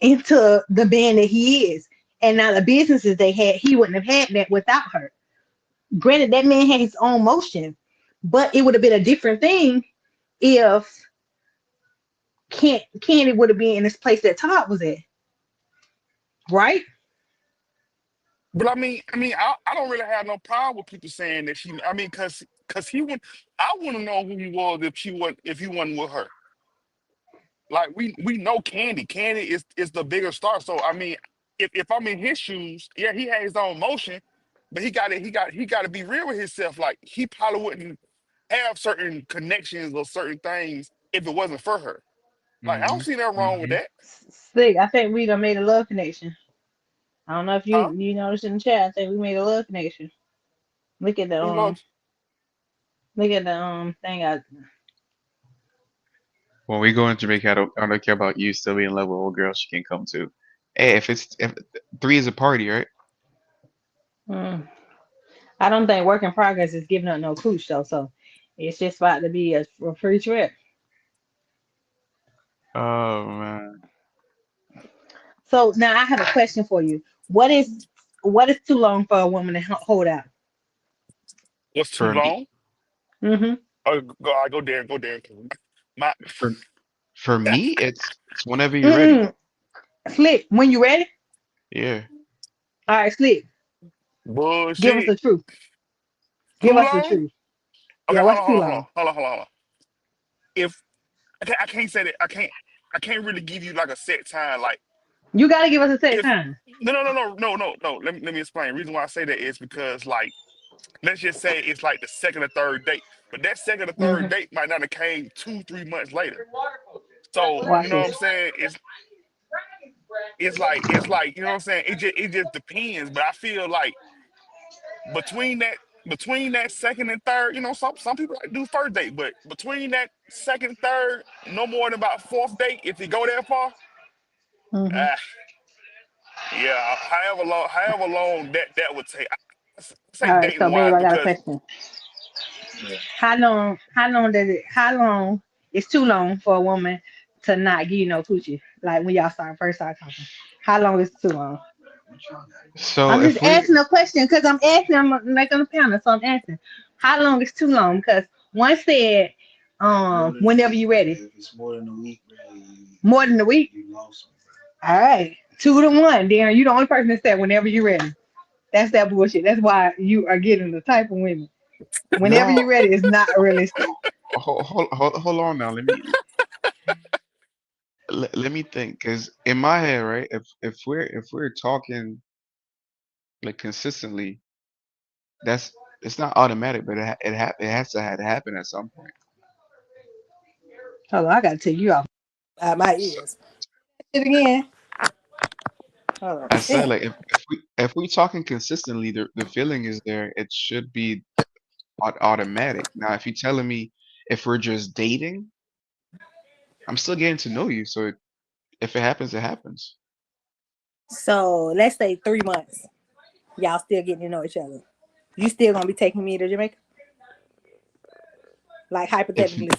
into the man that he is. And now the businesses they had, he wouldn't have had that without her. Granted, that man had his own motion, but it would have been a different thing if Candy would have been in this place that Todd was at, right? but I don't really have no problem with people saying that she. I mean, cause he would. I wouldn't know who he was if he wasn't with her. Like we know Candy. Candy is the bigger star. So I mean, if I'm in his shoes, yeah, he had his own motion, but he got to be real with himself. Like he probably wouldn't have certain connections or certain things if it wasn't for her. Like I don't Hmm. see nothing wrong with Hmm. that. Slick, I think we done made a love connection. I don't know if Huh? you noticed in the chat. I think we made a love connection. Look at the Who knows? thing. I When we go in Jamaica, I don't care about you still being in love with old girl. She can come too. Hey, if three is a party, right? mm, I don't think work in progress is giving up no cooch though. So it's just about to be a free trip. Oh man, So now I have a question for you. What is too long for a woman to hold out? What's too for me, long? Mm-hmm. Oh, go there, go there. My for for me, it's whenever you're ready. Mm-mm. Slick, when you ready? Yeah. All right, Slick, give us bullshit. the truth. Give Too us the long? truth. Okay, Yeah, hold what's on, too hold on, hold on, long? hold on, hold on, hold on. If I can't say that I can't really give you like a set time. Like You gotta give us a set if time. no. Let me explain. The reason why I say that is because like let's just say it's like the second or third date, but that second or third Mm-hmm. date might not have came 2, 3 months later. So you Watch know what this. I'm saying? It's like you know what I'm saying. It just depends. But I feel like between that between that second and third, some people like do first date, but between that second, third, no more than about fourth date, if you go that far, Mm-hmm. ah, yeah, however long that would take. I say All right, so dating babe, wise I got a because question. How long is too long for a woman to not give you no coochie? Like when y'all first start talking. How long is too long? So I'm just if we're asking a question because I'm making a panel, so I'm asking. How long is too long? Because one said, whenever you ready. If it's more than a week, more than a week? You lost me. All right. 2 to 1. Darren, you the only person that said whenever you ready. That's that bullshit. That's why you are getting the type of women. Whenever no, you ready is not realistic. hold on now. Let me think, because in my head, right? If we're talking like consistently, that's it's not automatic, but it has to have happen at some point. Hold on, I gotta take you off my So ears. It again. Hold on. I said Damn. like if we talking consistently, the feeling is there. It should be automatic. Now, if you're telling me if we're just dating, I'm still getting to know you. So if it happens, it happens. So let's say 3 months. Y'all still getting to know each other. You still gonna be taking me to Jamaica? Like If hypothetically.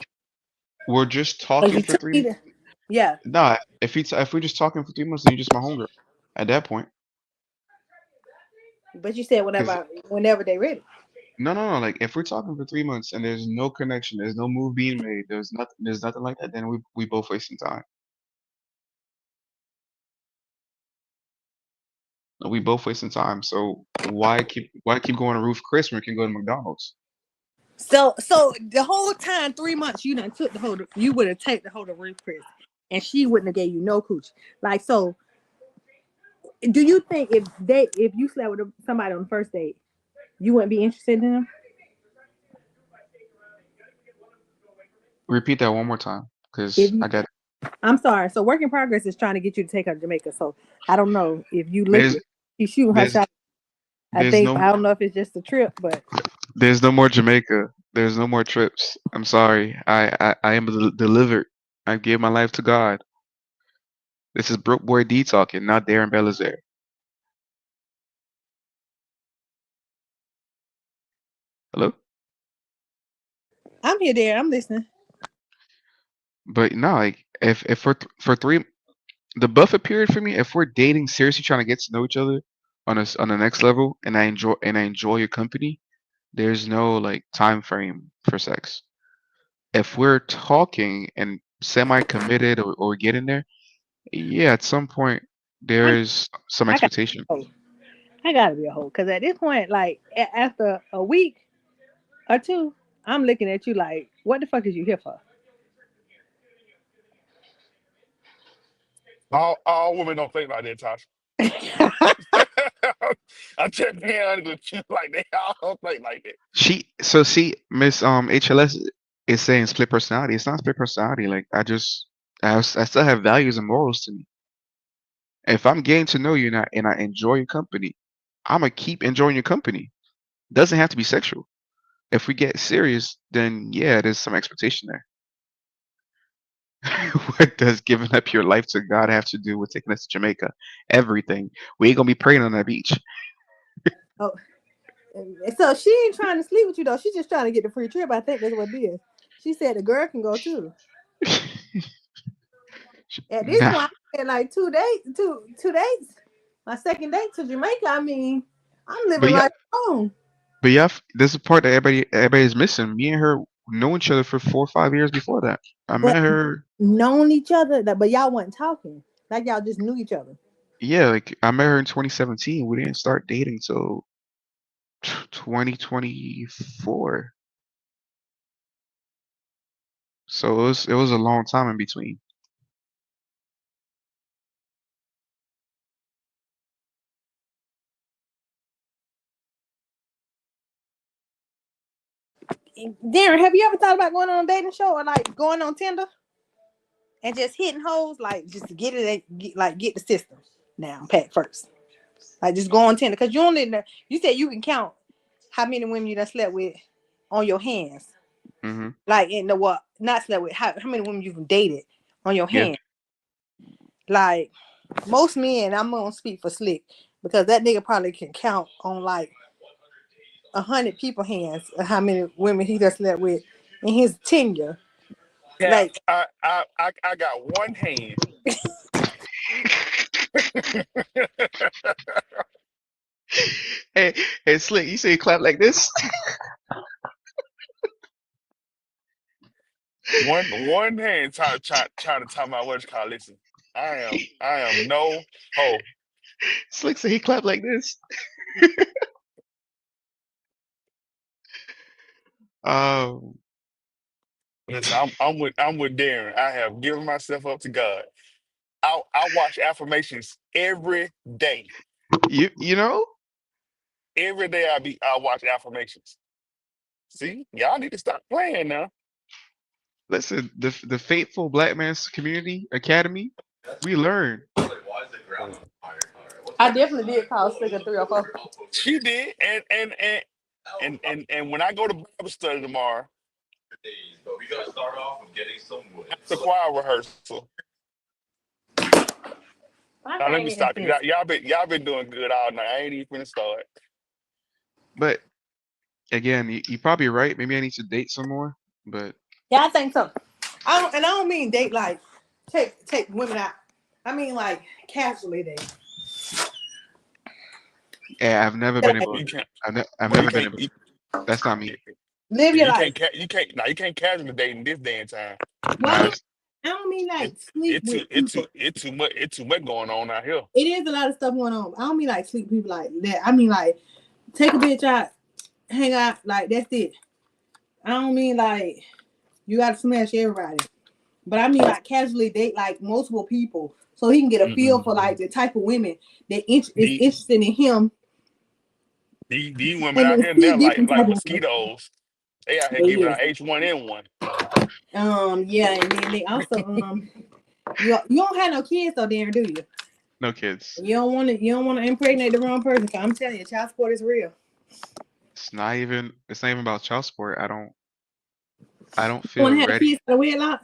we're just Because talking you for took me three, to Yeah, Nah, if we're just talking for 3 months, then you're just my homegirl. At that point, but you said because whenever they ready. no. Like if we're talking for 3 months and there's no connection, there's no move being made, there's nothing like that. Then we both wasting time. We both wasting time. So why keep going to Roof Chris when we can go to McDonald's? So the whole time, 3 months, you done took the whole. You would have taken the whole of Ruth Chris, and she wouldn't have gave you no cooch. Like so, do you think if you slept with somebody on the first date, you wouldn't be interested in them? Repeat that one more time, If because you, I got I'm sorry. So work in progress is trying to get you to take her to Jamaica. So I don't know if you look there's at she shooting her there's shot. there's I no don't know if it's just a trip, but there's no more Jamaica. There's no more trips. I'm sorry. I am delivered. I gave my life to God. This is Broke Boy D talking, not Darren Belazaire. Hello? I'm here, there. I'm listening. But no, like if for three the buffer period for me, if we're dating seriously trying to get to know each other on the next level and I enjoy your company, there's no like time frame for sex. If we're talking and semi committed or getting there, yeah, at some point I there's some I got expectation. I gotta be a hoe because at this point, like after a week or two, I'm looking at you like, what the fuck is you here for? All women don't think like that, Tasha. I'm just being honest with you. Like they all don't think like that. See, Miss HLS is saying split personality. It's not split personality. Like I still have values and morals to me. If I'm getting to know you and I enjoy your company, I'm gonna keep enjoying your company. Doesn't have to be sexual. If we get serious, then yeah, there's some expectation there. What does giving up your life to God have to do with taking us to Jamaica? Everything. We ain't gonna be praying on that beach. Oh, and so she ain't trying to sleep with you though. She's just trying to get the free trip. I think that's what it is. She said the girl can go too. At this Nah, point, I had like 2 days, two dates. My second date to Jamaica. I mean, I'm but living yeah, life alone. but yeah, there's a part that everybody is missing. Me and her know each other for 4 or 5 years before that. I But met her. known each other, but y'all wasn't talking. Like y'all just knew each other. Yeah, like I met her in 2017. We didn't start dating till 2024. So it was a long time in between. Darren, have you ever thought about going on a dating show or like going on Tinder and just hitting hoes, like just to get it, get the system down pat first, like just go on Tinder because you only you said you can count how many women you done slept with on your hands, Hmm. like in the what not slept with how many women you've dated on your Yeah. hand, like most men. I'm gonna speak for Slick because that nigga probably can count on like 100 people hands how many women he done slept with in his tenure, Yeah, like. I got one hand. Hey, hey, Slick, you say you clap like this? One hand trying to talk about what you call. Listen, I am no hoe. Slick say he clap like this. Um, Listen, I'm with Darren. I have given myself up to God. I watch affirmations every day. you know, Every day I watch affirmations. See, y'all need to stop playing now. listen, the faithful Black Man's Community Academy, we learn. I definitely did call Slick a 304. She did, and when I go to Bible study tomorrow after choir rehearsal. My Now let me thing is stop you. this. Y'all been doing good all night. I ain't even finna start. But again, you probably right. Maybe I need to date some more. But Yeah, I think so. I don't mean date like take women out. I mean, like casually they. Yeah, I've never been able. You can't. I've Well, you never been can't. able. That's not me. Live your You life. can't. You can't. Now you can't casually date in this day and time. Well, Nah, I don't mean It like sleep it too with it too people. it too much it too much going on out here. It is a lot of stuff going on. I don't mean like sleep with people like that. I mean like take a bitch out, hang out, like that's it. I don't mean like you gotta smash everybody. But I mean like casually date like multiple people so he can get a feel for like the type of women that is The interested in him these women and out then here see now different like type of women. mosquitoes. They out here But giving yes. out H1N1. Yeah, and then they also you don't have no kids though, Darren, do you? no kids. You don't want to impregnate the wrong person. Cause I'm telling you, child support is real. It's not even. It's not even about child support. I don't You want feel to have ready. kids out of wedlock?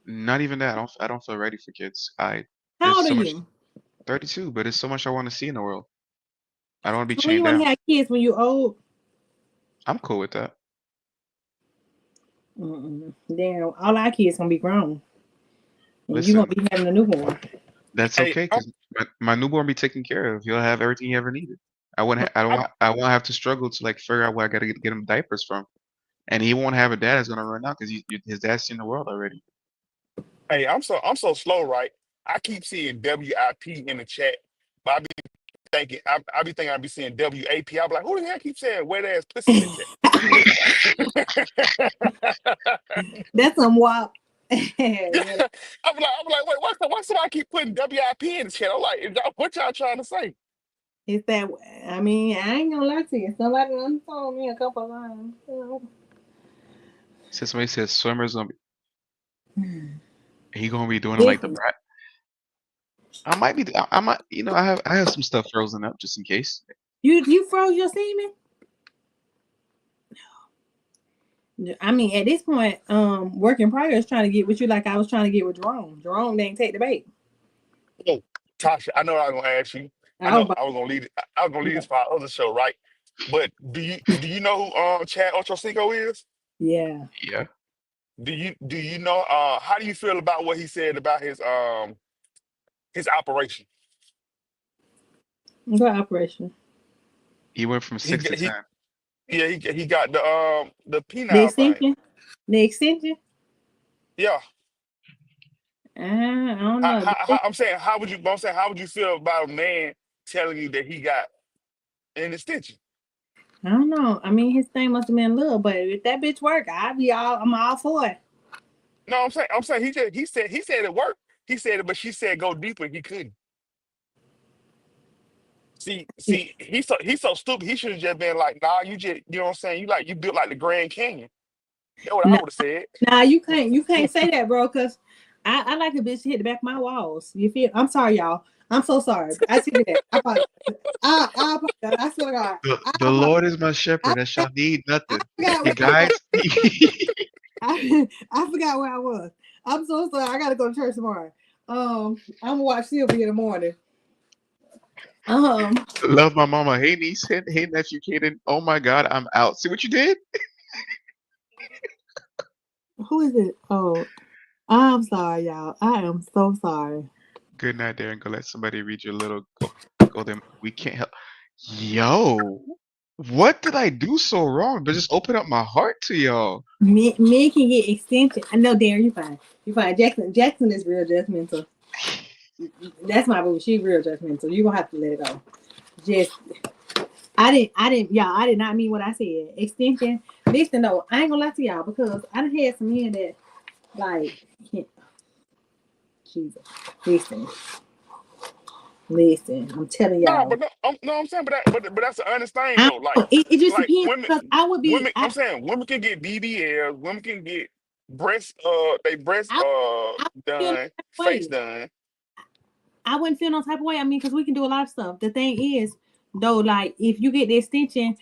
Not even that. I don't feel ready for kids. How There's old are so much. you? 32, but there's so much I want to see in the world. I don't want to be When you chained want to down. have kids when you old? I'm cool with that. Damn, all our kids gonna be grown, and you gonna Listen, be having a newborn. that's Hey, okay because my newborn be taken care of. He'll have everything he ever needed. I don't I'm want. I won't have to struggle to like figure out where I gotta get him diapers from, and he won't have a dad that's gonna run out because his dad's seen the world already. I'm so slow, right? I keep seeing WIP in the chat, but I be thinking I be seeing WAP. I be like, who the hell keep saying wet ass pussy in the chat? That's some wild. Yeah, Yeah, I'm like, wait, why somebody keep putting WIP in the chat? I'm like, what y'all trying to say? it's that. I mean, I ain't gonna lie to you. Somebody done told me a couple of times. Since somebody says swimmer's gonna he gonna be doing it like the Listen, brat. I might be. I might. I have some stuff frozen up just in case. you froze your semen. I mean, at this point, work in progress trying to get with you like I was trying to get with Jerome. Jerome didn't take the bait. Oh, Tasha, I know I was gonna ask you. I I was know about, I was gonna lead. I was gonna lead this for our other show, right? But do you know who Chad Ochocinco is? yeah. Yeah. Do you know how do you feel about what he said about his operation? Good operation. He went from He six got- to he ten. yeah he got the The penile thing. extension. The extension. Yeah. I don't How, know. how, how, I'm saying how would you feel about a man telling you that he got an extension? I don't know. I mean, his thing must have been little, but if that bitch work, I'm all for it. No, I'm saying he said it worked. He said it, but she said go deeper. He couldn't. See, he's so stupid. He should have just been like, nah, you know what I'm saying? You built like the Grand Canyon. That's what I No, would have said. nah, you can't say that, bro. Cause I like a bitch to hit the back of my walls. You feel? I'm sorry, y'all. I'm so sorry. I see that. I apologize. I apologize. I swear to God. I The apologize. Lord is my I shepherd; I shall need I nothing. forgot He where I was. guides me. I forgot where I was. I'm so sorry. I gotta go to church tomorrow. I'm gonna watch Sylvia in the morning. Um, Love my mama. Hey niece. Hey nephew, Kaden. Oh my God, I'm out. See what you did? who is it? Oh, I'm sorry, y'all. I am so sorry. Good night, Darren. Go let somebody read your little. Go them. We can't help. Yo, what did I do so wrong? To just open up my heart to y'all. Men can get extension. I know, Darren. You fine. You fine. Jackson is real judgmental. That's my boo. She real judgmental. You gonna have to let it go. Just I did not mean what I said. Extension. Listen though, I ain't gonna lie to y'all because I done had some men that like Jesus. Listen. I'm telling No, y'all. but no, I'm saying, but that's an honest thing I though. Like, don't know. It just like depends women, because I would be women. I'm saying women can get BBL, women can get breast I I wouldn't feel no done, type of face way. done. I wouldn't feel no type of way. I mean, because we can do a lot of stuff. The thing is, though, like if you get the extension,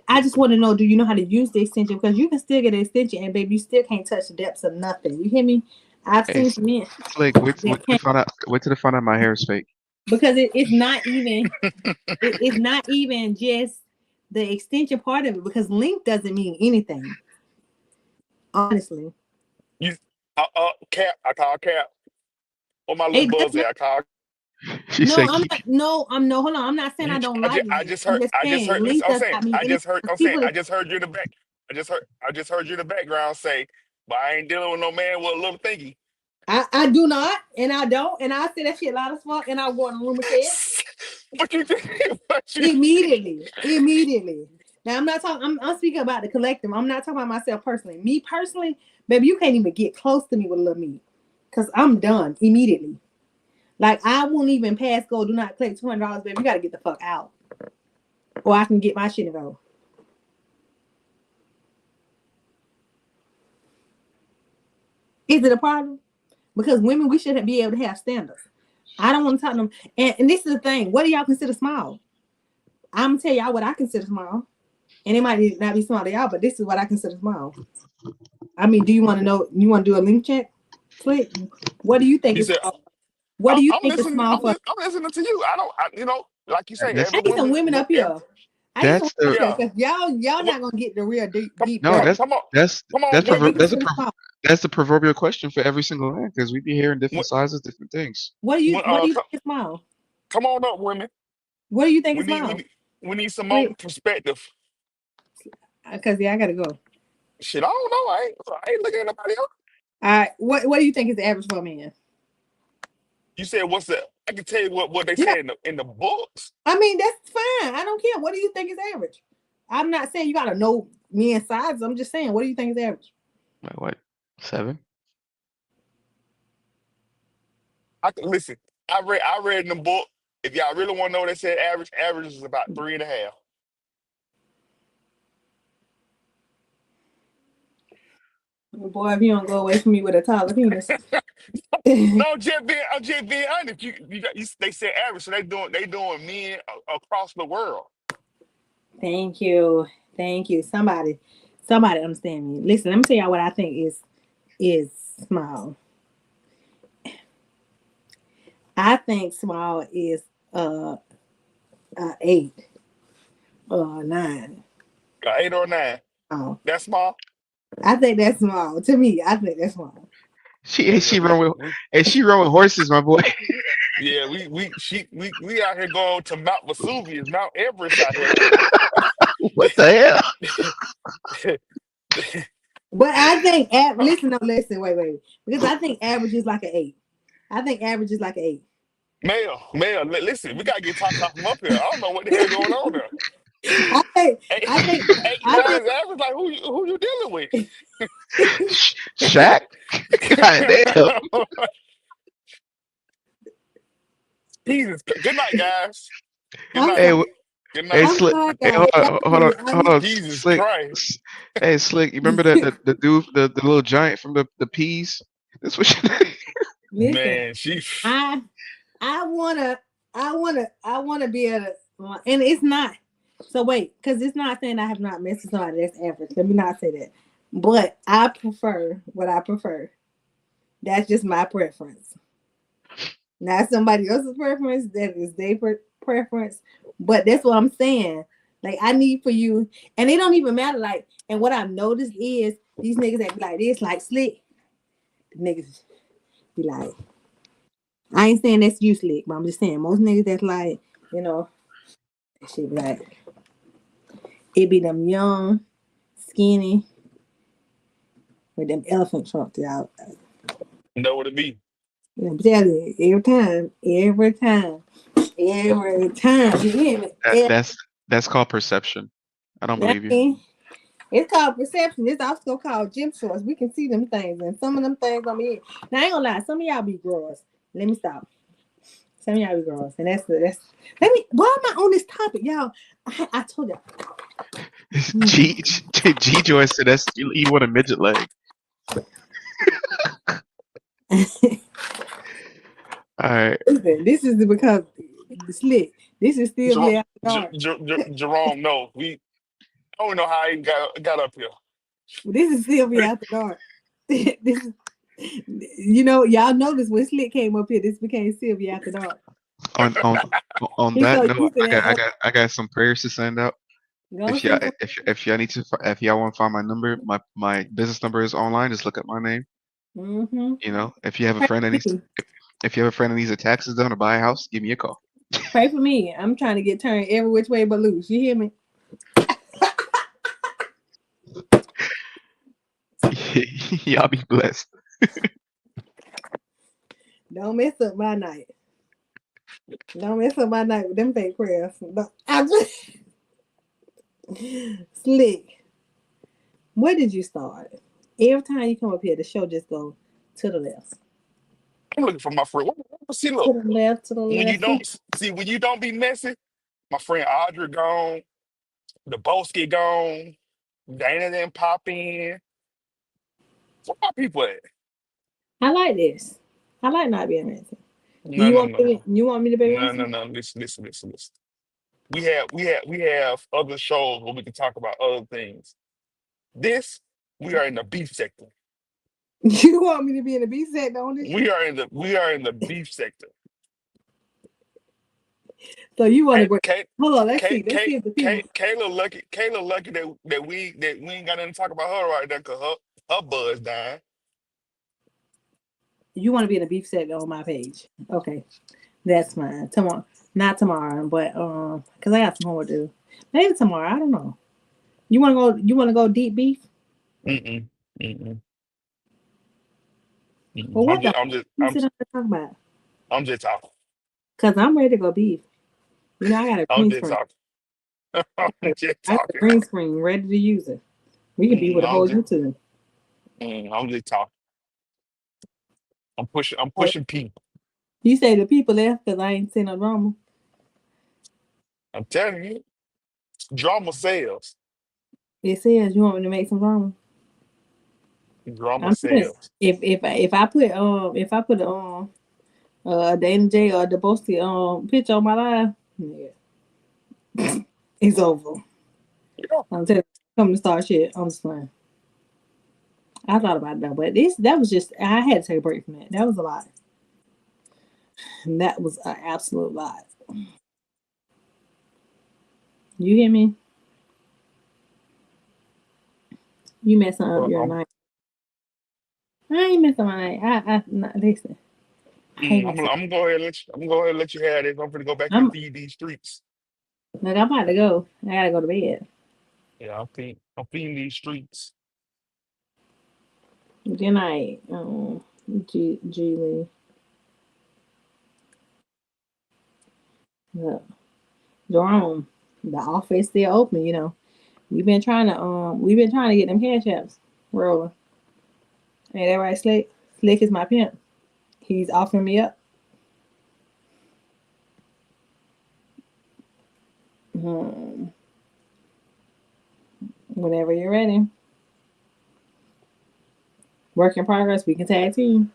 I just want to know, do you know how to use the extension? Because you can still get an extension, and baby, you still can't touch the depths of nothing. You hear me? I've Hey, seen some men Slick. that can't Wait till they find out my hair is fake. because it's not even it's not even just the extension part of it because length doesn't mean anything. Honestly, You, Cap. I call Cap. Or my little Hey, that's buzz not. at. I call. She No, said I'm keep. not. No, I'm no. Hold on. I'm not saying I You, don't like I men. just I'm heard. just I just saying heard. Listen, I'm Lisa saying. got me in it. I'm saying. People, I just heard you in the back. I just heard you in the background say, "But I ain't dealing with no man with a little thingy." I do not, and I don't, and I say that shit loud as fuck, and I go in the room and say it What you think? What you think? immediately. Immediately. Now I'm not talking. I'm speaking about the collective. I'm not talking about myself personally. Me personally, baby, you can't even get close to me with a little me, cause I'm done immediately. Like I won't even pass go. Do not collect $200, baby. You gotta get the fuck out, or I can get my shit and go. Is it a problem? Because women, we should be able to have standards. I don't want to talk to them. And this is the thing. What do y'all consider small? I'm gonna tell y'all what I consider small. And it might not be small to y'all, but this is what I consider small. I mean, do you want to know? You want to do a link check? Click. What do you think You is said, small? What do you I'm think is listening. small for? I'm listening to you. I don't. Like you say, That's I every need some woman. women up here. I need some that's women up the here Yeah. because y'all What? not gonna get the real Come, deep no. dirt. That's come on. that's Come on, that's What they women. that's a consider small. that's the proverbial question for every single man because we be hearing different What, sizes, different things. What do you think is small? come on up, women. What do you think We is need. We small? need. We need some more Click. perspective. Because yeah, I gotta go. Shit, I don't know. I ain't looking at nobody else. All right. What do you think is the average for a man? You said what's the? I can tell you what they Yeah. say in the books. I mean, that's fine. I don't care. What do you think is average? I'm not saying you gotta know men's size. I'm just saying, what do you think is average? Like what? 7? I can listen. I read in the book. If y'all really want to know what they said, average is about 3.5. Boy, if you don't go away from me with a taller penis. Thank No, I'm just being honest. They said average, so they doing men across the world. you. Thank you. Somebody understand me. Listen, let me tell y'all what I think is small. I think small is uh, 8 or 9. 8 or 9. Oh, That's small. I think that's small. To me, I think that's small. She Yeah, she run with she run with horses, my boy. yeah. We out here going to Mount Vesuvius, Mount Everest out here. What the hell? But I think listen, no, listen, wait. Because I think average is like an 8. I think average is like an 8. Male, listen, we gotta get talk off from up here. I don't know what the hell going on there. I think Eight, I think eight, I nine think is average. Like who you dealing with? Shaq? God damn. Jesus. Good night, guys. Good I'm night. Hey, sorry. Good hey, night. I'm Slick. sorry, Hey, guys. Y'all hold gonna on, be hold on, Jesus Slick. Christ. Hey, Slick. You remember the dude, the little giant from the peas? This was. listen. Man, she I I wanna I wanna be able to, and it's not. So wait, because it's not saying I have not messed with somebody that's average. Let me not say that. But I prefer what I prefer. That's just my preference. Not somebody else's preference. That is their preference. But that's what I'm saying. Like I need for you, and it don't even matter. Like, and what I've noticed is these niggas that be like this, like slick. The niggas be like, I ain't saying that's you slick, but I'm just saying most niggas that's like, you know, that shit be like it be them young, skinny, with them elephant trunks out. know what it be. You know, I'm telling you, every time. You hear me? That, that's called perception. I don't I believe you. mean, it's called perception. It's also called gym shorts. We can see them things, and some of them things on me. Now I ain't gonna lie, some of y'all be growers. Let me stop. Some of y'all be growers, and that's. Let me. Why am I on this topic, y'all? I told y'all. G Joy said that's you want a midget leg. All right. Listen, this is because slick. This is still Jerome, be after dark. Jerome, no, I don't know how he got up here. This is still be after dark. This is, y'all noticed when Slick came up here, this became Sylvia after dark. On on on He's that so note, used to that. I got some prayers to send out. Go send some. If y'all need to if y'all want to find my number, my business number is online. Just look up my name. Mm-hmm. You know, if you have a Pray friend that for needs me. if you have a friend that needs a taxes done or buy a house, give me a call. Pray for me. I'm trying to get turned every which way but loose. You hear me? Y'all be blessed. Don't mess up my night. Don't mess up my night with them fake prayers. I'm just slick. Where did you start? Every time you come up here, the show just go to the left. I'm looking for my friend. See, To look, the left, to the when you left. don't see when you don't be messy, my friend Audrey gone, the Bosky gone, Dana didn't pop in. Where my people at? I like this. I like not being messy. No, no, no, no, You want me to be no, messy? no, no. Listen, listen, listen, listen. We have other shows where we can talk about other things. This, we are in the beef sector. You want me to be in the B set on this show? We are in the beef sector. So you want to Kay, break? Kay, Hold on, let's Kay, see. Let's Kay, see if the people. Kay, Kayla lucky that we ain't got nothing to talk about her right now because her buzz dying. You want to be in the beef set on my page? Okay, that's fine. Tomorrow, not tomorrow, but because I got some homework to do. Maybe tomorrow. I don't know. You want to go? You want to go deep beef? Mm-mm, mm-mm, mm-mm. Well, I'm what the? just, I'm just, You I'm, sit down and talk about? I'm just talking. Cause I'm ready to go beef. You know, I got a I'm green just screen. talking. I'm just I got a talking. green screen ready to use it. We can be Mm, with a I'm whole just, YouTube. I'm just talking. I'm Oh, pushing P. you say the people left because I ain't seen no drama. I'm telling you, drama sells. It says you want me to make some drama. Drama I'm putting sells. if I put Dana J or the Boasty picture on my live, yeah, it's over. Yeah. I'm telling you, come to start shit. I'm just playing. I thought about it though, but this that was just I had to take a break from that. That was a lot. And that was an absolute lot. You hear me? You messing up Well, your night. I ain't messing my night. Listen. I hate I'm, myself. I'm gonna go ahead and let you. I'm gonna go ahead and let you have this. I'm gonna go back and I'm feed these streets. like I'm about to go. I gotta go to bed. Yeah, I'm feeding these streets. Good night. Julie. Look, Jerome. The office still open. You know. We've been trying to get them cash apps rolling. Ain't that right, Slick? Slick is my pimp. He's offering me up. Hmm. Whenever you're ready. Work in progress. We can tag team.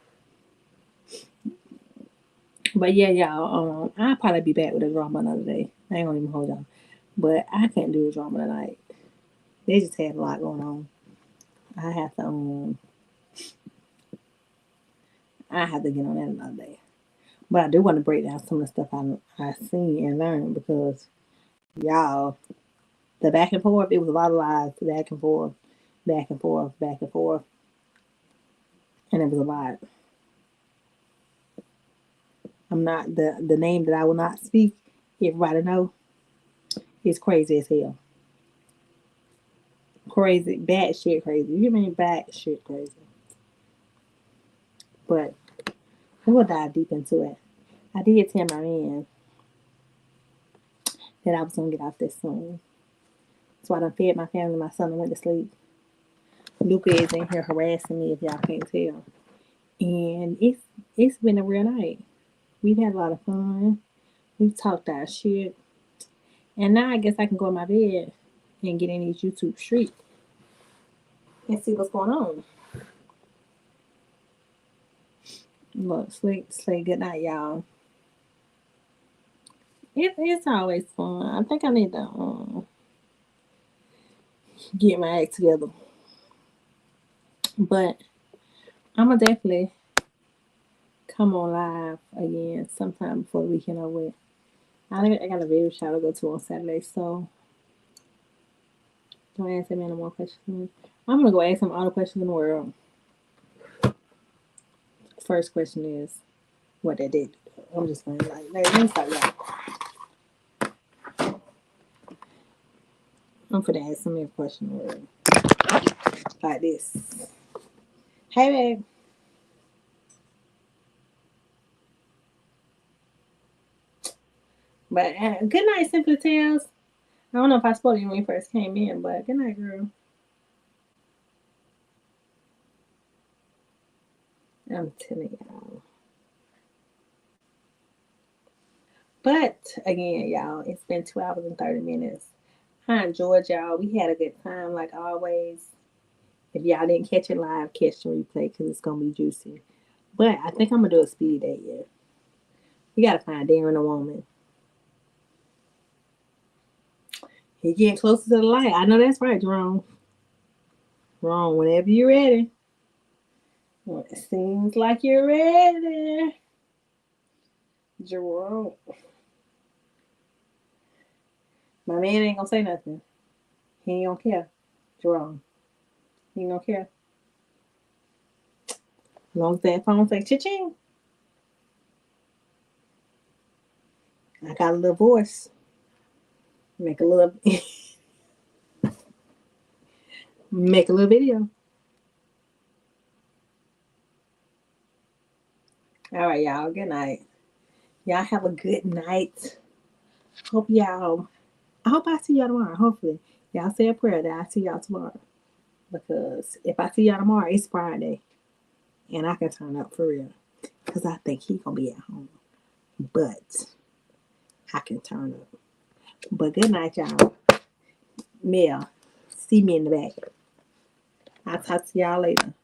But yeah, y'all. I'll probably be back with a drama another day. I ain't gonna even hold y'all. But I can't do a drama tonight. They just had a lot going on. I have to I have to get on that another day. But I do want to break down some of the stuff I seen and learned because y'all, the back and forth, it was a lot of lies, back and forth, back and forth, back and forth, and it was a lot. I'm not the name that I will not speak. Everybody know it's crazy as hell. Crazy, bad shit, crazy. You mean bad shit, crazy? But we'll dive deep into it. I did tell my man that I was gonna get off this soon, so I done fed my family. My son went to sleep. Luca is in here harassing me if y'all can't tell. And it's been a real night. We've had a lot of fun. We've talked our shit. And now I guess I can go in my bed and get in these YouTube streets and see what's going on. Look, sleep, good night, y'all. It's always fun. I think I need to get my act together. But I'm gonna definitely come on live again sometime before the weekend over with. I got a baby shower to go to on Saturday, so don't ask that man no more questions. I'm gonna go ask him all the questions in the world. first question is what they did. I'm just going like, let me stop y'all. I'm finna ask some a question like this. Hey, babe. But good night, Simply Tales. I don't know if I spoke to you when you first came in, but good night, girl. I'm telling y'all. But again, y'all, it's been 2 hours and 30 minutes. I enjoyed y'all. We had a good time, like always. If y'all didn't catch it live, catch the replay because it's gonna be juicy. But I think I'm gonna do a speed date. Yeah, we gotta find Darren a woman. He getting closer to the light. I know that's right, Jerome. Jerome, whenever you're ready. Well, it seems like you're ready, Jerome. My man ain't gonna say nothing. He ain't gonna care, Jerome. He ain't gonna care. As long as that phone say cha-ching. I got a little voice. Make a little video. All right, y'all. Good night. Y'all have a good night. I hope I see y'all tomorrow. Hopefully. Y'all say a prayer that I see y'all tomorrow. Because if I see y'all tomorrow, it's Friday. And I can turn up for real. Because I think he gonna be at home. But I can turn up. But good night, y'all. Mel, see me in the back. I'll talk to y'all later.